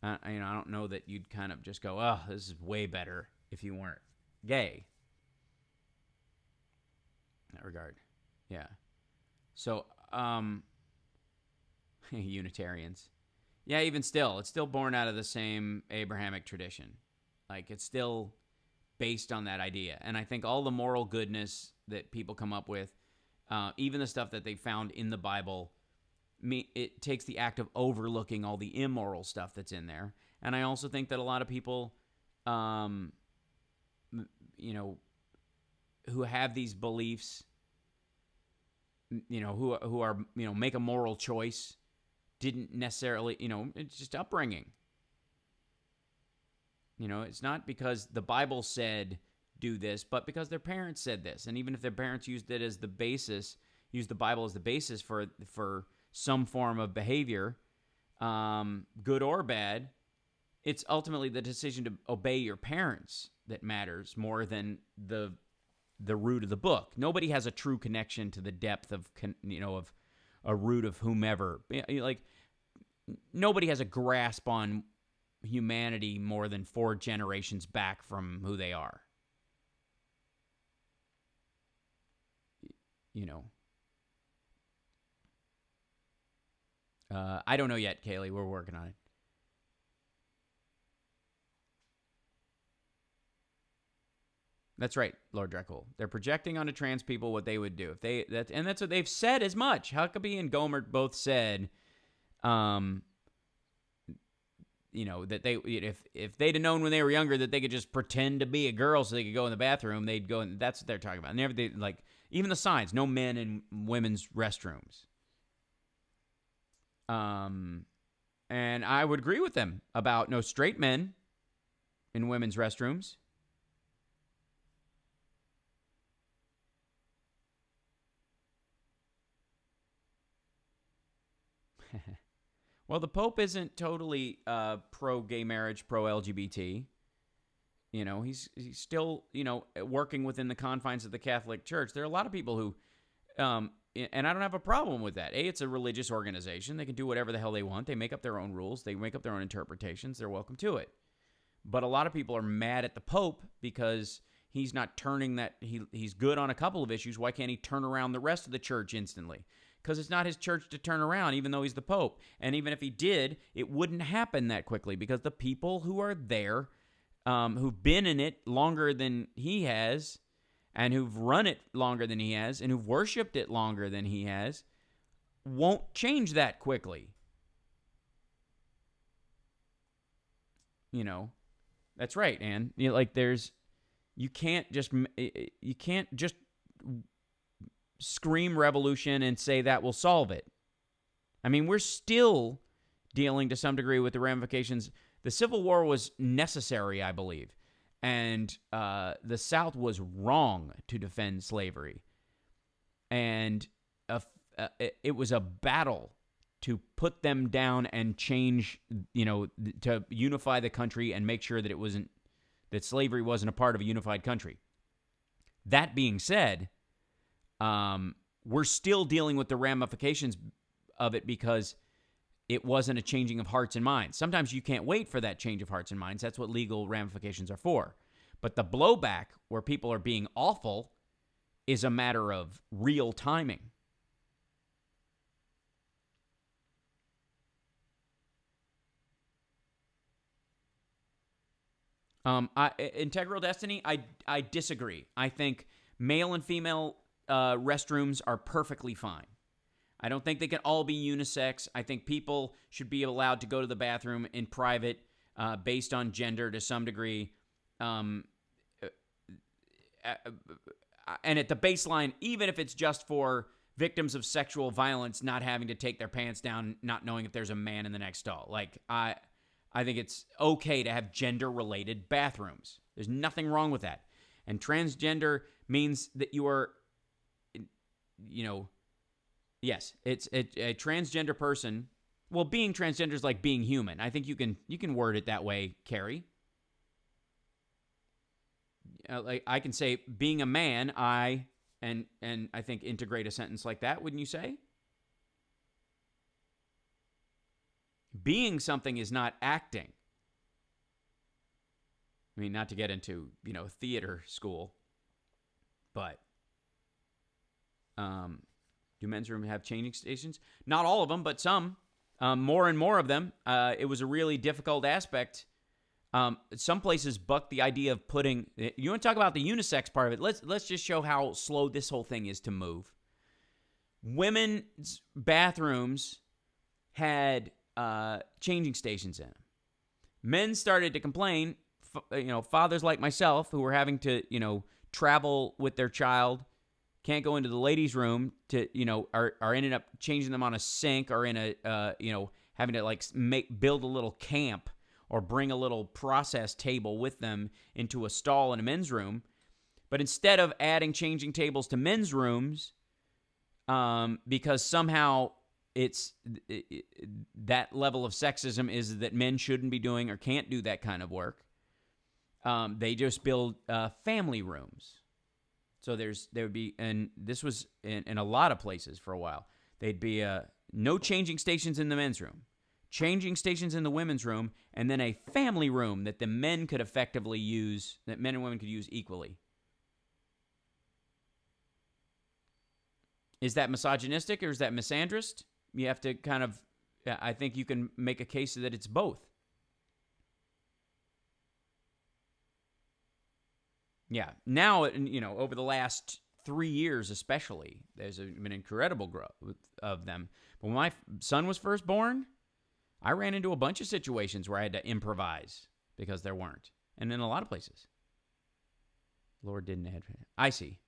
I don't know that you'd kind of just go, oh, this is way better if you weren't gay. In that regard. Yeah. So, Unitarians. Yeah, even still, it's still born out of the same Abrahamic tradition. Like, it's still based on that idea. And I think all the moral goodness that people come up with, even the stuff that they found in the Bible, it takes the act of overlooking all the immoral stuff that's in there. And I also think that a lot of people, who have these beliefs, who are, make a moral choice, didn't necessarily, it's just upbringing. It's not because the Bible said do this, but because their parents said this. And even if their parents used it as the basis, used the Bible as the basis for some form of behavior, good or bad, it's ultimately the decision to obey your parents that matters more than the root of the book. Nobody has a true connection to the depth of a root of whomever. Like, nobody has a grasp on humanity more than 4 generations back from who they are. I don't know yet, Kaylee. We're working on it. That's right, Lord Dracul. They're projecting onto trans people what they would do if and that's what they've said as much. Huckabee and Gomer both said, that they, if they'd have known when they were younger that they could just pretend to be a girl so they could go in the bathroom, they'd go. And that's what they're talking about. And everything, like even the signs, no men in women's restrooms. And I would agree with them about no straight men in women's restrooms. Well, the Pope isn't totally pro-gay marriage, pro-LGBT. He's still, working within the confines of the Catholic Church. There are a lot of people who, and I don't have a problem with that. It's a religious organization. They can do whatever the hell they want. They make up their own rules. They make up their own interpretations. They're welcome to it. But a lot of people are mad at the Pope because he's not turning that. He's good on a couple of issues. Why can't he turn around the rest of the church instantly? Because it's not his church to turn around, even though he's the Pope. And even if he did, it wouldn't happen that quickly because the people who are there, who've been in it longer than he has, and who've run it longer than he has, and who've worshipped it longer than he has, won't change that quickly. That's right, Ann. You can't just scream revolution and say that will solve it. I mean, we're still dealing to some degree with the ramifications. The Civil War was necessary, I believe, and the South was wrong to defend slavery. And it was a battle to put them down and change, to unify the country and make sure that that slavery wasn't a part of a unified country. That being said, we're still dealing with the ramifications of it because it wasn't a changing of hearts and minds. Sometimes you can't wait for that change of hearts and minds. That's what legal ramifications are for. But the blowback, where people are being awful, is a matter of real timing. Integral destiny, I disagree. I think male and female restrooms are perfectly fine. I don't think they can all be unisex. I think people should be allowed to go to the bathroom in private based on gender to some degree. And at the baseline, even if it's just for victims of sexual violence not having to take their pants down, not knowing if there's a man in the next stall. I think it's okay to have gender-related bathrooms. There's nothing wrong with that. And transgender means that you are, yes, it's a transgender person. Well, being transgender is like being human. I think you can word it that way, Carrie. Like I can say being a man, and I think integrate a sentence like that, wouldn't you say? Being something is not acting. I mean, not to get into, theater school, but do men's rooms have changing stations? Not all of them, but some. More and more of them. It was a really difficult aspect. Some places buck the idea of putting. You want to talk about the unisex part of it? Let's just show how slow this whole thing is to move. Women's bathrooms had changing stations in them. Men started to complain. Fathers like myself who were having to travel with their child, can't go into the ladies' room to are ended up changing them on a sink or in a having to build a little camp or bring a little process table with them into a stall in a men's room. But instead of adding changing tables to men's rooms, because somehow that level of sexism is that men shouldn't be doing or can't do that kind of work, they just build family rooms. So there would be, and this was in a lot of places for a while, they'd be no changing stations in the men's room, changing stations in the women's room, and then a family room that the men could effectively use, that men and women could use equally. Is that misogynistic or is that misandrist? You have to kind of, I think you can make a case that it's both. Yeah. Now, over the last 3 years especially, there's been incredible growth of them. But when my son was first born, I ran into a bunch of situations where I had to improvise because there weren't. And in a lot of places. Lord didn't have. I see.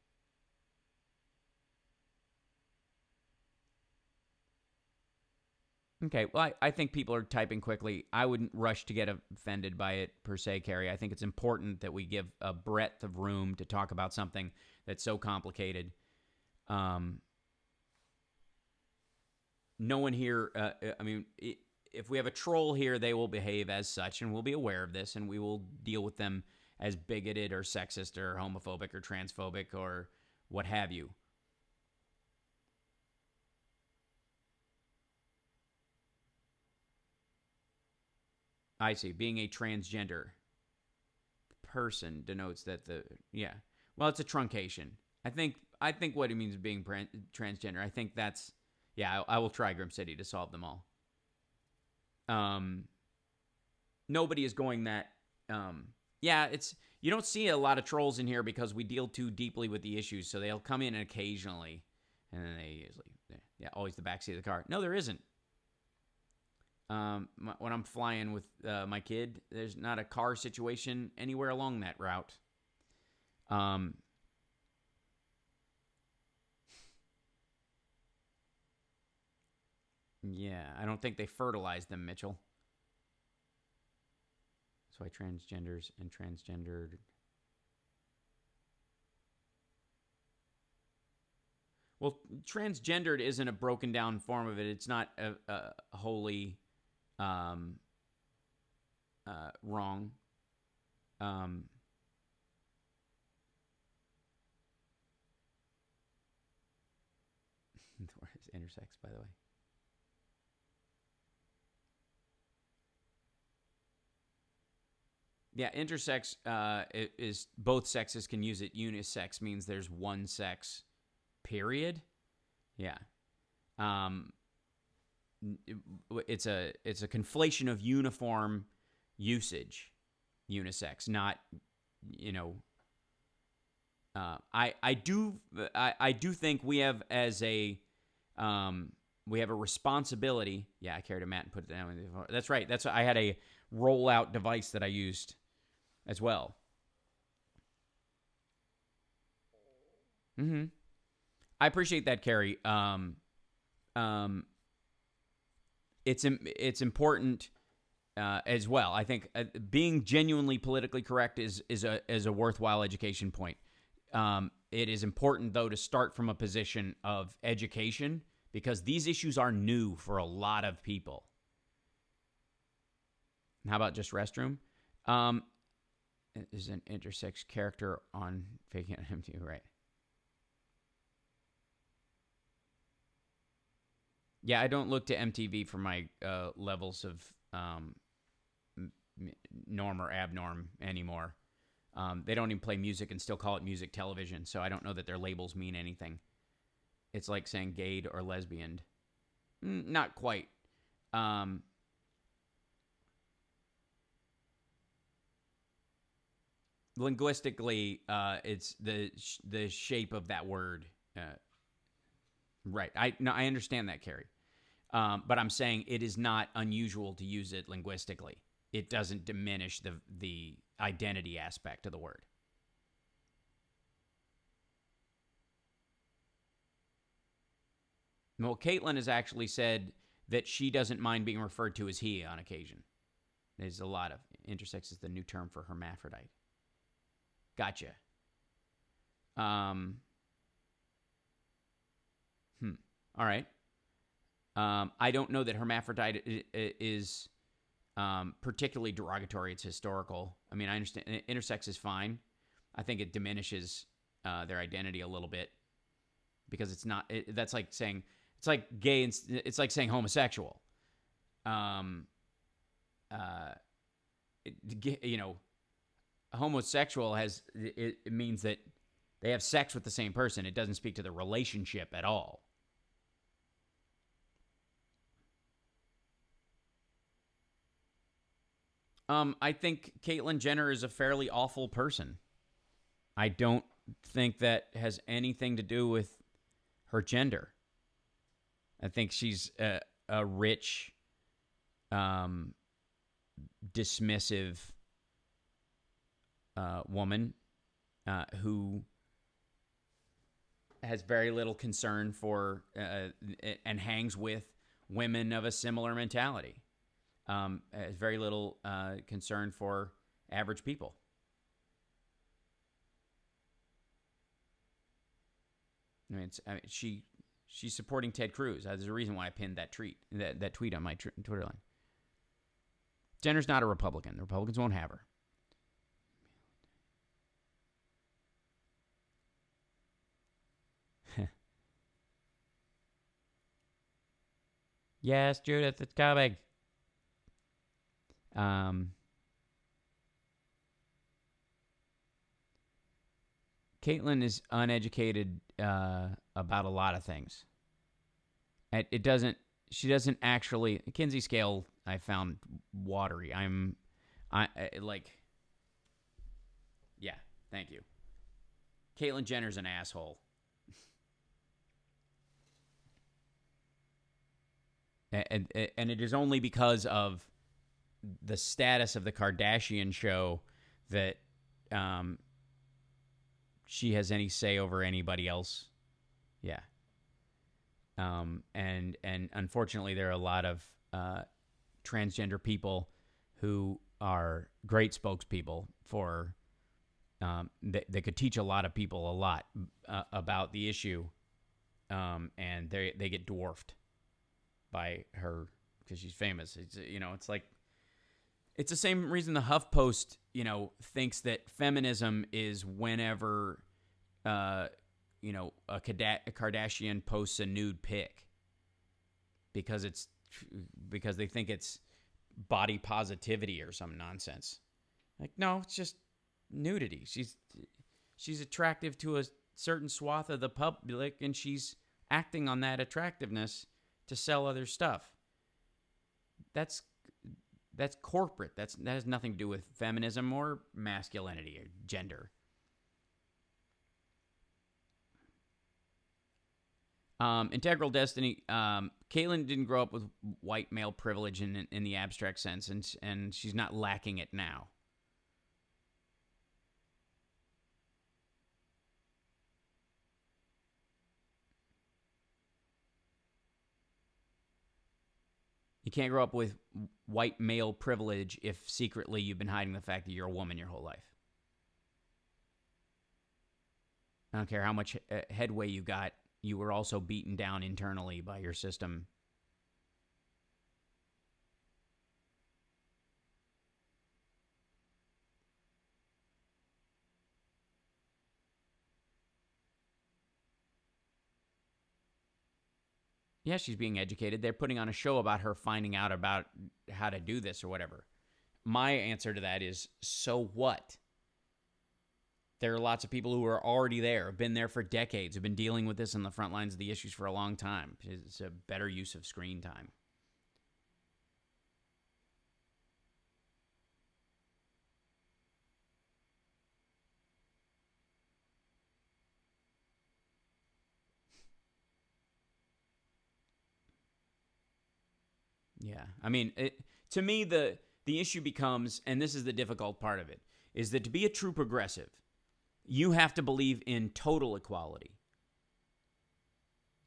Okay, well, I think people are typing quickly. I wouldn't rush to get offended by it per se, Carrie. I think it's important that we give a breadth of room to talk about something that's so complicated. No one here, if we have a troll here, they will behave as such, and we'll be aware of this, and we will deal with them as bigoted or sexist or homophobic or transphobic or what have you. I see. Being a transgender person denotes that well, it's a truncation. I think what it means being transgender, I think that's, I will try Grim City to solve them all. Nobody is going that, you don't see a lot of trolls in here because we deal too deeply with the issues, so they'll come in occasionally, and then they usually, always the backseat of the car. No, there isn't. When I'm flying with my kid, there's not a car situation anywhere along that route. I don't think they fertilize them, Mitchell. That's why transgenders and transgendered. Well, transgendered isn't a broken down form of it. It's not a wholly wrong. Where is intersex, by the way? Yeah, intersex is both sexes can use it. Unisex means there's one sex, period. Yeah. It's a conflation of uniform usage, unisex, not, I do think we have we have a responsibility. Yeah, I carried a mat and put it down. That's right. I had a rollout device that I used as well. I appreciate that, Carrie. It's important as well. I think being genuinely politically correct is a worthwhile education point. It is important, though, to start from a position of education because these issues are new for a lot of people. How about just restroom? There's an intersex character on Faking MTV, right? Yeah, I don't look to MTV for my levels of norm or abnorm anymore. They don't even play music and still call it music television, so I don't know that their labels mean anything. It's like saying gay or lesbian. Not quite. Linguistically, it's the shape of that word. Right. I understand that, Carrie. But I'm saying it is not unusual to use it linguistically. It doesn't diminish the identity aspect of the word. Well, Caitlin has actually said that she doesn't mind being referred to as he on occasion. There's a lot of intersex is the new term for hermaphrodite. Gotcha. All right. I don't know that hermaphrodite is particularly derogatory. It's historical. I mean, I understand intersex is fine. I think it diminishes their identity a little bit because it's not. That's like saying it's like gay and it's like saying homosexual. Homosexual has it means that they have sex with the same person. It doesn't speak to the relationship at all. I think Caitlyn Jenner is a fairly awful person. I don't think that has anything to do with her gender. I think she's a rich dismissive woman who has very little concern for and hangs with women of a similar mentality. Has very little concern for average people. She's supporting Ted Cruz. There's a reason why I pinned that tweet on my Twitter line. Jenner's not a Republican. The Republicans won't have her. Yes, Judith, it's coming. Caitlyn is uneducated about a lot of things. She doesn't actually. Kinsey Scale, I found watery. Yeah, thank you. Caitlyn Jenner's an asshole. And it is only because of the status of the Kardashian show that she has any say over anybody else. Yeah. And unfortunately, there are a lot of transgender people who are great spokespeople for that could teach a lot of people a lot about the issue, and they get dwarfed by her because she's famous. It's like it's the same reason the HuffPost thinks that feminism is whenever a Kardashian posts a nude pic because they think it's body positivity or some nonsense. Like, no, it's just nudity. She's attractive to a certain swath of the public, and she's acting on that attractiveness to sell other stuff. That's corporate. That has nothing to do with feminism or masculinity or gender. Integral destiny. Caitlyn didn't grow up with white male privilege in the abstract sense, and she's not lacking it now. You can't grow up with white male privilege if secretly you've been hiding the fact that you're a woman your whole life. I don't care how much headway you got, you were also beaten down internally by your system. Yeah, she's being educated. They're putting on a show about her finding out about how to do this or whatever. My answer to that is, so what? There are lots of people who are already there, have been there for decades, have been dealing with this on the front lines of the issues for a long time. It's a better use of screen time. Yeah, I mean, to me, the issue becomes, and this is the difficult part of it, is that to be a true progressive, you have to believe in total equality.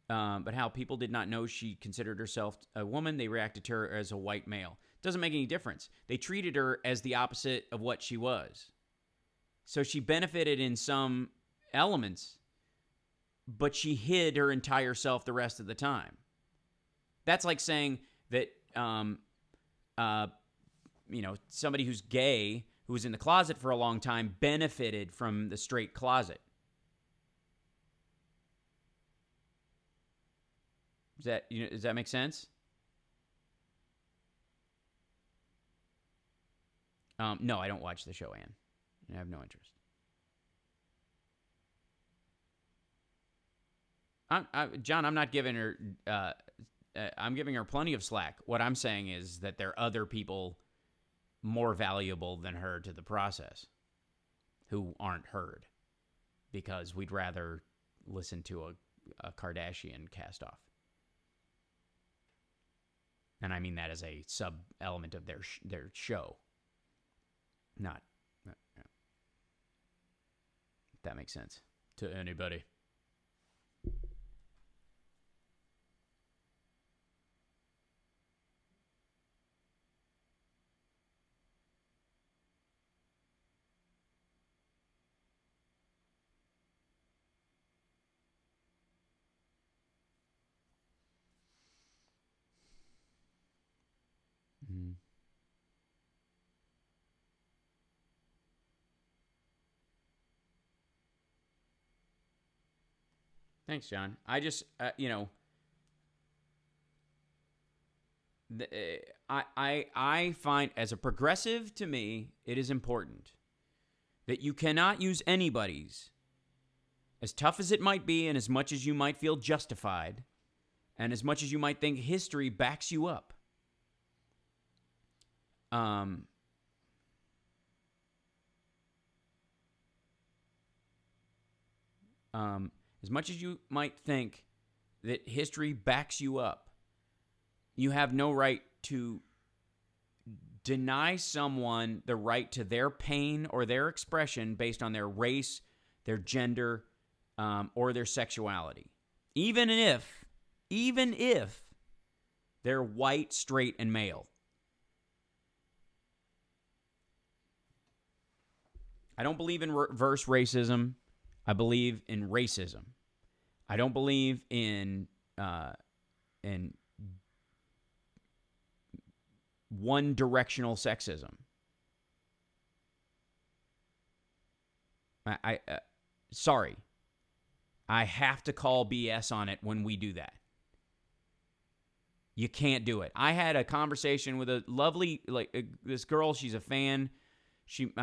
But how people did not know she considered herself a woman, they reacted to her as a white male. Doesn't make any difference. They treated her as the opposite of what she was. So she benefited in some elements, but she hid her entire self the rest of the time. That's like saying that somebody who's gay, who was in the closet for a long time, benefited from the straight closet. Does that make sense? No, I don't watch the show, Ann. I have no interest. John, I'm not giving her... I'm giving her plenty of slack. What I'm saying is that there are other people more valuable than her to the process who aren't heard because we'd rather listen to a Kardashian cast off. And I mean that as a sub-element of their show. Not if that makes sense to anybody. Thanks, John. I just, I find, as a progressive, to me, it is important that you cannot use anybody's, as tough as it might be and as much as you might feel justified and as much as you might think history backs you up. As much as you might think that history backs you up, you have no right to deny someone the right to their pain or their expression based on their race, their gender, or their sexuality. Even if they're white, straight, and male. I don't believe in reverse racism. I believe in racism. I don't believe in one-directional sexism. Sorry. I have to call BS on it when we do that. You can't do it. I had a conversation with a lovely, this girl. She's a fan. She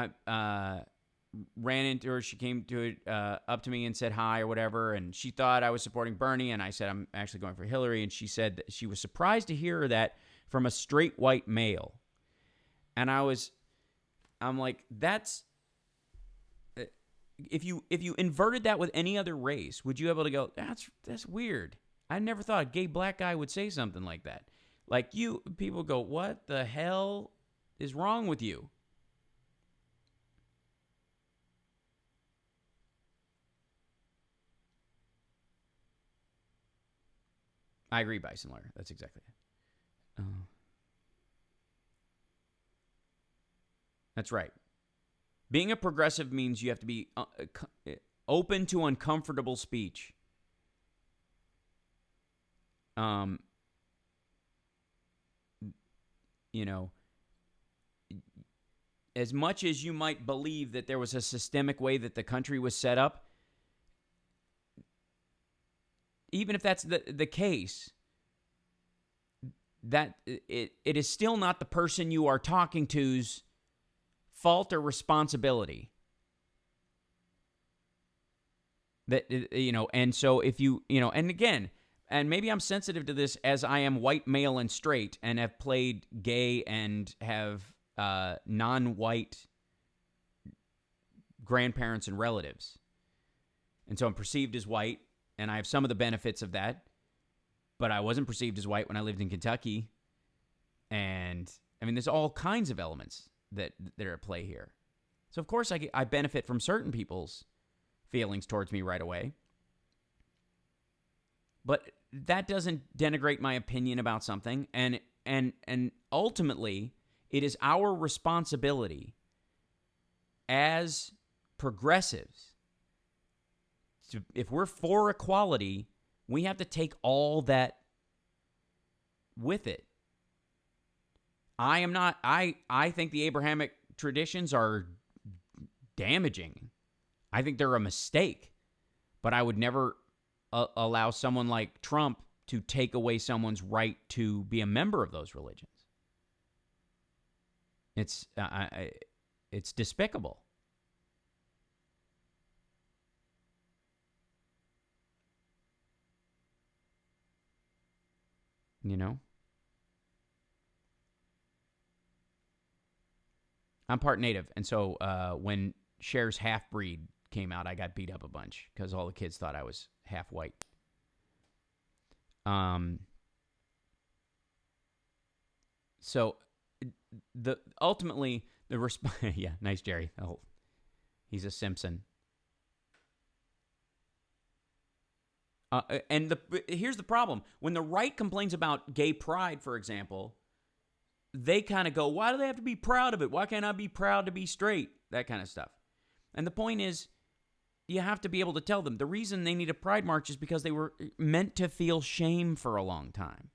ran into her. She came to up to me and said hi or whatever, and she thought I was supporting Bernie, and I said I'm actually going for Hillary, and she said that she was surprised to hear that from a straight white male. And I'm like, that's if you inverted that with any other race, would you be able to go, that's weird. I never thought a gay black guy would say something like that. Like, people go, what the hell is wrong with you? I agree, Bison Lawyer. That's exactly it. That's right. Being a progressive means you have to be open to uncomfortable speech. As much as you might believe that there was a systemic way that the country was set up, even if that's the case, that it is still not the person you are talking to's fault or responsibility. And so if and again, and maybe I'm sensitive to this as I am white, male, and straight, and have played gay and have non-white grandparents and relatives. And so I'm perceived as white, and I have some of the benefits of that, but I wasn't perceived as white when I lived in Kentucky. And, I mean, there's all kinds of elements that are at play here. So, of course, I benefit from certain people's feelings towards me right away. But that doesn't denigrate my opinion about something. And ultimately, it is our responsibility as progressives. If we're for equality, we have to take all that with it. I think the Abrahamic traditions are damaging. I think they're a mistake. But I would never allow someone like Trump to take away someone's right to be a member of those religions. It's despicable. You know? I'm part Native, and so when Cher's Half-Breed came out, I got beat up a bunch because all the kids thought I was half white. So ultimately the response. Yeah, nice, Jerry. Oh, he's a Simpson. And here's the problem: when the right complains about gay pride, for example, they kind of go, "Why do they have to be proud of it? Why can't I be proud to be straight?" That kind of stuff. And the point is, you have to be able to tell them the reason they need a pride march is because they were meant to feel shame for a long time.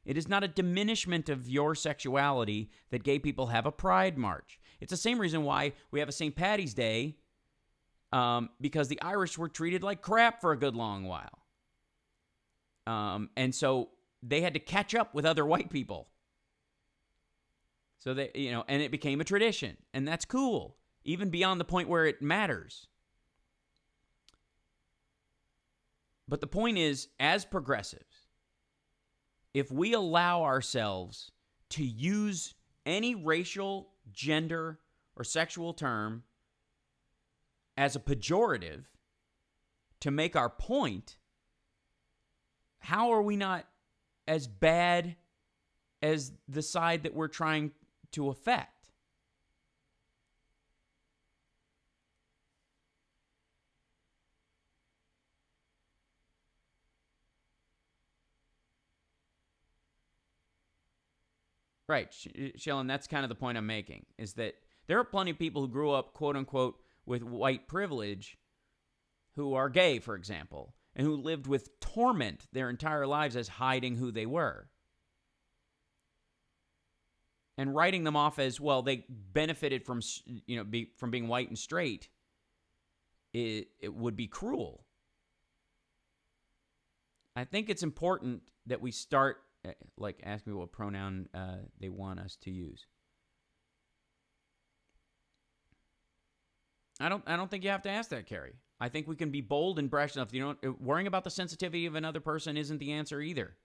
It is not a diminishment of your sexuality that gay people have a pride march. It's the same reason why we have a St. Paddy's Day, because the Irish were treated like crap for a good long while. And so they had to catch up with other white people. So they, and it became a tradition, and that's cool, even beyond the point where it matters. But the point is, as progressives, if we allow ourselves to use any racial, gender, or sexual term as a pejorative to make our point, how are we not as bad as the side that we're trying to affect? Right, Shellen, that's kind of the point I'm making, is that there are plenty of people who grew up, quote unquote, with white privilege who are gay, for example, and who lived with torment their entire lives as hiding who they were. And writing them off as, well, they benefited from, from being white and straight, it would be cruel. I think it's important that we start, ask me what pronoun they want us to use. I don't think you have to ask that, Carrie. I think we can be bold and brash enough. Worrying about the sensitivity of another person isn't the answer either.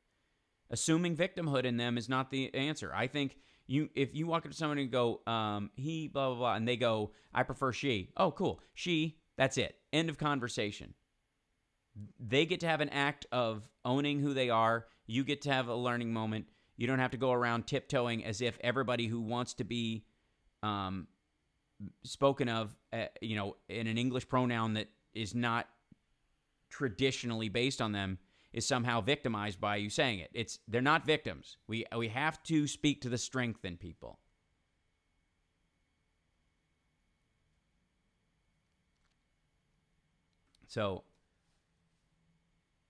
Assuming victimhood in them is not the answer. I think if you walk up to someone and go, he, blah, blah, blah, and they go, I prefer she. Oh, cool. She, that's it. End of conversation. They get to have an act of owning who they are. You get to have a learning moment. You don't have to go around tiptoeing as if everybody who wants to be spoken of, in an English pronoun that is not traditionally based on them is somehow victimized by you saying it. They're not victims. We have to speak to the strength in people. So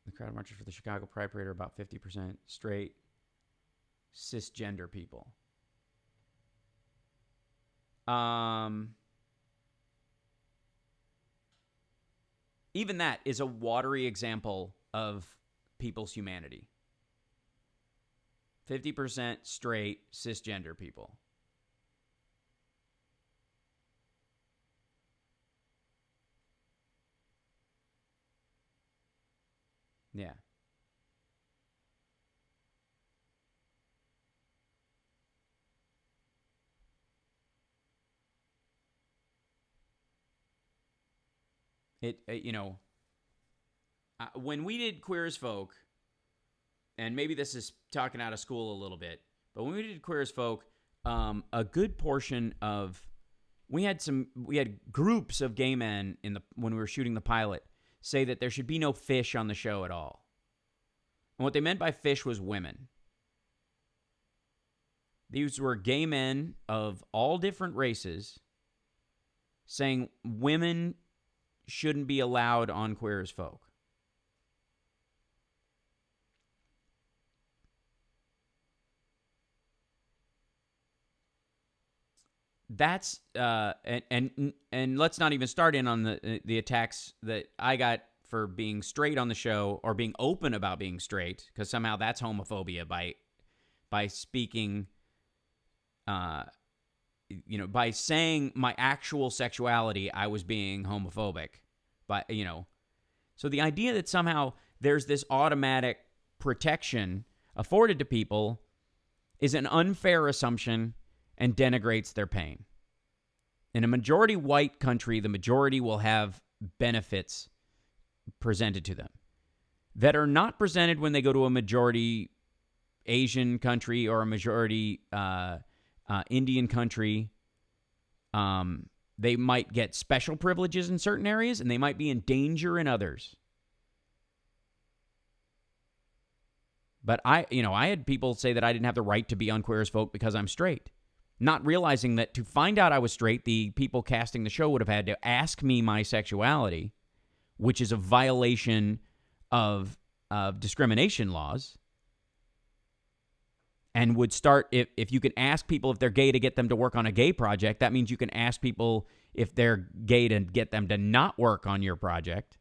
the crowd marches for the Chicago Pride Parade are about 50% straight, cisgender people. Even that is a watery example of people's humanity. 50% straight, cisgender people. Yeah. When we did Queer as Folk, and maybe this is talking out of school a little bit, but when we did Queer as Folk, a good portion of we had groups of gay men when we were shooting the pilot say that there should be no fish on the show at all. And what they meant by fish was women. These were gay men of all different races saying women shouldn't be allowed on Queer as Folk. That's and let's not even start in on the attacks that I got for being straight on the show or being open about being straight, because somehow that's homophobia by speaking, by saying my actual sexuality, I was being homophobic. So the idea that somehow there's this automatic protection afforded to people is an unfair assumption and denigrates their pain. In a majority white country, the majority will have benefits presented to them that are not presented when they go to a majority Asian country or a majority Indian country, they might get special privileges in certain areas, and they might be in danger in others. But I had people say that I didn't have the right to be on Queer as Folk because I'm straight, not realizing that to find out I was straight, the people casting the show would have had to ask me my sexuality, which is a violation of discrimination laws, and would start, if you can ask people if they're gay to get them to work on a gay project, that means you can ask people if they're gay to get them to not work on your project.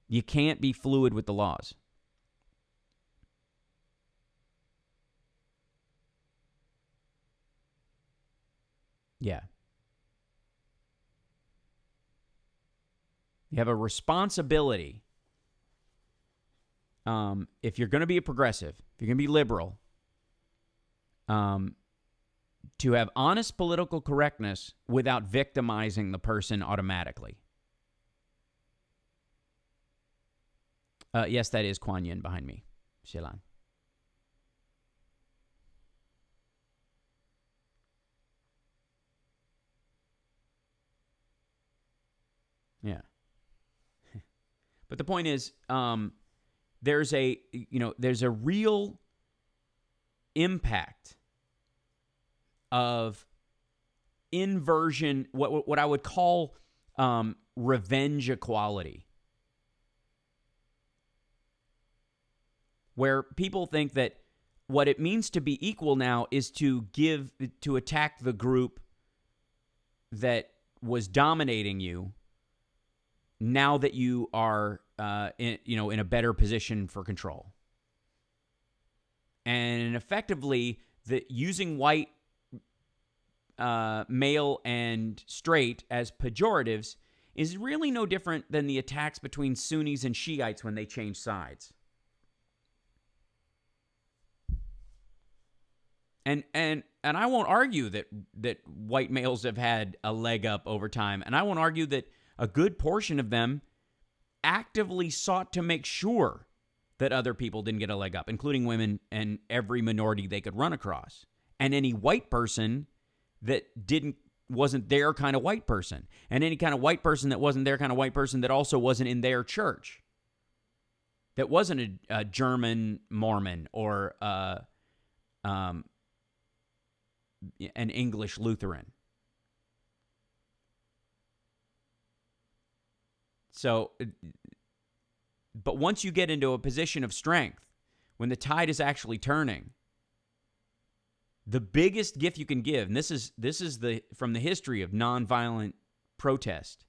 You can't be fluid with the laws. Yeah. You have a responsibility, if you're going to be a progressive, if you're going to be liberal, to have honest political correctness without victimizing the person automatically. Yes, that is Kuan Yin behind me, Shilan. Yeah. But the point is, there's a real impact of inversion, what I would call revenge equality, where people think that what it means to be equal now is to attack the group that was dominating you, now that you are in a better position for control. And effectively, using white, male, and straight as pejoratives is really no different than the attacks between Sunnis and Shiites when they change sides. And I won't argue that white males have had a leg up over time, and I won't argue that a good portion of them actively sought to make sure that other people didn't get a leg up, including women and every minority they could run across, and any white person that wasn't their kind of white person, and any kind of white person that wasn't their kind of white person that also wasn't in their church, that wasn't a German Mormon or an English Lutheran. So, but once you get into a position of strength, when the tide is actually turning, the biggest gift you can give, and this is from the history of nonviolent protest,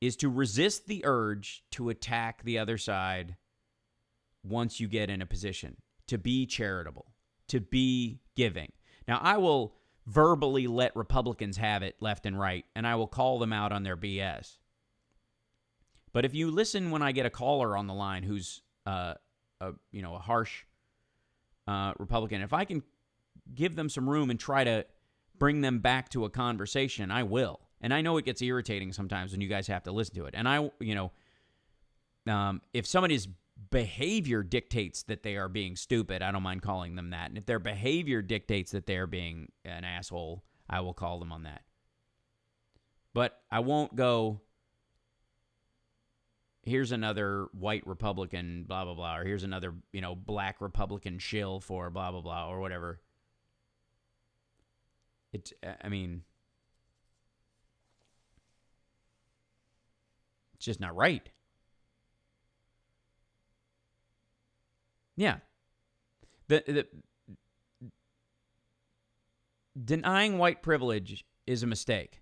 is to resist the urge to attack the other side once you get in a position, to be charitable, to be giving. Now, I will verbally let Republicans have it left and right, and I will call them out on their BS. But if you listen when I get a caller on the line who's a harsh Republican, if I can give them some room and try to bring them back to a conversation, I will. And I know it gets irritating sometimes when you guys have to listen to it. And if somebody's behavior dictates that they are being stupid, I don't mind calling them that. And if their behavior dictates that they're being an asshole, I will call them on that. But I won't go, here's another white Republican, blah, blah, blah, or here's another, black Republican shill for blah, blah, blah, or whatever. It's just not right. Yeah. The denying white privilege is a mistake.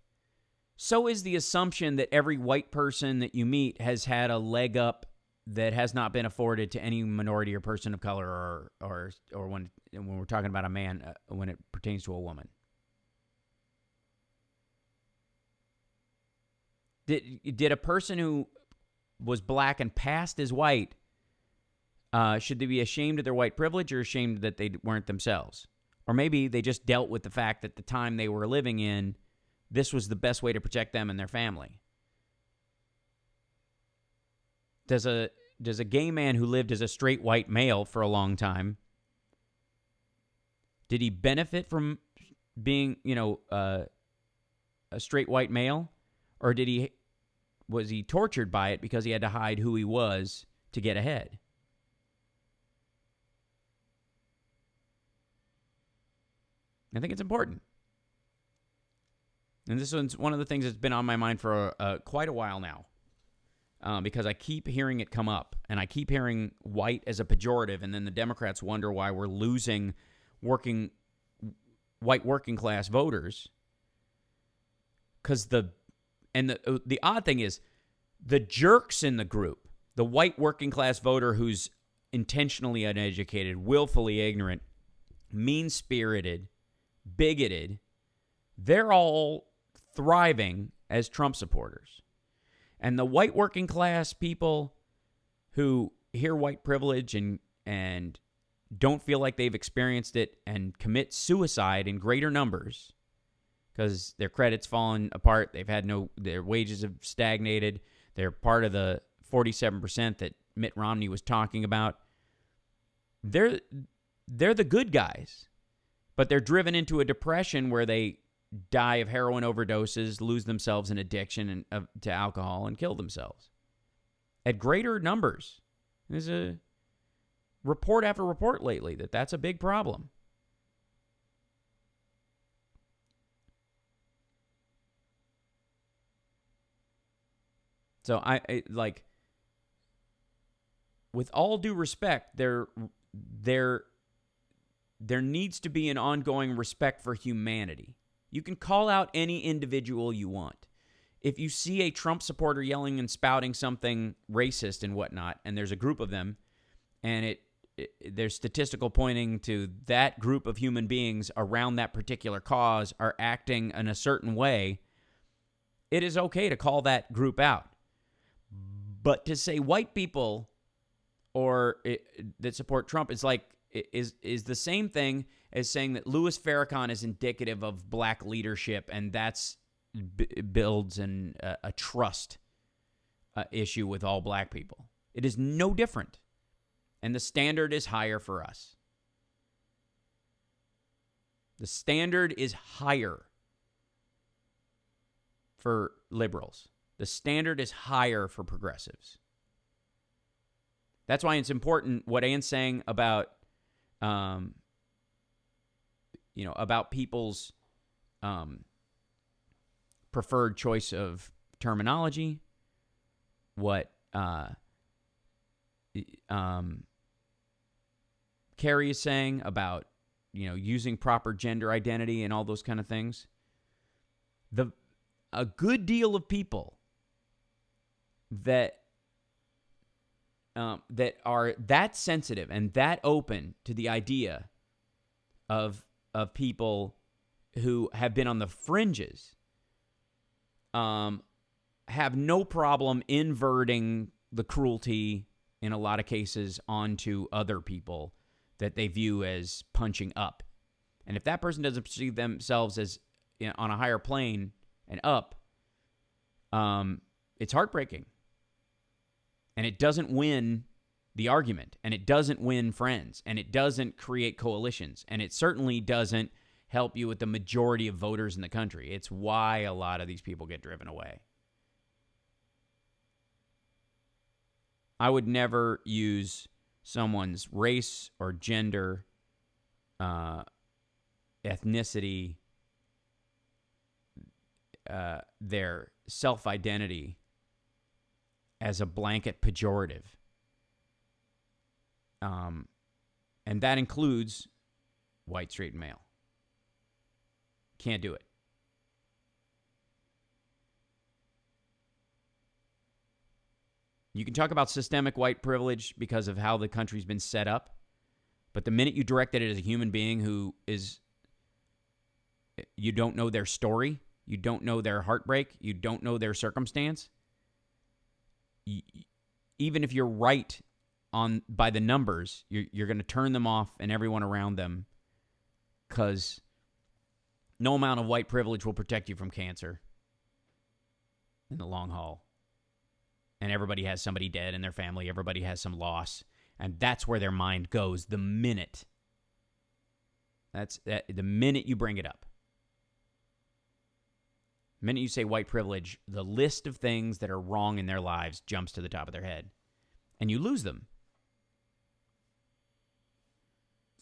So is the assumption that every white person that you meet has had a leg up that has not been afforded to any minority or person of color, or when we're talking about a man, when it pertains to a woman. Did a person who was black and passed as white, should they be ashamed of their white privilege or ashamed that they weren't themselves? Or maybe they just dealt with the fact that the time they were living in, this was the best way to protect them and their family. Does a does a gay man who lived as a straight white male for a long time, did he benefit from being, a straight white male, or was he tortured by it because he had to hide who he was to get ahead? I think it's important. And this one's one of the things that's been on my mind for quite a while now, because I keep hearing it come up, and I keep hearing white as a pejorative, and then the Democrats wonder why we're losing white working class voters. Because the odd thing is, the jerks in the group, the white working class voter who's intentionally uneducated, willfully ignorant, mean-spirited, bigoted, they're all thriving as Trump supporters. And the white working class people who hear white privilege and don't feel like they've experienced it and commit suicide in greater numbers because their credit's fallen apart, their wages have stagnated, they're part of the 47% that Mitt Romney was talking about. They're the good guys, but they're driven into a depression where they die of heroin overdoses, lose themselves in addiction to alcohol, and kill themselves at greater numbers. There's a report after report lately that's a big problem. So I like, with all due respect, there needs to be an ongoing respect for humanity. You can call out any individual you want. If you see a Trump supporter yelling and spouting something racist and whatnot, and there's a group of them, and there's statistical pointing to that group of human beings around that particular cause are acting in a certain way, it is okay to call that group out. But to say white people that support Trump is the same thing as saying that Louis Farrakhan is indicative of black leadership, and that's builds a trust issue with all black people. It is no different, and the standard is higher for us. The standard is higher for liberals. The standard is higher for progressives. That's why it's important what Ann's saying about, about people's preferred choice of terminology, what Carrie is saying about, using proper gender identity and all those kind of things. A good deal of people that are that sensitive and that open to the idea of people who have been on the fringes have no problem inverting the cruelty in a lot of cases onto other people that they view as punching up. And if that person doesn't perceive themselves as on a higher plane and up, it's heartbreaking. And it doesn't win the argument, and it doesn't win friends, and it doesn't create coalitions, and it certainly doesn't help you with the majority of voters in the country. It's why a lot of these people get driven away. I would never use someone's race or gender, ethnicity, their self-identity as a blanket pejorative. And that includes white, straight, and male. Can't do it. You can talk about systemic white privilege because of how the country's been set up, but the minute you direct it at a human being who is, you don't know their story, you don't know their heartbreak, you don't know their circumstance, even if you're right by the numbers, you're going to turn them off and everyone around them, because no amount of white privilege will protect you from cancer in the long haul. and everybody has somebody dead in their family. Everybody has some loss. And that's where their mind goes the minute you bring it up. The minute you say white privilege, the list of things that are wrong in their lives jumps to the top of their head. And you lose them.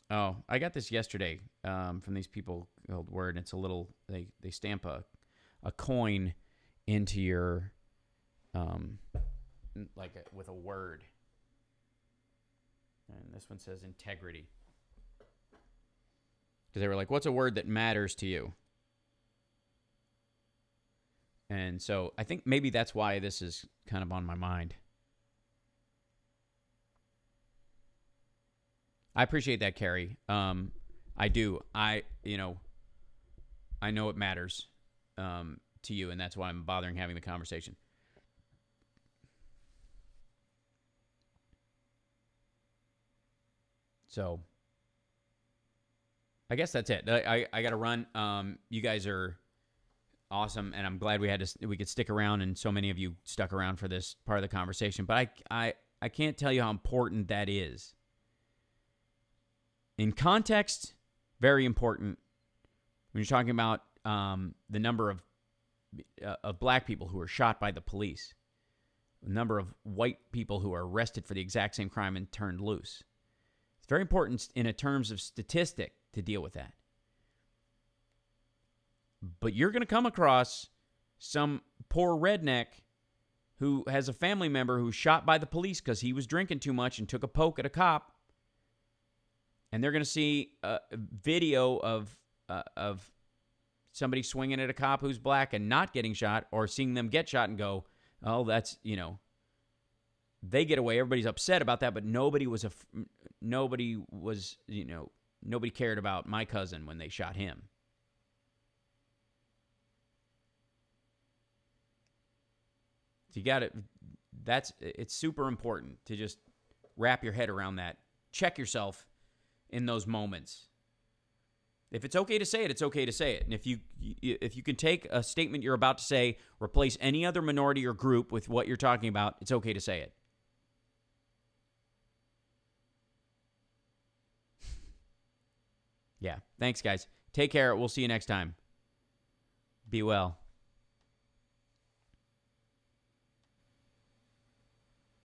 Oh, I got this yesterday from these people called Word. It's a little, they stamp a coin into your, with a word. And this one says integrity. Because they were like, what's a word that matters to you? And so I think maybe that's why this is kind of on my mind. I appreciate that, Carrie. I do. I know it matters to you, and that's why I'm bothering having the conversation. So I guess that's it. I got to run. You guys are awesome, and I'm glad we could stick around, and so many of you stuck around for this part of the conversation. But I can't tell you how important that is. In context, very important. When you're talking about the number of black people who are shot by the police, the number of white people who are arrested for the exact same crime and turned loose. It's very important in terms of statistic to deal with that. But you're going to come across some poor redneck who has a family member who's shot by the police because he was drinking too much and took a poke at a cop. And they're going to see a video of somebody swinging at a cop who's black and not getting shot, or seeing them get shot and go, oh, that's, they get away. Everybody's upset about that, but nobody cared about my cousin when they shot him. So it's super important to just wrap your head around that. Check yourself in those moments. If it's okay to say it, it's okay to say it. And if you can take a statement you're about to say, replace any other minority or group with what you're talking about, it's okay to say it. Yeah. Thanks, guys. Take care. We'll see you next time. Be well.